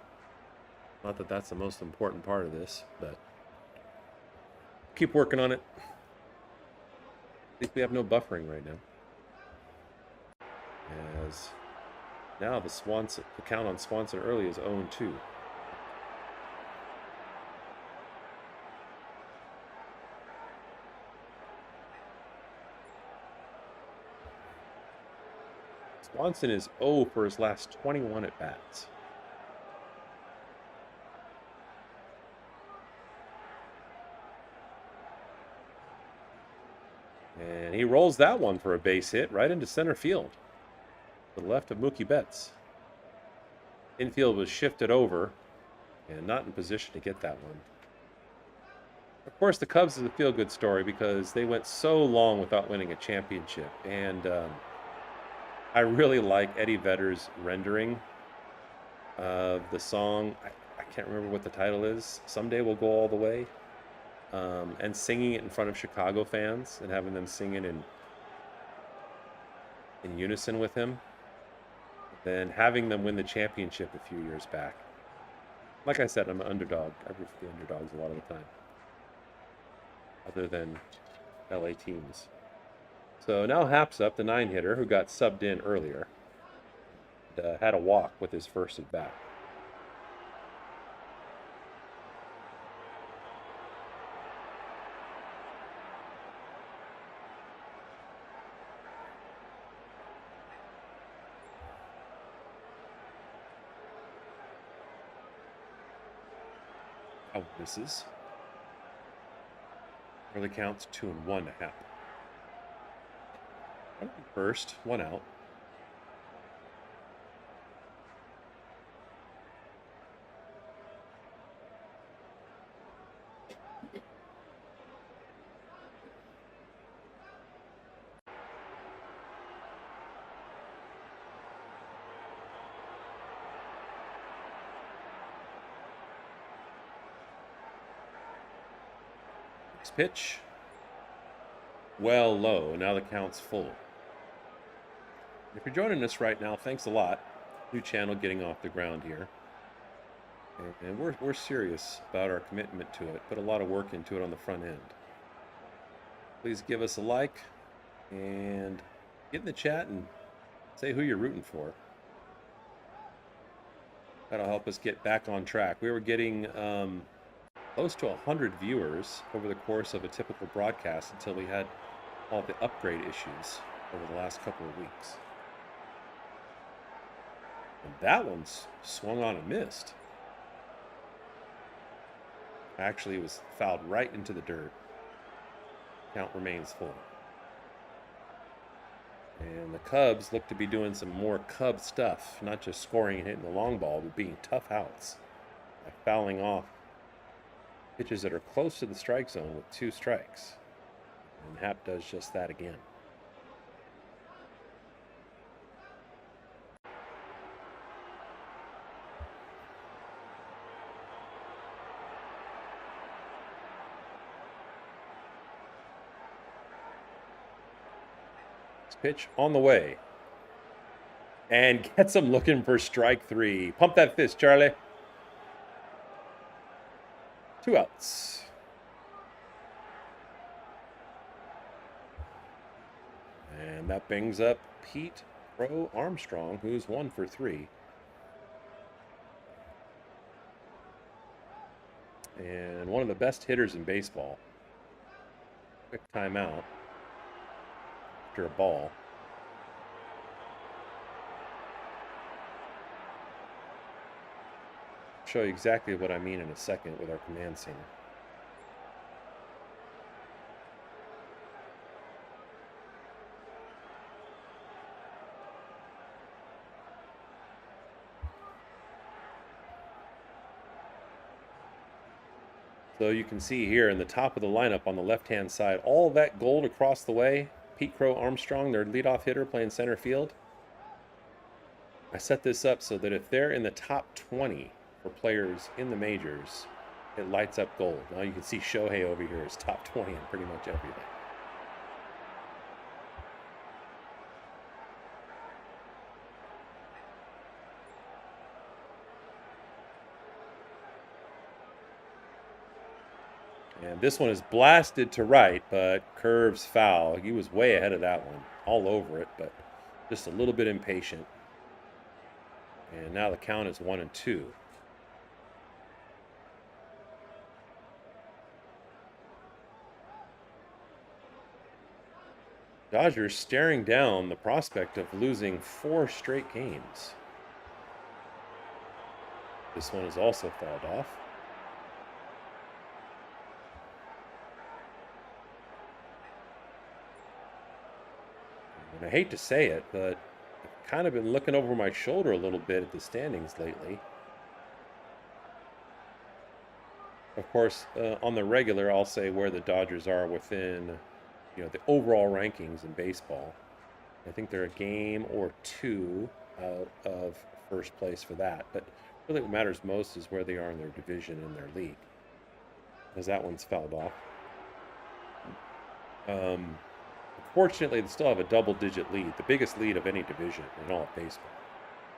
A: Not that that's the most important part of this, but keep working on it. At least we have no buffering right now. As now the count on Swanson early is 0-2. Swanson is 0 for his last 21 at bats. And he rolls that one for a base hit right into center field to the left of Mookie Betts. Infield was shifted over and not in position to get that one. Of course, the Cubs is a feel-good story because they went so long without winning a championship. And I really like Eddie Vedder's rendering of the song. I can't remember what the title is. Someday We'll Go All the Way. And singing it in front of Chicago fans and having them sing it in unison with him. Then having them win the championship a few years back. Like I said, I'm an underdog. I root for the underdogs a lot of the time. Other than LA teams. So now Hap's up, the 9-hitter, who got subbed in earlier. Had a walk with his first at bat. Oh, misses. Early counts 2-1 to Hap. First, 1 out. Next pitch. Well low. Now the count's full. If you're joining us right now, thanks a lot. New channel getting off the ground here. And we're serious about our commitment to it. Put a lot of work into it on the front end. Please give us a like and get in the chat and say who you're rooting for. That'll help us get back on track. We were getting close to 100 viewers over the course of a typical broadcast until we had all the upgrade issues over the last couple of weeks. And that one's swung on and missed. Actually, it was fouled right into the dirt. Count remains full. And the Cubs look to be doing some more Cub stuff, not just scoring and hitting the long ball, but being tough outs by fouling off Pitches that are close to the strike zone with 2 strikes. And Happ does just that again. Pitch on the way. And gets him looking for strike 3. Pump that fist, Charlie. 2 outs. And that brings up Pete Crow Armstrong, who's 1 for 3. And one of the best hitters in baseball. Quick timeout. A ball. I'll show you exactly what I mean in a second with our command center. So you can see here in the top of the lineup on the left-hand side, all that gold across the way. Pete Crow Armstrong, their leadoff hitter, playing center field. I set this up so that if they're in the top 20 for players in the majors, it lights up gold. Now you can see Shohei over here is top 20 in pretty much everything. And this one is blasted to right, but curves foul. He was way ahead of that one, all over it, but just a little bit impatient. And now the count is 1-2. Dodgers staring down the prospect of losing 4 straight games. This one is also fouled off. And I hate to say it, but I've kind of been looking over my shoulder a little bit at the standings lately. Of course, on the regular, I'll say where the Dodgers are within, the overall rankings in baseball. I think they're a game or 2 out of first place for that. But really what matters most is where they are in their division and their league, as that one's fouled off. Fortunately, they still have a double-digit lead, the biggest lead of any division in all of baseball.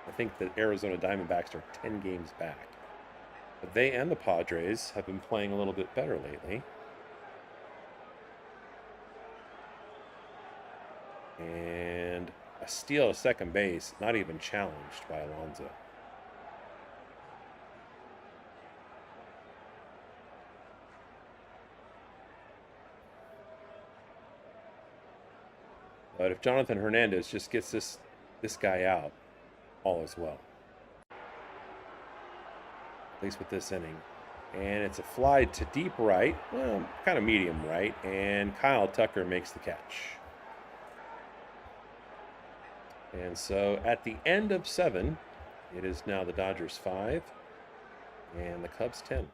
A: I think the Arizona Diamondbacks are 10 games back. But they and the Padres have been playing a little bit better lately. And a steal at second base, not even challenged by Alonso. But if Jonathan Hernandez just gets this guy out, all is well. At least with this inning. And it's a fly to deep right, well, kind of medium right, and Kyle Tucker makes the catch. And so at the end of 7, it is now the Dodgers 5 and the Cubs 10.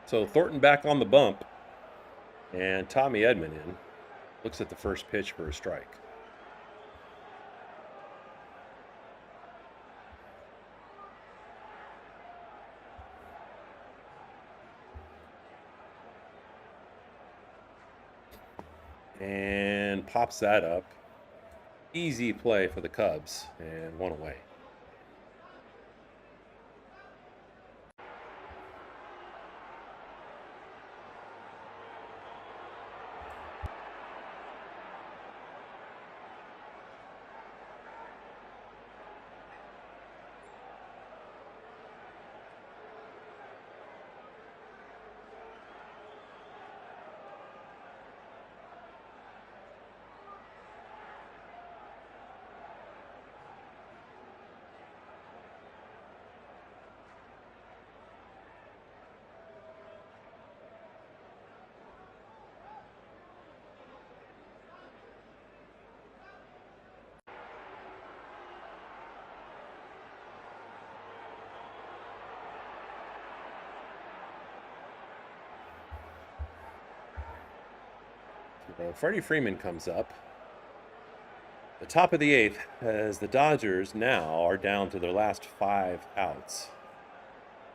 A: So Thornton back on the bump, and Tommy Edman in. Looks at the first pitch for a strike. And pops that up. Easy play for the Cubs, and one away. Freddie Freeman comes up. The top of the eighth, as the Dodgers now are down to their last 5 outs.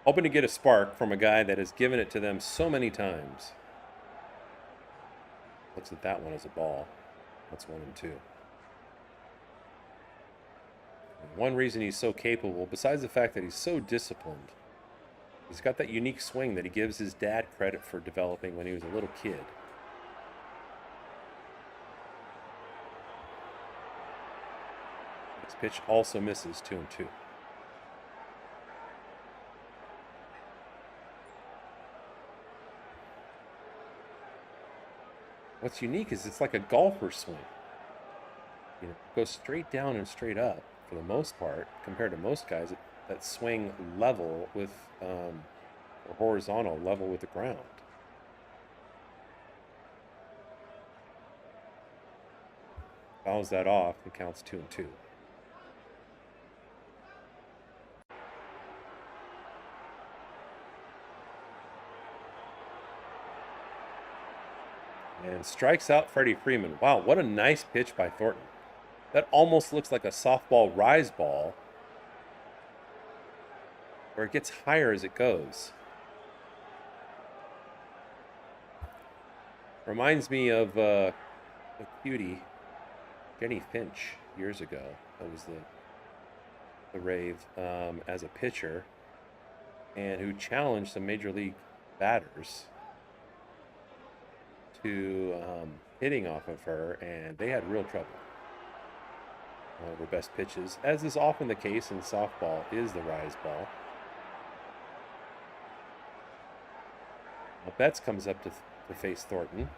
A: Hoping to get a spark from a guy that has given it to them so many times. Looks at that one as a ball. That's 1-2. And one reason he's so capable, besides the fact that he's so disciplined, he's got that unique swing that he gives his dad credit for developing when he was a little kid. This pitch also misses 2-2. What's unique is it's like a golfer swing. You know, it goes straight down and straight up for the most part, compared to most guys that swing level with, or horizontal, level with the ground. Fouls that off, it counts 2-2. And strikes out Freddie Freeman. Wow, what a nice pitch by Thornton. That almost looks like a softball rise ball, where it gets higher as it goes. Reminds me of a cutie, Jenny Finch, years ago. That was the Rave as a pitcher, and who challenged some major league batters to hitting off of her, and they had real trouble over best pitches, as is often the case in softball, is the rise ball. Now Betts comes up to face Thornton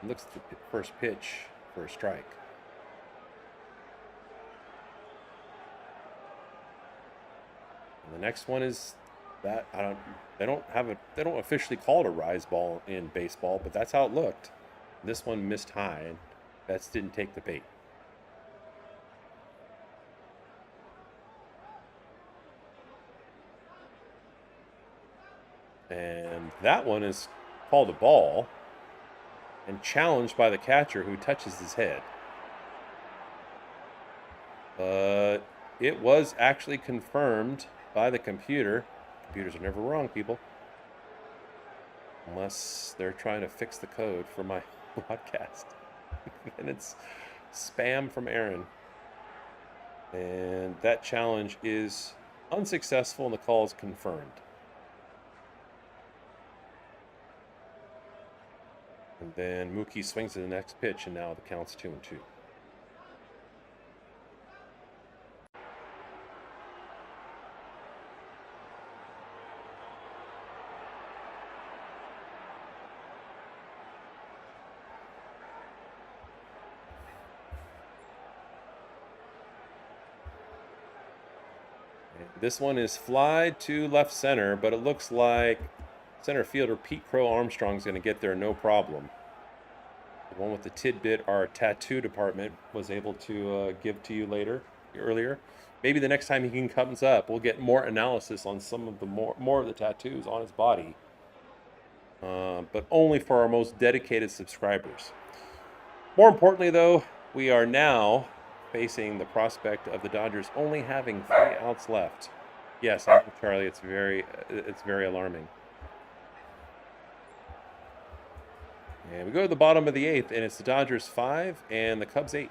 A: and looks at the first pitch for a strike. And the next one is that they don't officially call it a rise ball in baseball, but that's how it looked. This one missed high, and Betts didn't take the bait. And that one is called a ball and challenged by the catcher, who touches his head. But it was actually confirmed by the computer. Computers are never wrong, people. Unless they're trying to fix the code for my podcast. And it's spam from Aron. And that challenge is unsuccessful, and the call is confirmed. And then Mookie swings to the next pitch, and now the count's 2-2. This one is fly to left center, but it looks like center fielder Pete Crow Armstrong's going to get there no problem. The one with the tidbit our tattoo department was able to give to you earlier. Maybe the next time he comes up, we'll get more analysis on some of the more of the tattoos on his body. but only for our most dedicated subscribers. More importantly, though, we are now facing the prospect of the Dodgers only having 3 outs left. Yes, I know, Charlie, it's very alarming. And we go to the bottom of the 8th, and it's the Dodgers 5 and the Cubs 8.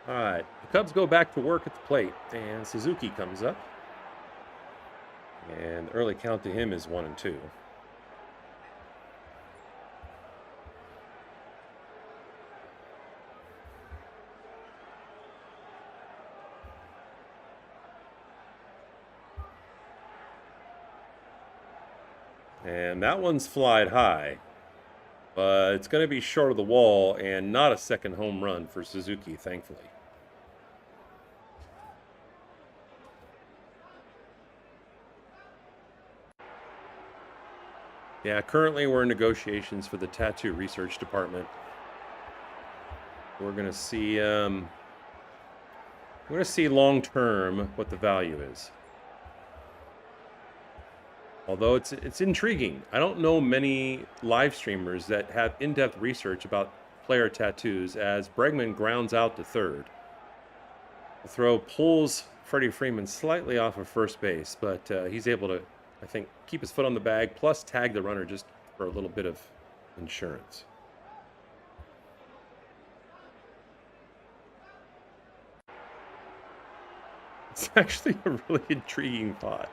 A: All right, the Cubs go back to work at the plate, and Suzuki comes up. And the early count to him is 1-2. And that one's flied high, but it's going to be short of the wall and not a second home run for Suzuki, thankfully. Yeah, currently we're in negotiations for the tattoo research department. We're going to see long term what the value is. Although it's intriguing. I don't know many live streamers that have in-depth research about player tattoos, as Bregman grounds out to third. The throw pulls Freddie Freeman slightly off of first base, but he's able to, I think, keep his foot on the bag, plus tag the runner just for a little bit of insurance. It's actually a really intriguing thought.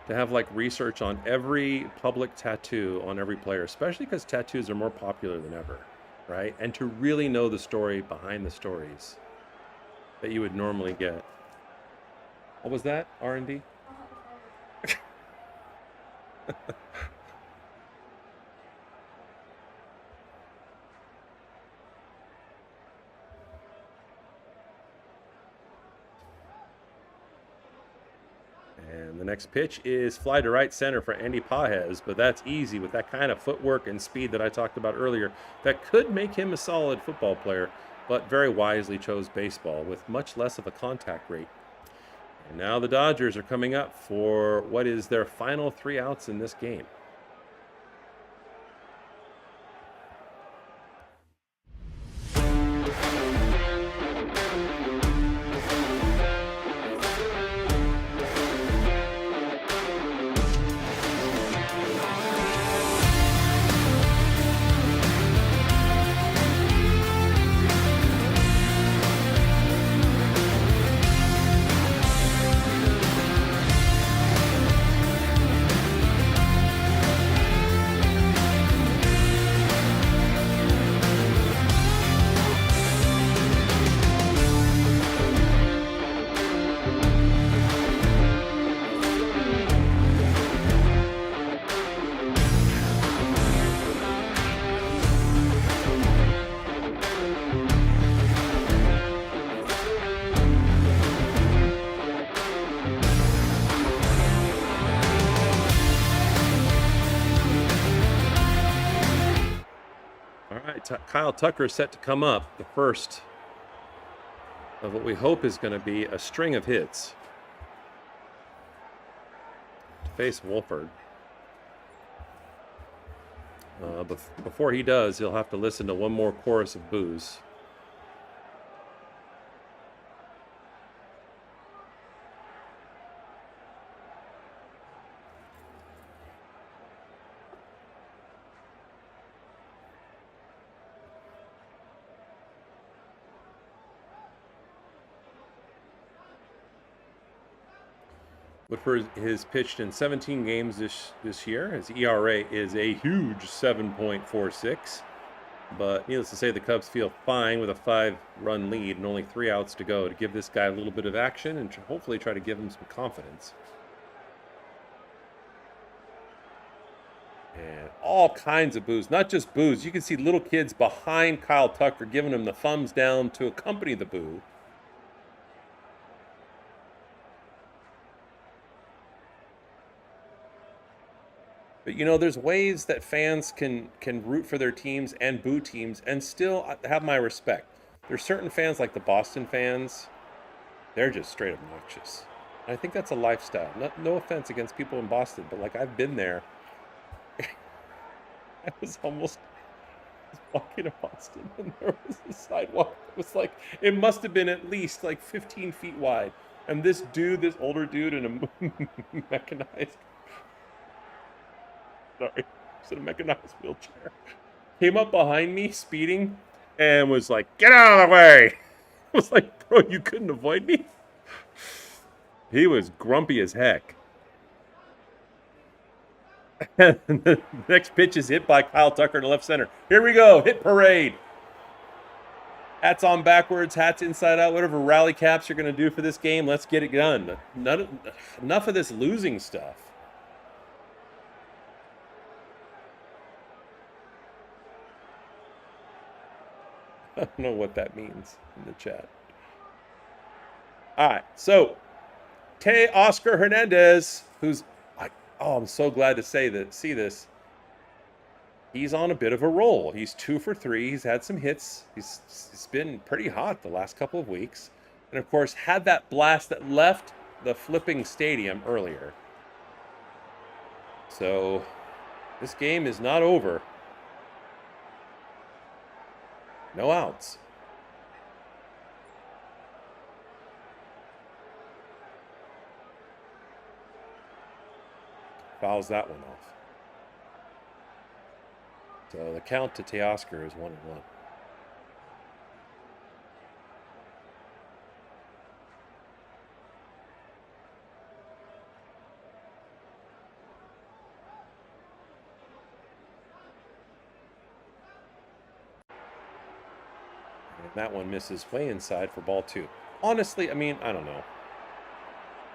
A: To have like research on every public tattoo on every player, especially because tattoos are more popular than ever, right? And to really know the story behind the stories that you would normally get. What was that, R&D? And the next pitch is fly to right center for Andy Pages, but that's easy with that kind of footwork and speed that I talked about earlier. That could make him a solid football player, but very wisely chose baseball with much less of a contact rate. And now the Dodgers are coming up for what is their final 3 outs in this game. Kyle Tucker set to come up, the first of what we hope is going to be a string of hits to face Wolford. But before he does, he'll have to listen to one more chorus of boos. Woodford has pitched in 17 games this year. His ERA is a huge 7.46. But needless to say, the Cubs feel fine with a 5-run lead and only 3 outs to go to give this guy a little bit of action and hopefully try to give him some confidence. And all kinds of boos, not just boos. You can see little kids behind Kyle Tucker giving him the thumbs down to accompany the boo. But you know, there's ways that fans can root for their teams and boo teams and still have my respect. There's certain fans like the Boston fans, they're just straight obnoxious. And I think that's a lifestyle. No offense against people in Boston, but like I've been there. I was walking to Boston and there was a sidewalk that was like, it must have been at least like 15 feet wide. And this older dude in a mechanized wheelchair, came up behind me speeding and was like, "Get out of the way!" I was like, "Bro, you couldn't avoid me." He was grumpy as heck. And the next pitch is hit by Kyle Tucker to left center. Here we go, hit parade. Hats on backwards, hats inside out, whatever rally caps you're going to do for this game, let's get it done. Enough of this losing stuff. I don't know what that means in the chat. All right, so Teoscar Hernandez, who's, I'm so glad to see this. He's on a bit of a roll. He's 2 for 3. He's had some hits. He's been pretty hot the last couple of weeks. And of course, had that blast that left the flipping stadium earlier. So this game is not over. No outs. Fouls that one off. So the count to Teoscar is 1-1. That one misses way inside for ball 2. Honestly, I mean, I don't know.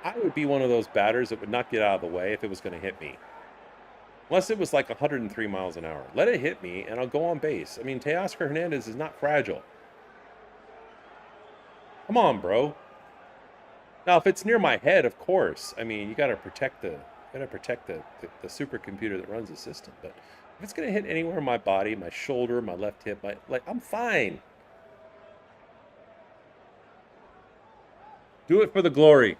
A: I would be one of those batters that would not get out of the way if it was going to hit me. Unless it was like 103 miles an hour. Let it hit me and I'll go on base. I mean, Teoscar Hernandez is not fragile. Come on, bro. Now, if it's near my head, of course. I mean, you got to protect the supercomputer that runs the system. But if it's going to hit anywhere in my body, my shoulder, my left hip, I'm fine. Do it for the glory.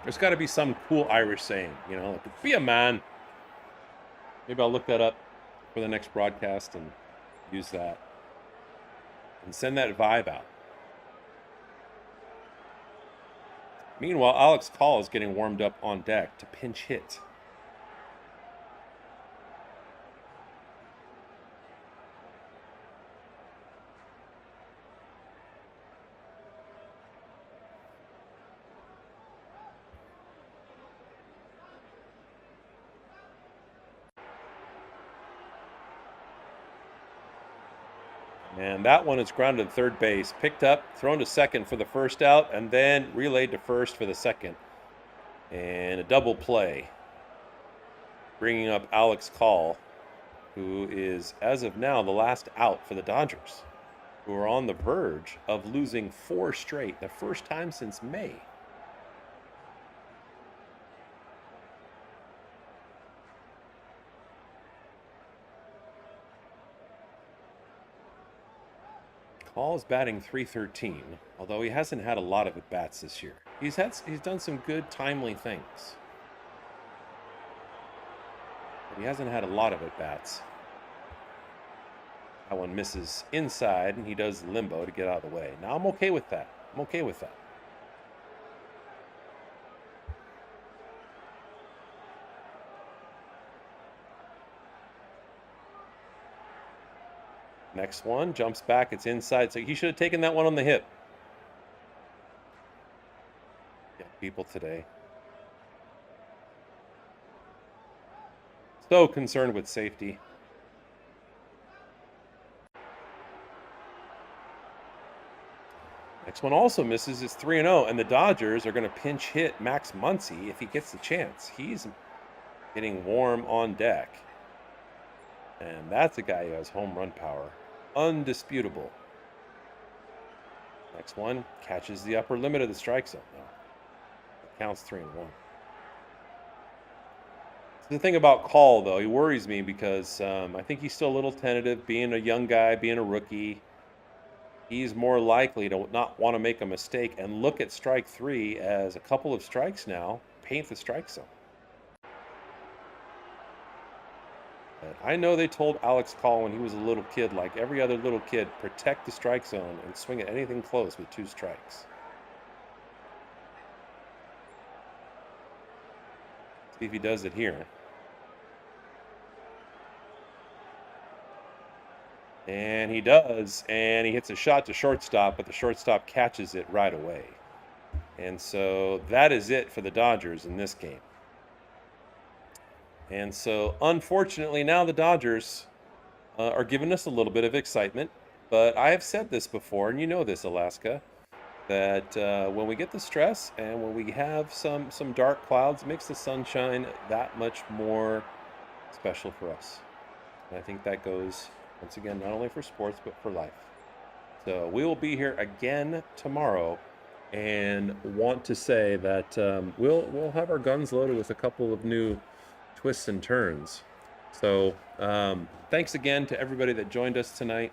A: There's got to be some cool Irish saying, you know, like, be a man. Maybe I'll look that up for the next broadcast and use that. And send that vibe out. Meanwhile, Alex Call is getting warmed up on deck to pinch hit. And that one is grounded to third base. Picked up, thrown to second for the first out, and then relayed to first for the second. And a double play. Bringing up Alex Call, who is, as of now, the last out for the Dodgers, who are on the verge of losing 4 straight, the first time since May. Paul is batting .313, although he hasn't had a lot of at-bats this year. He's done some good, timely things. But he hasn't had a lot of at-bats. That one misses inside, and he does limbo to get out of the way. Now, I'm okay with that. I'm okay with that. Next one, jumps back, it's inside, so he should have taken that one on the hip. Yeah, people today. So concerned with safety. Next one also misses, is 3-0, and the Dodgers are going to pinch hit Max Muncy if he gets the chance. He's getting warm on deck. And that's a guy who has home run power. Undisputable. Next one catches the upper limit of the strike zone. Now it counts 3-1. The thing about Call, though, he worries me because I think he's still a little tentative. Being a young guy, being a rookie, he's more likely to not want to make a mistake and look at strike three as a couple of strikes now paint the strike zone. I know they told Alex Call when he was a little kid, like every other little kid, protect the strike zone and swing at anything close with 2 strikes. See if he does it here. And he does, and he hits a shot to shortstop, but the shortstop catches it right away. And so that is it for the Dodgers in this game. And so, unfortunately, now the Dodgers are giving us a little bit of excitement. But I have said this before, and you know this, Alaska, that when we get the stress and when we have some dark clouds, it makes the sunshine that much more special for us. And I think that goes, once again, not only for sports, but for life. So we will be here again tomorrow, and want to say that we'll have our guns loaded with a couple of new twists and turns. So thanks again to everybody that joined us tonight,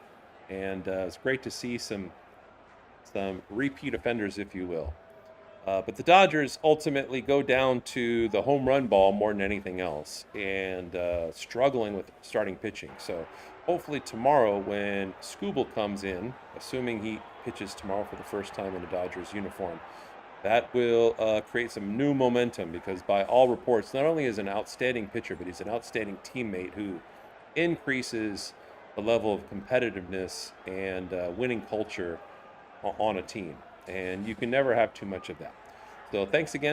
A: and it's great to see some repeat offenders, if you will. But the Dodgers ultimately go down to the home run ball more than anything else, and struggling with starting pitching. So hopefully tomorrow when Skubal comes in, assuming he pitches tomorrow for the first time in a Dodgers uniform, that will create some new momentum, because by all reports, not only is an outstanding pitcher, but he's an outstanding teammate who increases the level of competitiveness and winning culture on a team. And you can never have too much of that. So thanks again.